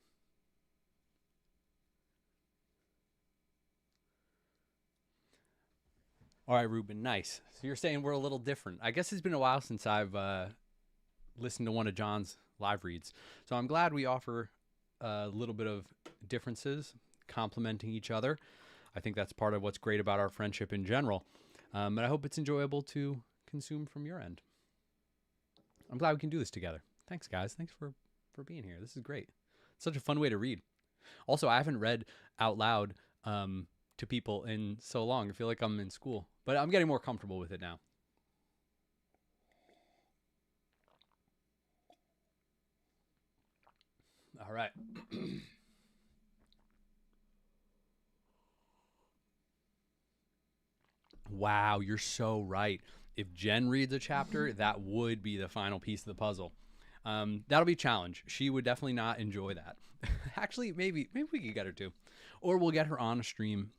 All right, Ruben, nice. So you're saying we're a little different. I guess it's been a while since I've listened to one of John's live reads. So I'm glad we offer a little bit of differences, complementing each other. I think that's part of what's great about our friendship in general. And I hope it's enjoyable to consume from your end. I'm glad we can do this together. Thanks, guys. Thanks for being here. This is great. It's such a fun way to read. Also, I haven't read out loud to people in so long. I feel like I'm in school, but I'm getting more comfortable with it now. All right. Wow, you're so right. If Jen reads a chapter, that would be the final piece of the puzzle. That'll be a challenge. She would definitely not enjoy that. Actually, maybe we could get her to, or we'll get her on a stream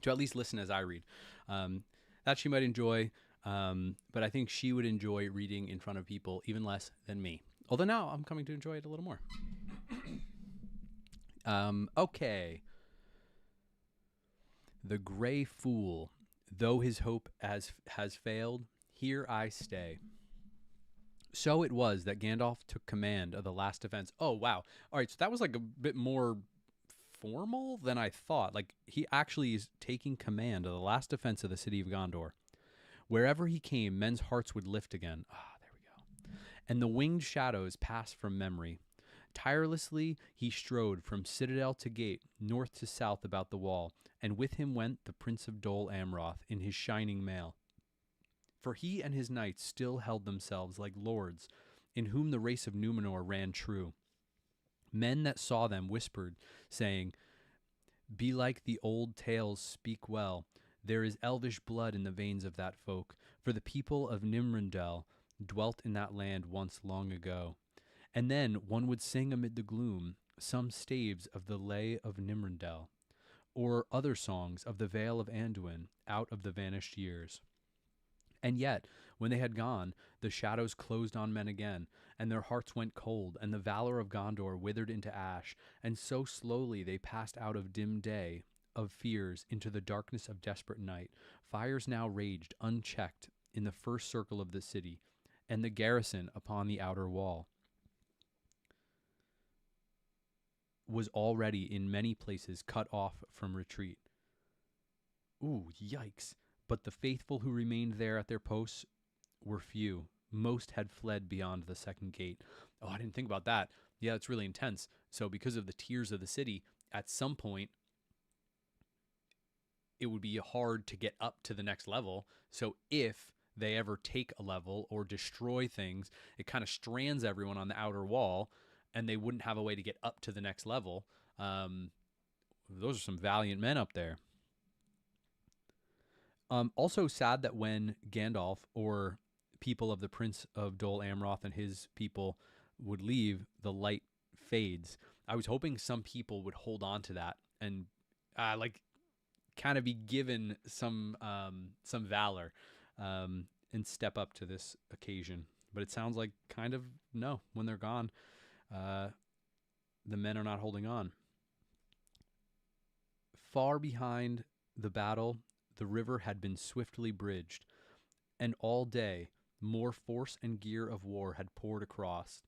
to at least listen as I read. That she might enjoy, but I think she would enjoy reading in front of people even less than me. Although now I'm coming to enjoy it a little more. Okay. The Gray Fool, though his hope has failed, here I stay. So it was that Gandalf took command of the last defense. Oh, wow. All right, so that was like a bit more formal than I thought. Like, he actually is taking command of the last defense of the city of Gondor. Wherever he came, men's hearts would lift again. Ah, there we go. And the winged shadows passed from memory. Tirelessly he strode from citadel to gate, north to south about the wall, and with him went the Prince of Dol Amroth in his shining mail. For he and his knights still held themselves like lords, in whom the race of Numenor ran true. Men that saw them whispered, saying, Be like the old tales speak well. There is elvish blood in the veins of that folk, for the people of Nimrindel dwelt in that land once long ago. And then one would sing amid the gloom some staves of the Lay of Nimrindel, or other songs of the Vale of Anduin out of the vanished years. And yet, when they had gone, the shadows closed on men again, and their hearts went cold, and the valor of Gondor withered into ash, and so slowly they passed out of dim day, of fears into the darkness of desperate night. Fires now raged unchecked in the first circle of the city, and the garrison upon the outer wall was already in many places cut off from retreat. Ooh, yikes. But the faithful who remained there at their posts were few. Most had fled beyond the second gate. Oh, I didn't think about that. Yeah, it's really intense. So because of the tiers of the city, at some point, it would be hard to get up to the next level. So if they ever take a level or destroy things, it kind of strands everyone on the outer wall, and they wouldn't have a way to get up to the next level. Those are some valiant men up there. Also sad that when Gandalf or people of the Prince of Dol Amroth and his people would leave, the light fades. I was hoping some people would hold on to that and kind of be given some valor and step up to this occasion. But it sounds like kind of no. When they're gone, the men are not holding on. Far behind the battle, the river had been swiftly bridged, and all day more force and gear of war had poured across.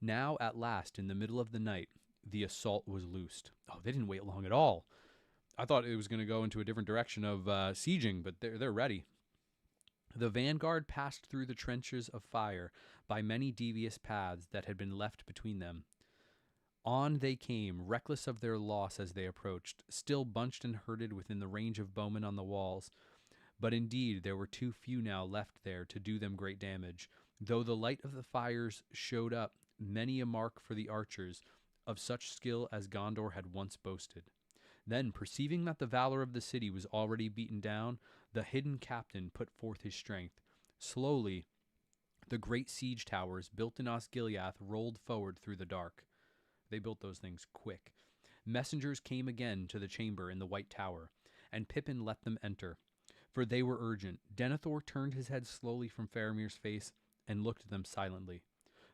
Now, at last, in the middle of the night, the assault was loosed. Oh, they didn't wait long at all. I thought it was going to go into a different direction of sieging, but they're ready. The vanguard passed through the trenches of fire by many devious paths that had been left between them. On they came, reckless of their loss as they approached, still bunched and herded within the range of bowmen on the walls. But indeed there were too few now left there to do them great damage, though the light of the fires showed up many a mark for the archers, of such skill as Gondor had once boasted. Then, perceiving that the valor of the city was already beaten down, the hidden captain put forth his strength. Slowly, the great siege towers built in Osgiliath rolled forward through the dark. They built those things quick. Messengers came again to the chamber in the White Tower, and Pippin let them enter, for they were urgent. Denethor turned his head slowly from Faramir's face and looked at them silently.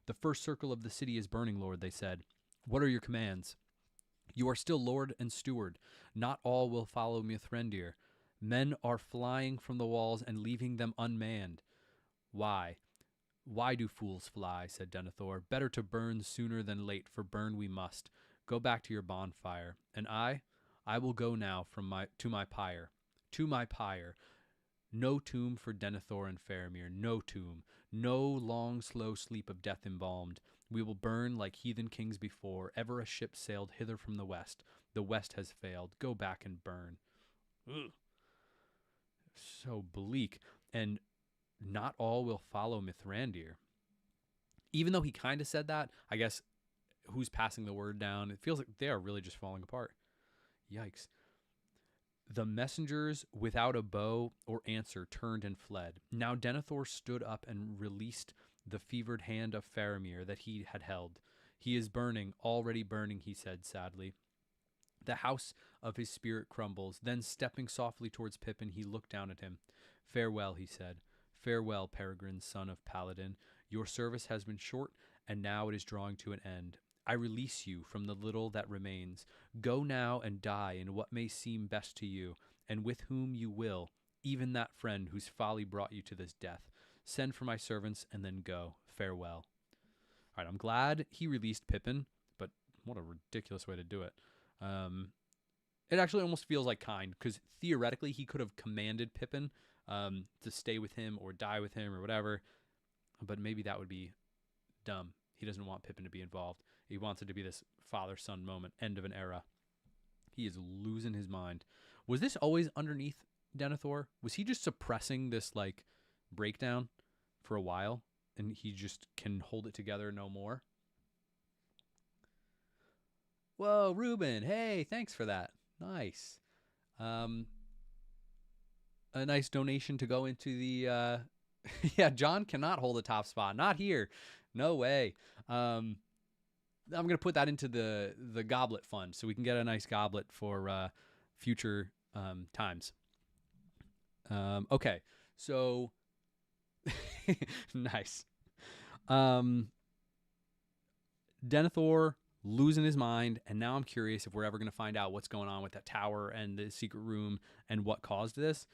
The first circle of the city is burning, Lord, they said. What are your commands? You are still Lord and Steward. Not all will follow Mithrandir. Men are flying from the walls and leaving them unmanned. Why? Why do fools fly? Said Denethor. Better to burn sooner than late, for burn we must. Go back to your bonfire. And I will go now to my pyre. To my pyre. No tomb for Denethor and Faramir. No tomb. No long, slow sleep of death embalmed. We will burn like heathen kings before. Ever a ship sailed hither from the west. The west has failed. Go back and burn. Ugh. So bleak. And not all will follow Mithrandir. Even though he kind of said that, I guess who's passing the word down? It feels like they are really just falling apart. Yikes. The messengers without a bow or answer turned and fled. Now Denethor stood up and released the fevered hand of Faramir that he had held. He is burning, already burning, he said sadly. The house of his spirit crumbles. Then stepping softly towards Pippin, he looked down at him. Farewell, he said. Farewell, Peregrine, son of Paladin. Your service has been short, and now it is drawing to an end. I release you from the little that remains. Go now and die in what may seem best to you, and with whom you will, even that friend whose folly brought you to this death. Send for my servants, and then go. Farewell. All right, I'm glad he released Pippin, but what a ridiculous way to do it. It actually almost feels like kind, because theoretically he could have commanded Pippin to stay with him or die with him or whatever, but maybe that would be dumb. He doesn't want Pippin to be involved. He wants it to be this father-son moment, end of an era. He is losing his mind. Was this always underneath Denethor? Was he just suppressing this, breakdown for a while, and he just can hold it together no more? Whoa, Ruben. Hey, thanks for that. Nice. A nice donation to go into the... yeah, John cannot hold a top spot. Not here. No way. I'm going to put that into the goblet fund so we can get a nice goblet for future times. Okay, so nice. Denethor losing his mind. And now I'm curious if we're ever going to find out what's going on with that tower and the secret room and what caused this.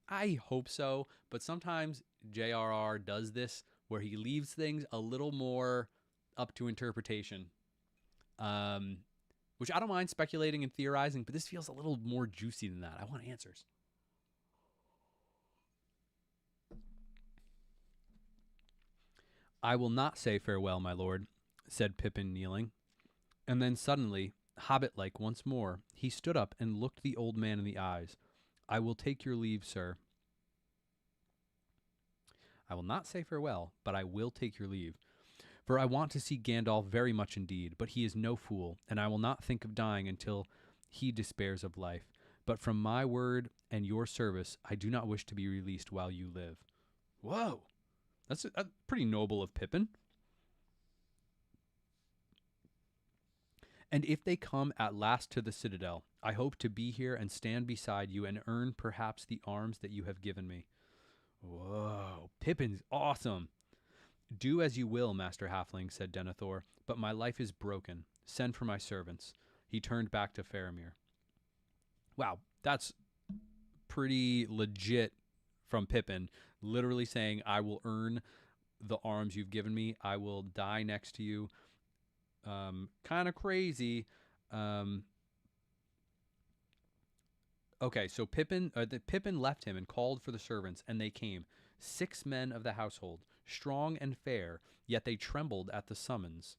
I hope so, but sometimes JRR does this where he leaves things a little more up to interpretation, um, which I don't mind speculating and theorizing, but this feels a little more juicy than that. I want answers. I will not say farewell, my lord, said Pippin, kneeling. And then suddenly, hobbit-like once more, he stood up and looked the old man in the eyes. I will take your leave, sir. I will not say farewell, but I will take your leave. For I want to see Gandalf very much indeed, but he is no fool, and I will not think of dying until he despairs of life. But from my word and your service, I do not wish to be released while you live. Whoa! That's pretty noble of Pippin. And if they come at last to the citadel, I hope to be here and stand beside you and earn perhaps the arms that you have given me. Whoa, Pippin's awesome. Do as you will, Master Halfling, said Denethor, but my life is broken. Send for my servants. He turned back to Faramir. Wow, that's pretty legit from Pippin, literally saying, I will earn the arms you've given me. I will die next to you. Kind of crazy. Okay, so Pippin left him and called for the servants, and they came, 6 men of the household, strong and fair, yet they trembled at the summons.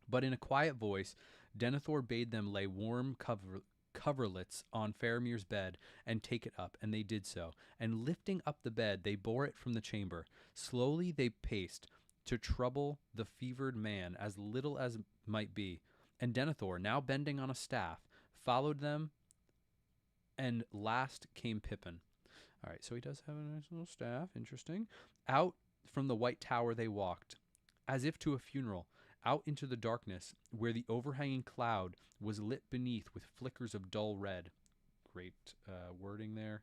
But in a quiet voice, Denethor bade them lay warm coverlets on Faramir's bed and take it up, and they did so. And lifting up the bed, they bore it from the chamber. Slowly they paced, to trouble the fevered man as little as might be. And Denethor, now bending on a staff, followed them, and last came Pippin. All right, so he does have a nice little staff. Interesting. Out from the white tower they walked, as if to a funeral, out into the darkness, where the overhanging cloud was lit beneath with flickers of dull red. Great wording there.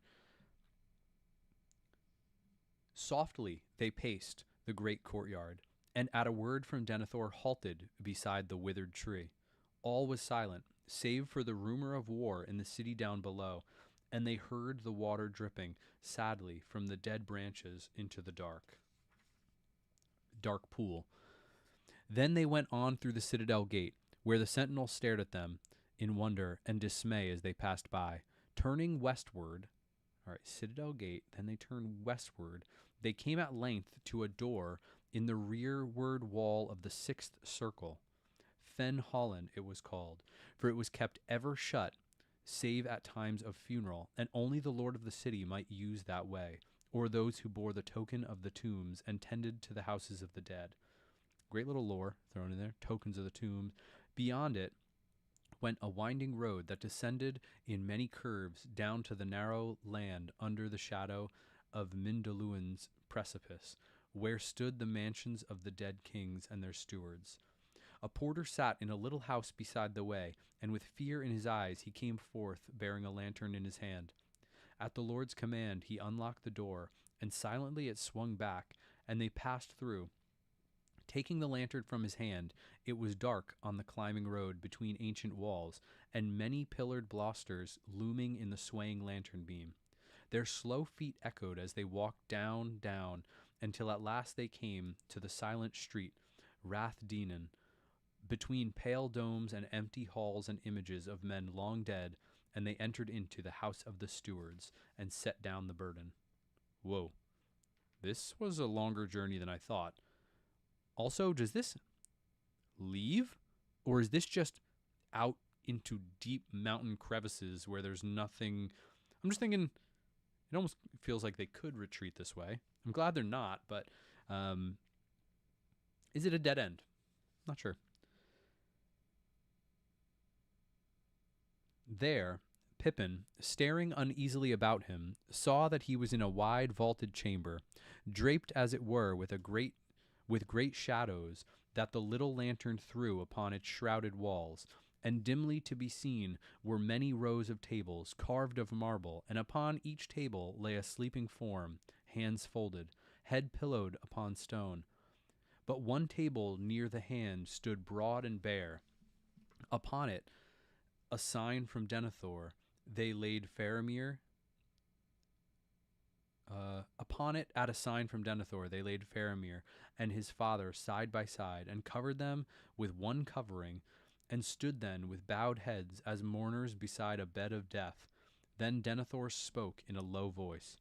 Softly they paced the great courtyard, and at a word from Denethor halted beside the withered tree. All was silent, save for the rumor of war in the city down below, and they heard the water dripping sadly from the dead branches into the dark pool. Then they went on through the citadel gate, where the sentinels stared at them in wonder and dismay as they passed by. Turning westward, all right, citadel gate, then they turned westward. They came at length to a door in the rearward wall of the 6th circle. Fen Holland it was called, for it was kept ever shut, save at times of funeral, and only the lord of the city might use that way, or those who bore the token of the tombs and tended to the houses of the dead. Great little lore thrown in there, tokens of the tombs. Beyond it went a winding road that descended in many curves down to the narrow land under the shadow of Mindoluin's precipice, where stood the mansions of the dead kings and their stewards. A porter sat in a little house beside the way, and with fear in his eyes he came forth, bearing a lantern in his hand. At the Lord's command he unlocked the door, and silently it swung back, and they passed through. Taking the lantern from his hand, it was dark on the climbing road between ancient walls, and many pillared blosters looming in the swaying lantern beam. Their slow feet echoed as they walked down, until at last they came to the silent street, Rath Dinan, between pale domes and empty halls and images of men long dead, and they entered into the house of the stewards and set down the burden. Whoa. This was a longer journey than I thought. Also, does this leave? Or is this just out into deep mountain crevices where there's nothing? I'm just thinking it almost feels like they could retreat this way. I'm glad they're not, but is it a dead end? Not sure. There, Pippin, staring uneasily about him, saw that he was in a wide vaulted chamber, draped as it were with great shadows that the little lantern threw upon its shrouded walls, and dimly to be seen were many rows of tables carved of marble, and upon each table lay a sleeping form, hands folded, head pillowed upon stone. But one table near the hand stood broad and bare. Upon it, a sign from Denethor, they laid Faramir. Upon it, at a sign from Denethor, they laid Faramir and his father side by side, and covered them with one covering, and stood then with bowed heads as mourners beside a bed of death. Then Denethor spoke in a low voice.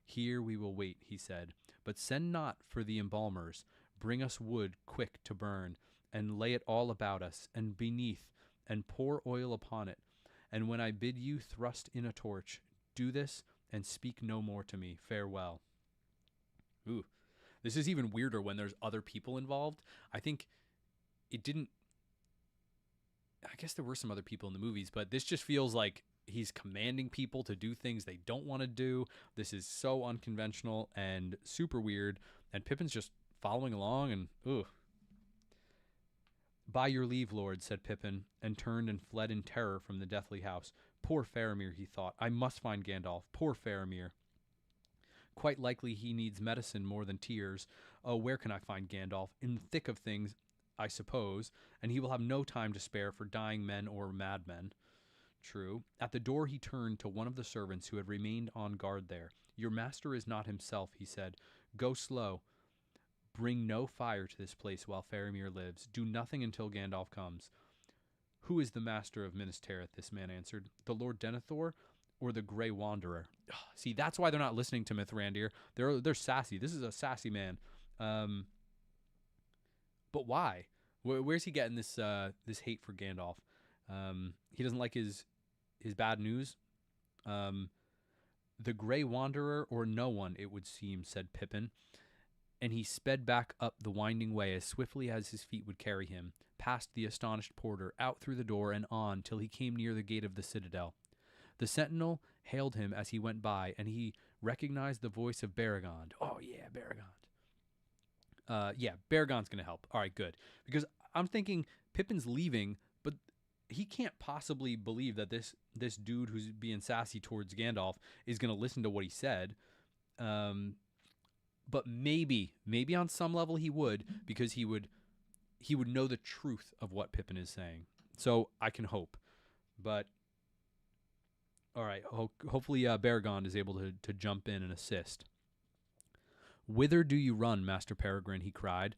Here we will wait, he said, but send not for the embalmers. Bring us wood quick to burn, and lay it all about us, and beneath, and pour oil upon it. And when I bid you thrust in a torch, do this, and speak no more to me. Farewell. Ooh, this is even weirder when there's other people involved. I think it didn't. I guess there were some other people in the movies, but this just feels like he's commanding people to do things they don't want to do. This is so unconventional and super weird. And Pippin's just following along, and ooh. By your leave, lord, said Pippin, and turned and fled in terror from the deathly house. Poor Faramir, he thought. I must find Gandalf. Poor Faramir. Quite likely he needs medicine more than tears. Oh, where can I find Gandalf? In the thick of things, I suppose, and he will have no time to spare for dying men or madmen. True. At the door he turned to one of the servants who had remained on guard there. Your master is not himself, he said. Go slow. Bring no fire to this place while Faramir lives. Do nothing until Gandalf comes. Who is the master of Minas Tirith? This man answered. The Lord Denethor or the Grey Wanderer? Ugh, see, that's why they're not listening to Mithrandir. They're sassy. This is a sassy man. But why? Where's he getting this hate for Gandalf? He doesn't like his bad news. The Grey Wanderer or no one, it would seem, said Pippin. And he sped back up the winding way as swiftly as his feet would carry him, past the astonished porter, out through the door and on till he came near the gate of the citadel. The sentinel hailed him as he went by, and he recognized the voice of Beregond. Oh, yeah, Beregond. Yeah, Beregond's going to help. All right, good. Because I'm thinking Pippin's leaving, but he can't possibly believe that this dude who's being sassy towards Gandalf is going to listen to what he said. But maybe on some level he would, because he would know the truth of what Pippin is saying. So I can hope. But all right, hopefully Beregond is able to jump in and assist. Whither do you run, Master Peregrine? He cried.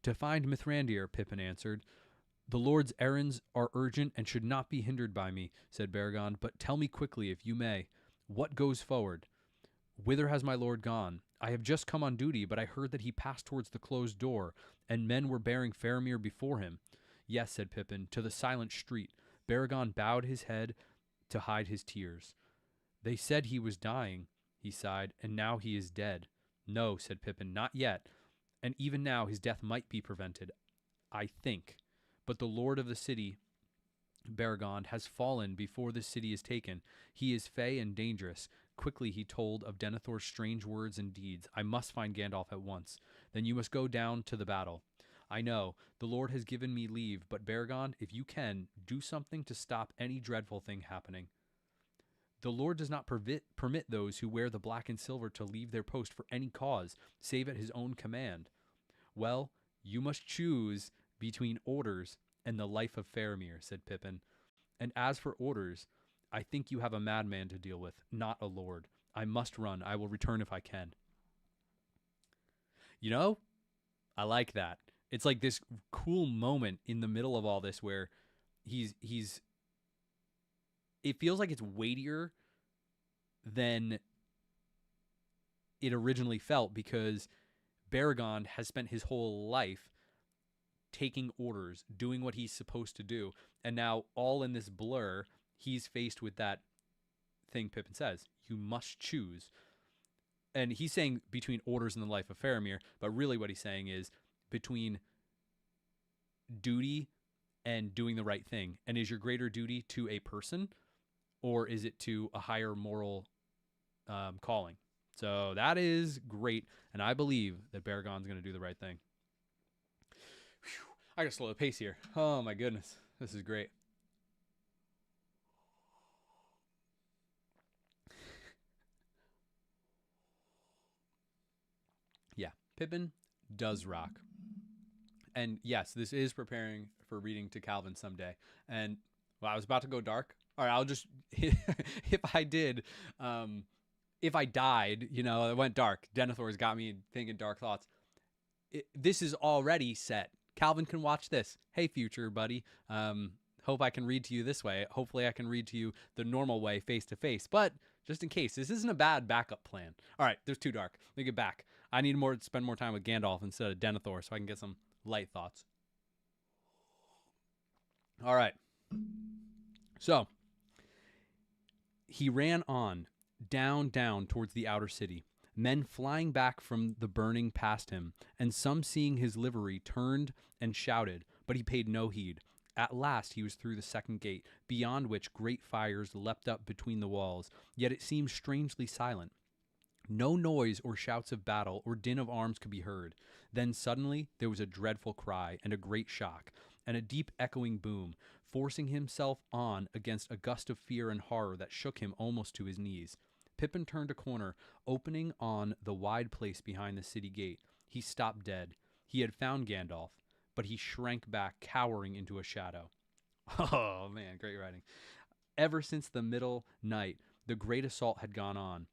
To find Mithrandir, Pippin answered. The Lord's errands are urgent and should not be hindered by me, said Beregond. But tell me quickly, if you may, what goes forward? Whither has my lord gone? I have just come on duty, but I heard that he passed towards the closed door, and men were bearing Faramir before him. Yes, said Pippin, to the silent street. Beregond bowed his head to hide his tears. They said he was dying, he sighed, and now he is dead. No, said Pippin, not yet, and even now his death might be prevented, I think. But the lord of the city, Beregond, has fallen before the city is taken. He is fey and dangerous. Quickly he told of Denethor's strange words and deeds. I must find Gandalf at once. Then you must go down to the battle. I know, the Lord has given me leave, but Beregond, if you can, do something to stop any dreadful thing happening. The Lord does not permit those who wear the black and silver to leave their post for any cause, save at his own command. Well, you must choose between orders and the life of Faramir, said Pippin. And as for orders, I think you have a madman to deal with, not a lord. I must run. I will return if I can. You know, I like that. It's like this cool moment in the middle of all this where he's it feels like it's weightier than it originally felt, because Beregond has spent his whole life taking orders, doing what he's supposed to do, and now all in this blur, he's faced with that thing Pippin says, you must choose. And he's saying between orders and the life of Faramir, but really what he's saying is between duty and doing the right thing. And is your greater duty to a person, or is it to a higher moral calling? So that is great, and I believe that Beregond's going to do the right thing. Whew. I gotta slow the pace here. Oh my goodness, this is great. Yeah, Pippin does rock. And yes, this is preparing for reading to Calvin someday. And well, I was about to go dark. All right, I'll just if I did, if I died, it went dark. Denethor's got me thinking dark thoughts. This is already set. Calvin can watch this. Hey, future buddy. Hope I can read to you this way. Hopefully, I can read to you the normal way, face to face. But just in case, this isn't a bad backup plan. All right, there's too dark. Let me get back. I need to spend more time with Gandalf instead of Denethor, so I can get some light thoughts. All right. So he ran on, down towards the outer city. Men flying back from the burning past him, and some seeing his livery turned and shouted, but he paid no heed. At last he was through the second gate, beyond which great fires leapt up between the walls, yet it seemed strangely silent. No noise or shouts of battle or din of arms could be heard. Then suddenly there was a dreadful cry and a great shock, and a deep echoing boom, forcing himself on against a gust of fear and horror that shook him almost to his knees. Pippin turned a corner, opening on the wide place behind the city gate. He stopped dead. He had found Gandalf, but he shrank back, cowering into a shadow. Oh, man, great writing. Ever since the middle night, the great assault had gone on.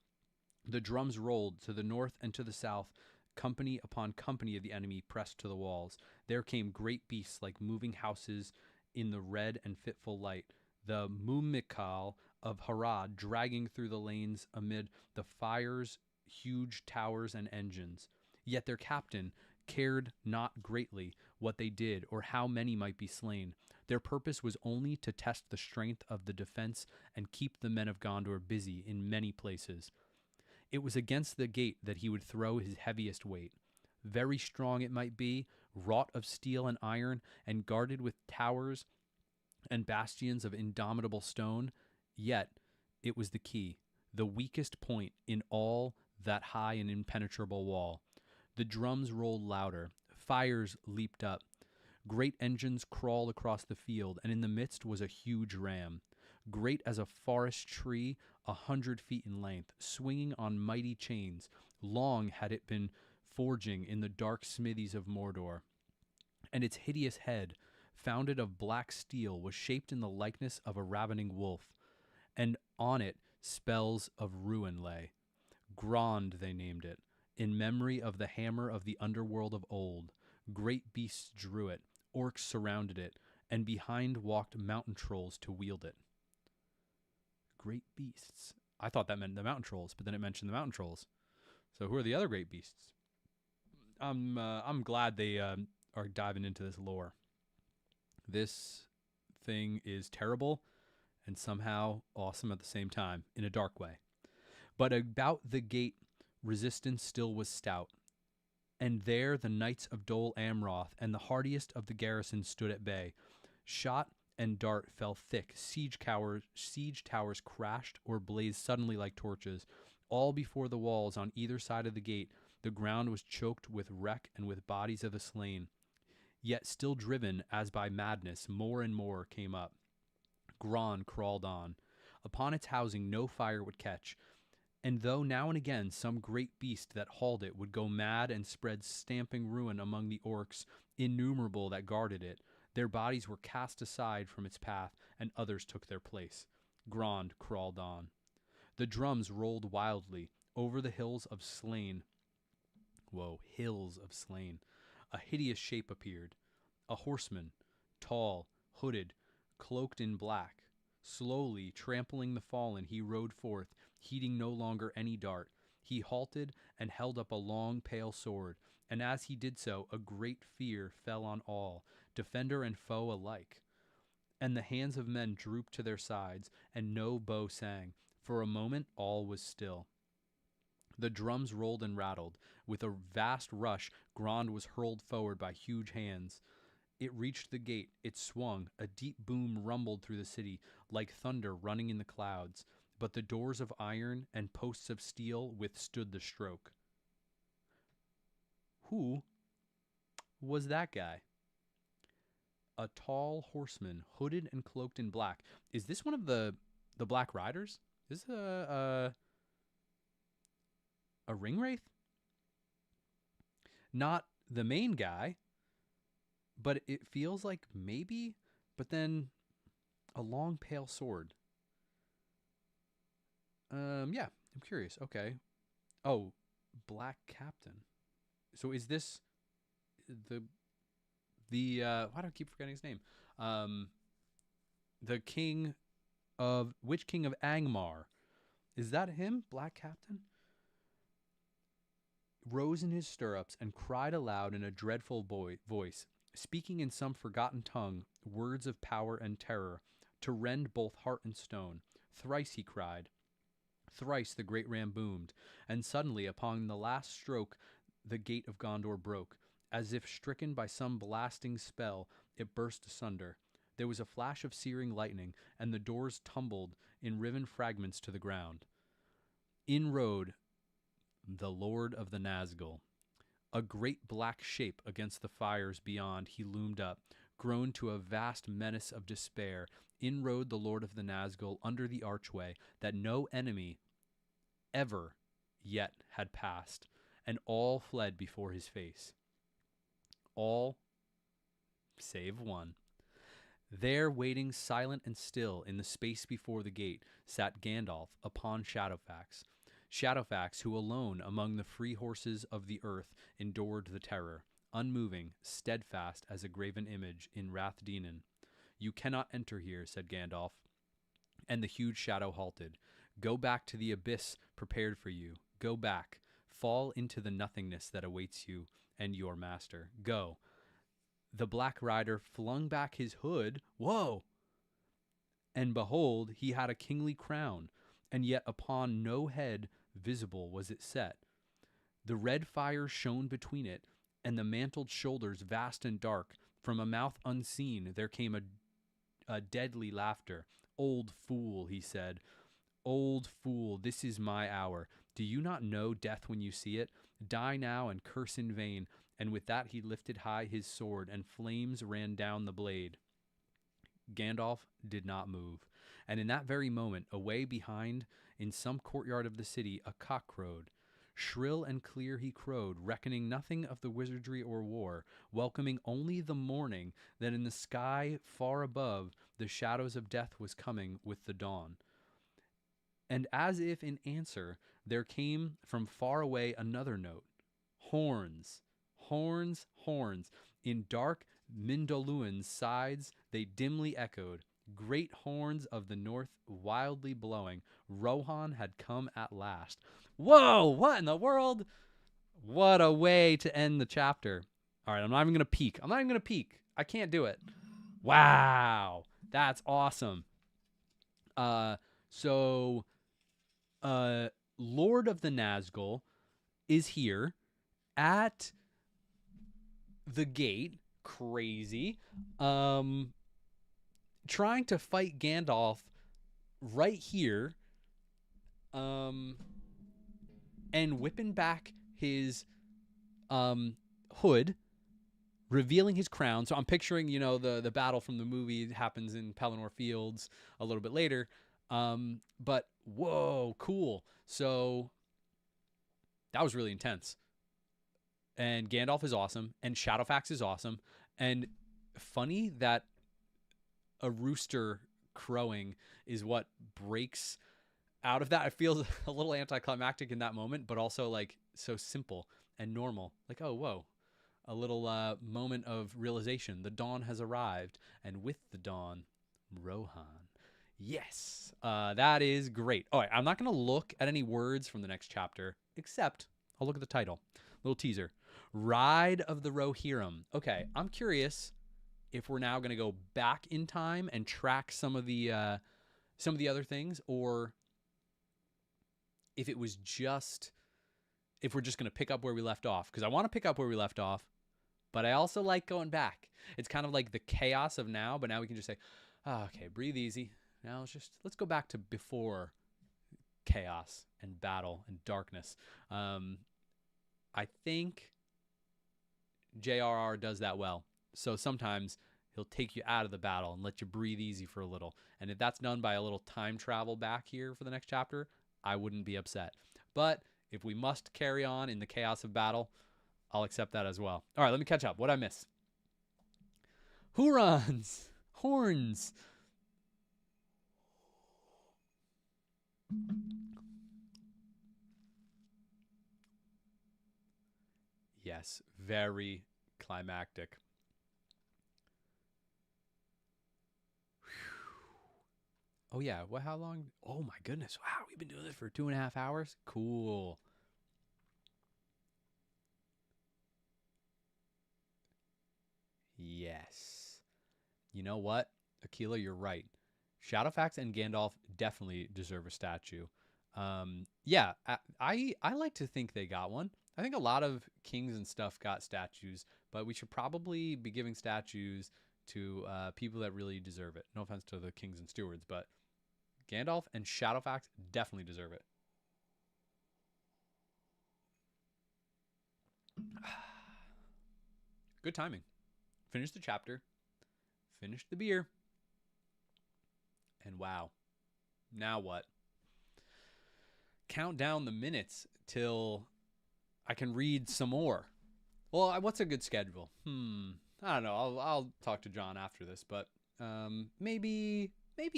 The drums rolled to the north and to the south. Company upon company of the enemy pressed to the walls. There came great beasts like moving houses in the red and fitful light. The Mumikal of Harad dragging through the lanes amid the fire's huge towers and engines. Yet their captain cared not greatly what they did or how many might be slain. Their purpose was only to test the strength of the defense and keep the men of Gondor busy in many places. It was against the gate that he would throw his heaviest weight. Very strong it might be, wrought of steel and iron, and guarded with towers and bastions of indomitable stone, yet it was the key, the weakest point in all that high and impenetrable wall. The drums rolled louder, fires leaped up, great engines crawled across the field, and in the midst was a huge ram, great as a forest tree, 100 feet in length, swinging on mighty chains. Long had it been forging in the dark smithies of Mordor, and its hideous head, founded of black steel, was shaped in the likeness of a ravening wolf, and on it spells of ruin lay. Grond they named it, in memory of the hammer of the underworld of old. Great beasts drew it, orcs surrounded it, and behind walked mountain trolls to wield it. Great beasts. I thought that meant the mountain trolls, but then it mentioned the mountain trolls. So who are the other great beasts? I'm glad they are diving into this lore. This thing is terrible and somehow awesome at the same time, in a dark way. But about the gate, resistance still was stout. And there the knights of Dol Amroth and the hardiest of the garrison stood at bay. Shot and dart fell thick. Siege towers crashed or blazed suddenly like torches. All before the walls on either side of the gate, the ground was choked with wreck and with bodies of the slain. Yet still driven as by madness, more and more came up. Gron crawled on. Upon its housing no fire would catch, and though now and again some great beast that hauled it would go mad and spread stamping ruin among the orcs, innumerable that guarded it, their bodies were cast aside from its path, and others took their place. Grond crawled on. The drums rolled wildly over the hills of slain. Hills of slain. A hideous shape appeared. A horseman, tall, hooded, cloaked in black. Slowly, trampling the fallen, he rode forth, heeding no longer any dart. He halted and held up a long, pale sword, and as he did so, a great fear fell on all, defender and foe alike. And the hands of men drooped to their sides, and no bow sang. For a moment all was still. The drums rolled and rattled. With a vast rush, Grond was hurled forward by huge hands. It reached the gate. It swung. A deep boom rumbled through the city, like thunder running in the clouds. But the doors of iron and posts of steel withstood the stroke. Who was that guy? A tall horseman, hooded and cloaked in black. Is this one of the Black Riders? Is this a ring wraith? Not the main guy, but it feels like maybe, but then a long pale sword. Yeah, I'm curious. Okay. Oh, Black Captain. So is this the why do I keep forgetting his name? Um, the king of which king of Angmar? Is that him, Black Captain? Rose in his stirrups and cried aloud in a dreadful voice, speaking in some forgotten tongue, words of power and terror, to rend both heart and stone. Thrice he cried. Thrice the great ram boomed, and suddenly upon the last stroke the gate of Gondor broke. As if stricken by some blasting spell, it burst asunder. There was a flash of searing lightning, and the doors tumbled in riven fragments to the ground. In rode the Lord of the Nazgul. A great black shape against the fires beyond he loomed up, grown to a vast menace of despair. In rode the Lord of the Nazgul under the archway that no enemy ever yet had passed, and all fled before his face. All save one. There, waiting silent and still in the space before the gate, sat Gandalf upon Shadowfax. Shadowfax, who alone among the free horses of the earth endured the terror, unmoving, steadfast as a graven image in Rathdinan. You cannot enter here, said Gandalf, and the huge shadow halted. Go back to the abyss prepared for you. Go back. Fall into the nothingness that awaits you and your master. Go. The Black Rider flung back his hood. Whoa! And behold, he had a kingly crown, and yet upon no head visible was it set. The red fire shone between it, and the mantled shoulders vast and dark. From a mouth unseen there came a deadly laughter. Old fool, he said. Old fool, this is my hour. Do you not know death when you see it? Die now and curse in vain. And with that he lifted high his sword, and flames ran down the blade. Gandalf did not move. And in that very moment, away behind, in some courtyard of the city, a cock crowed. Shrill and clear he crowed, reckoning nothing of the wizardry or war, welcoming only the morning that in the sky far above the shadows of death was coming with the dawn. And as if in answer, there came from far away another note. Horns, horns, horns. In dark Mindoluin's sides they dimly echoed. Great horns of the north wildly blowing. Rohan had come at last. Whoa, what in the world? What a way to end the chapter. All right, I'm not even going to peek. I can't do it. Wow, that's awesome. So Lord of the Nazgul is here at the gate. Crazy. Trying to fight Gandalf right here. And whipping back his hood, revealing his crown. So I'm picturing, the battle from the movie happens in Pelennor Fields a little bit later. But whoa, cool. So that was really intense. And Gandalf is awesome, and Shadowfax is awesome. And funny that a rooster crowing is what breaks out of that. It feels a little anticlimactic in that moment, but also like so simple and normal. Like, oh, whoa. A little moment of realization. The dawn has arrived, and with the dawn, Rohan. Yes, that is great. All right, I'm not going to look at any words from the next chapter, except I'll look at the title. Little teaser. Ride of the Rohirrim. Okay, I'm curious if we're now going to go back in time and track some of the other things, or if it was just, if we're just going to pick up where we left off. Because I want to pick up where we left off, but I also like going back. It's kind of like the chaos of now, but now we can just say, oh, okay, breathe easy. Now let's go back to before chaos and battle and darkness. I think J.R.R. does that well. So sometimes he'll take you out of the battle and let you breathe easy for a little. And if that's done by a little time travel back here for the next chapter, I wouldn't be upset. But if we must carry on in the chaos of battle, I'll accept that as well. All right, let me catch up. What'd I miss? Hurons. Horns. Yes, very climactic. Oh yeah, what? How long? Oh my goodness! Wow, we've been doing this for 2.5 hours. Cool. Yes. You know what, Aquila, you're right. Shadowfax and Gandalf definitely deserve a statue. Yeah, I like to think they got one. I think a lot of kings and stuff got statues, but we should probably be giving statues to people that really deserve it. No offense to the kings and stewards, but Gandalf and Shadowfax definitely deserve it. Good timing. Finish the chapter, finish the beer, and wow. Now what? Count down the minutes till I can read some more. Well, what's a good schedule? I don't know. I'll talk to John after this, but maybe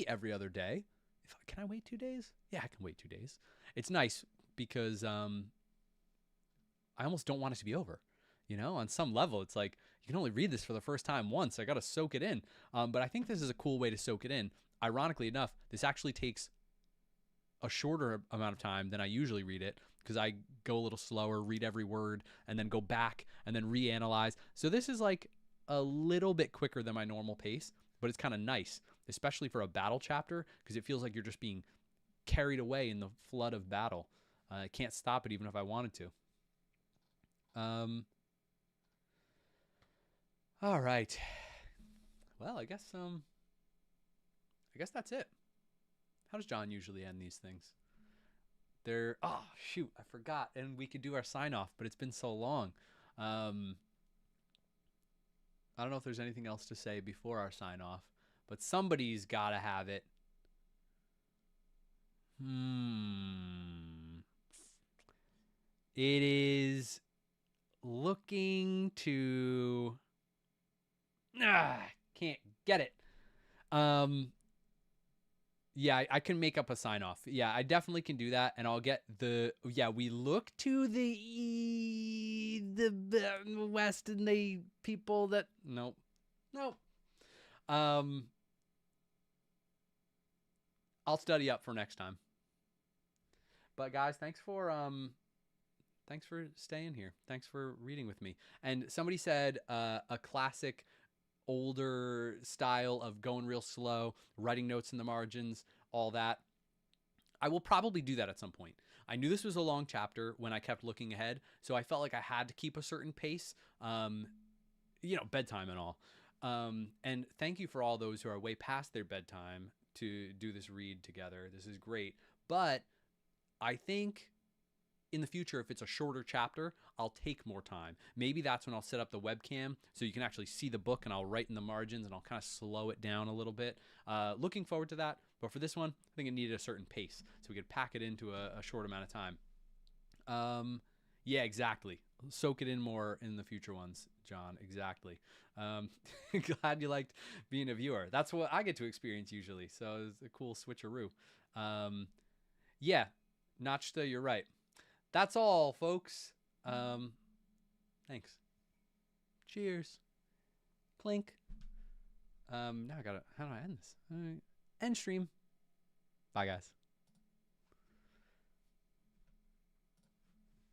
every other day. If can I wait 2 days? Yeah, I can wait 2 days. It's nice because I almost don't want it to be over. You know, on some level, it's like you can only read this for the first time once. I got to soak it in. But I think this is a cool way to soak it in. Ironically enough, this actually takes a shorter amount of time than I usually read it because I go a little slower, read every word, and then go back and then reanalyze. So this is like a little bit quicker than my normal pace, but it's kind of nice, especially for a battle chapter because it feels like you're just being carried away in the flood of battle. I can't stop it even if I wanted to. All right. Well, I guess that's it. How does John usually end these things? Oh shoot, I forgot. And we could do our sign off, but it's been so long. Um, I don't know if there's anything else to say before our sign off, but somebody's got to have it. It is looking to. Can't get it. Um, Yeah, I can make up a sign off. Yeah, I definitely can do that, and I'll get the. Yeah, we look to the west, and the people that nope, nope. Um, I'll study up for next time. But guys, thanks for staying here. Thanks for reading with me. And somebody said a classic older style of going real slow, writing notes in the margins, all that. I will probably do that at some point. I knew this was a long chapter when I kept looking ahead, so I felt like I had to keep a certain pace, bedtime and all. And thank you for all those who are way past their bedtime to do this read together. This is great. But I think in the future, if it's a shorter chapter, I'll take more time. Maybe that's when I'll set up the webcam so you can actually see the book and I'll write in the margins and I'll kind of slow it down a little bit. Looking forward to that. But for this one, I think it needed a certain pace so we could pack it into a short amount of time. Yeah, exactly. Soak it in more in the future ones, John. Exactly. Glad you liked being a viewer. That's what I get to experience usually. So it's a cool switcheroo. Yeah, Nachta, you're right. That's all, folks. Thanks. Cheers. Clink. Now I gotta. How do I end this? End stream. Bye, guys.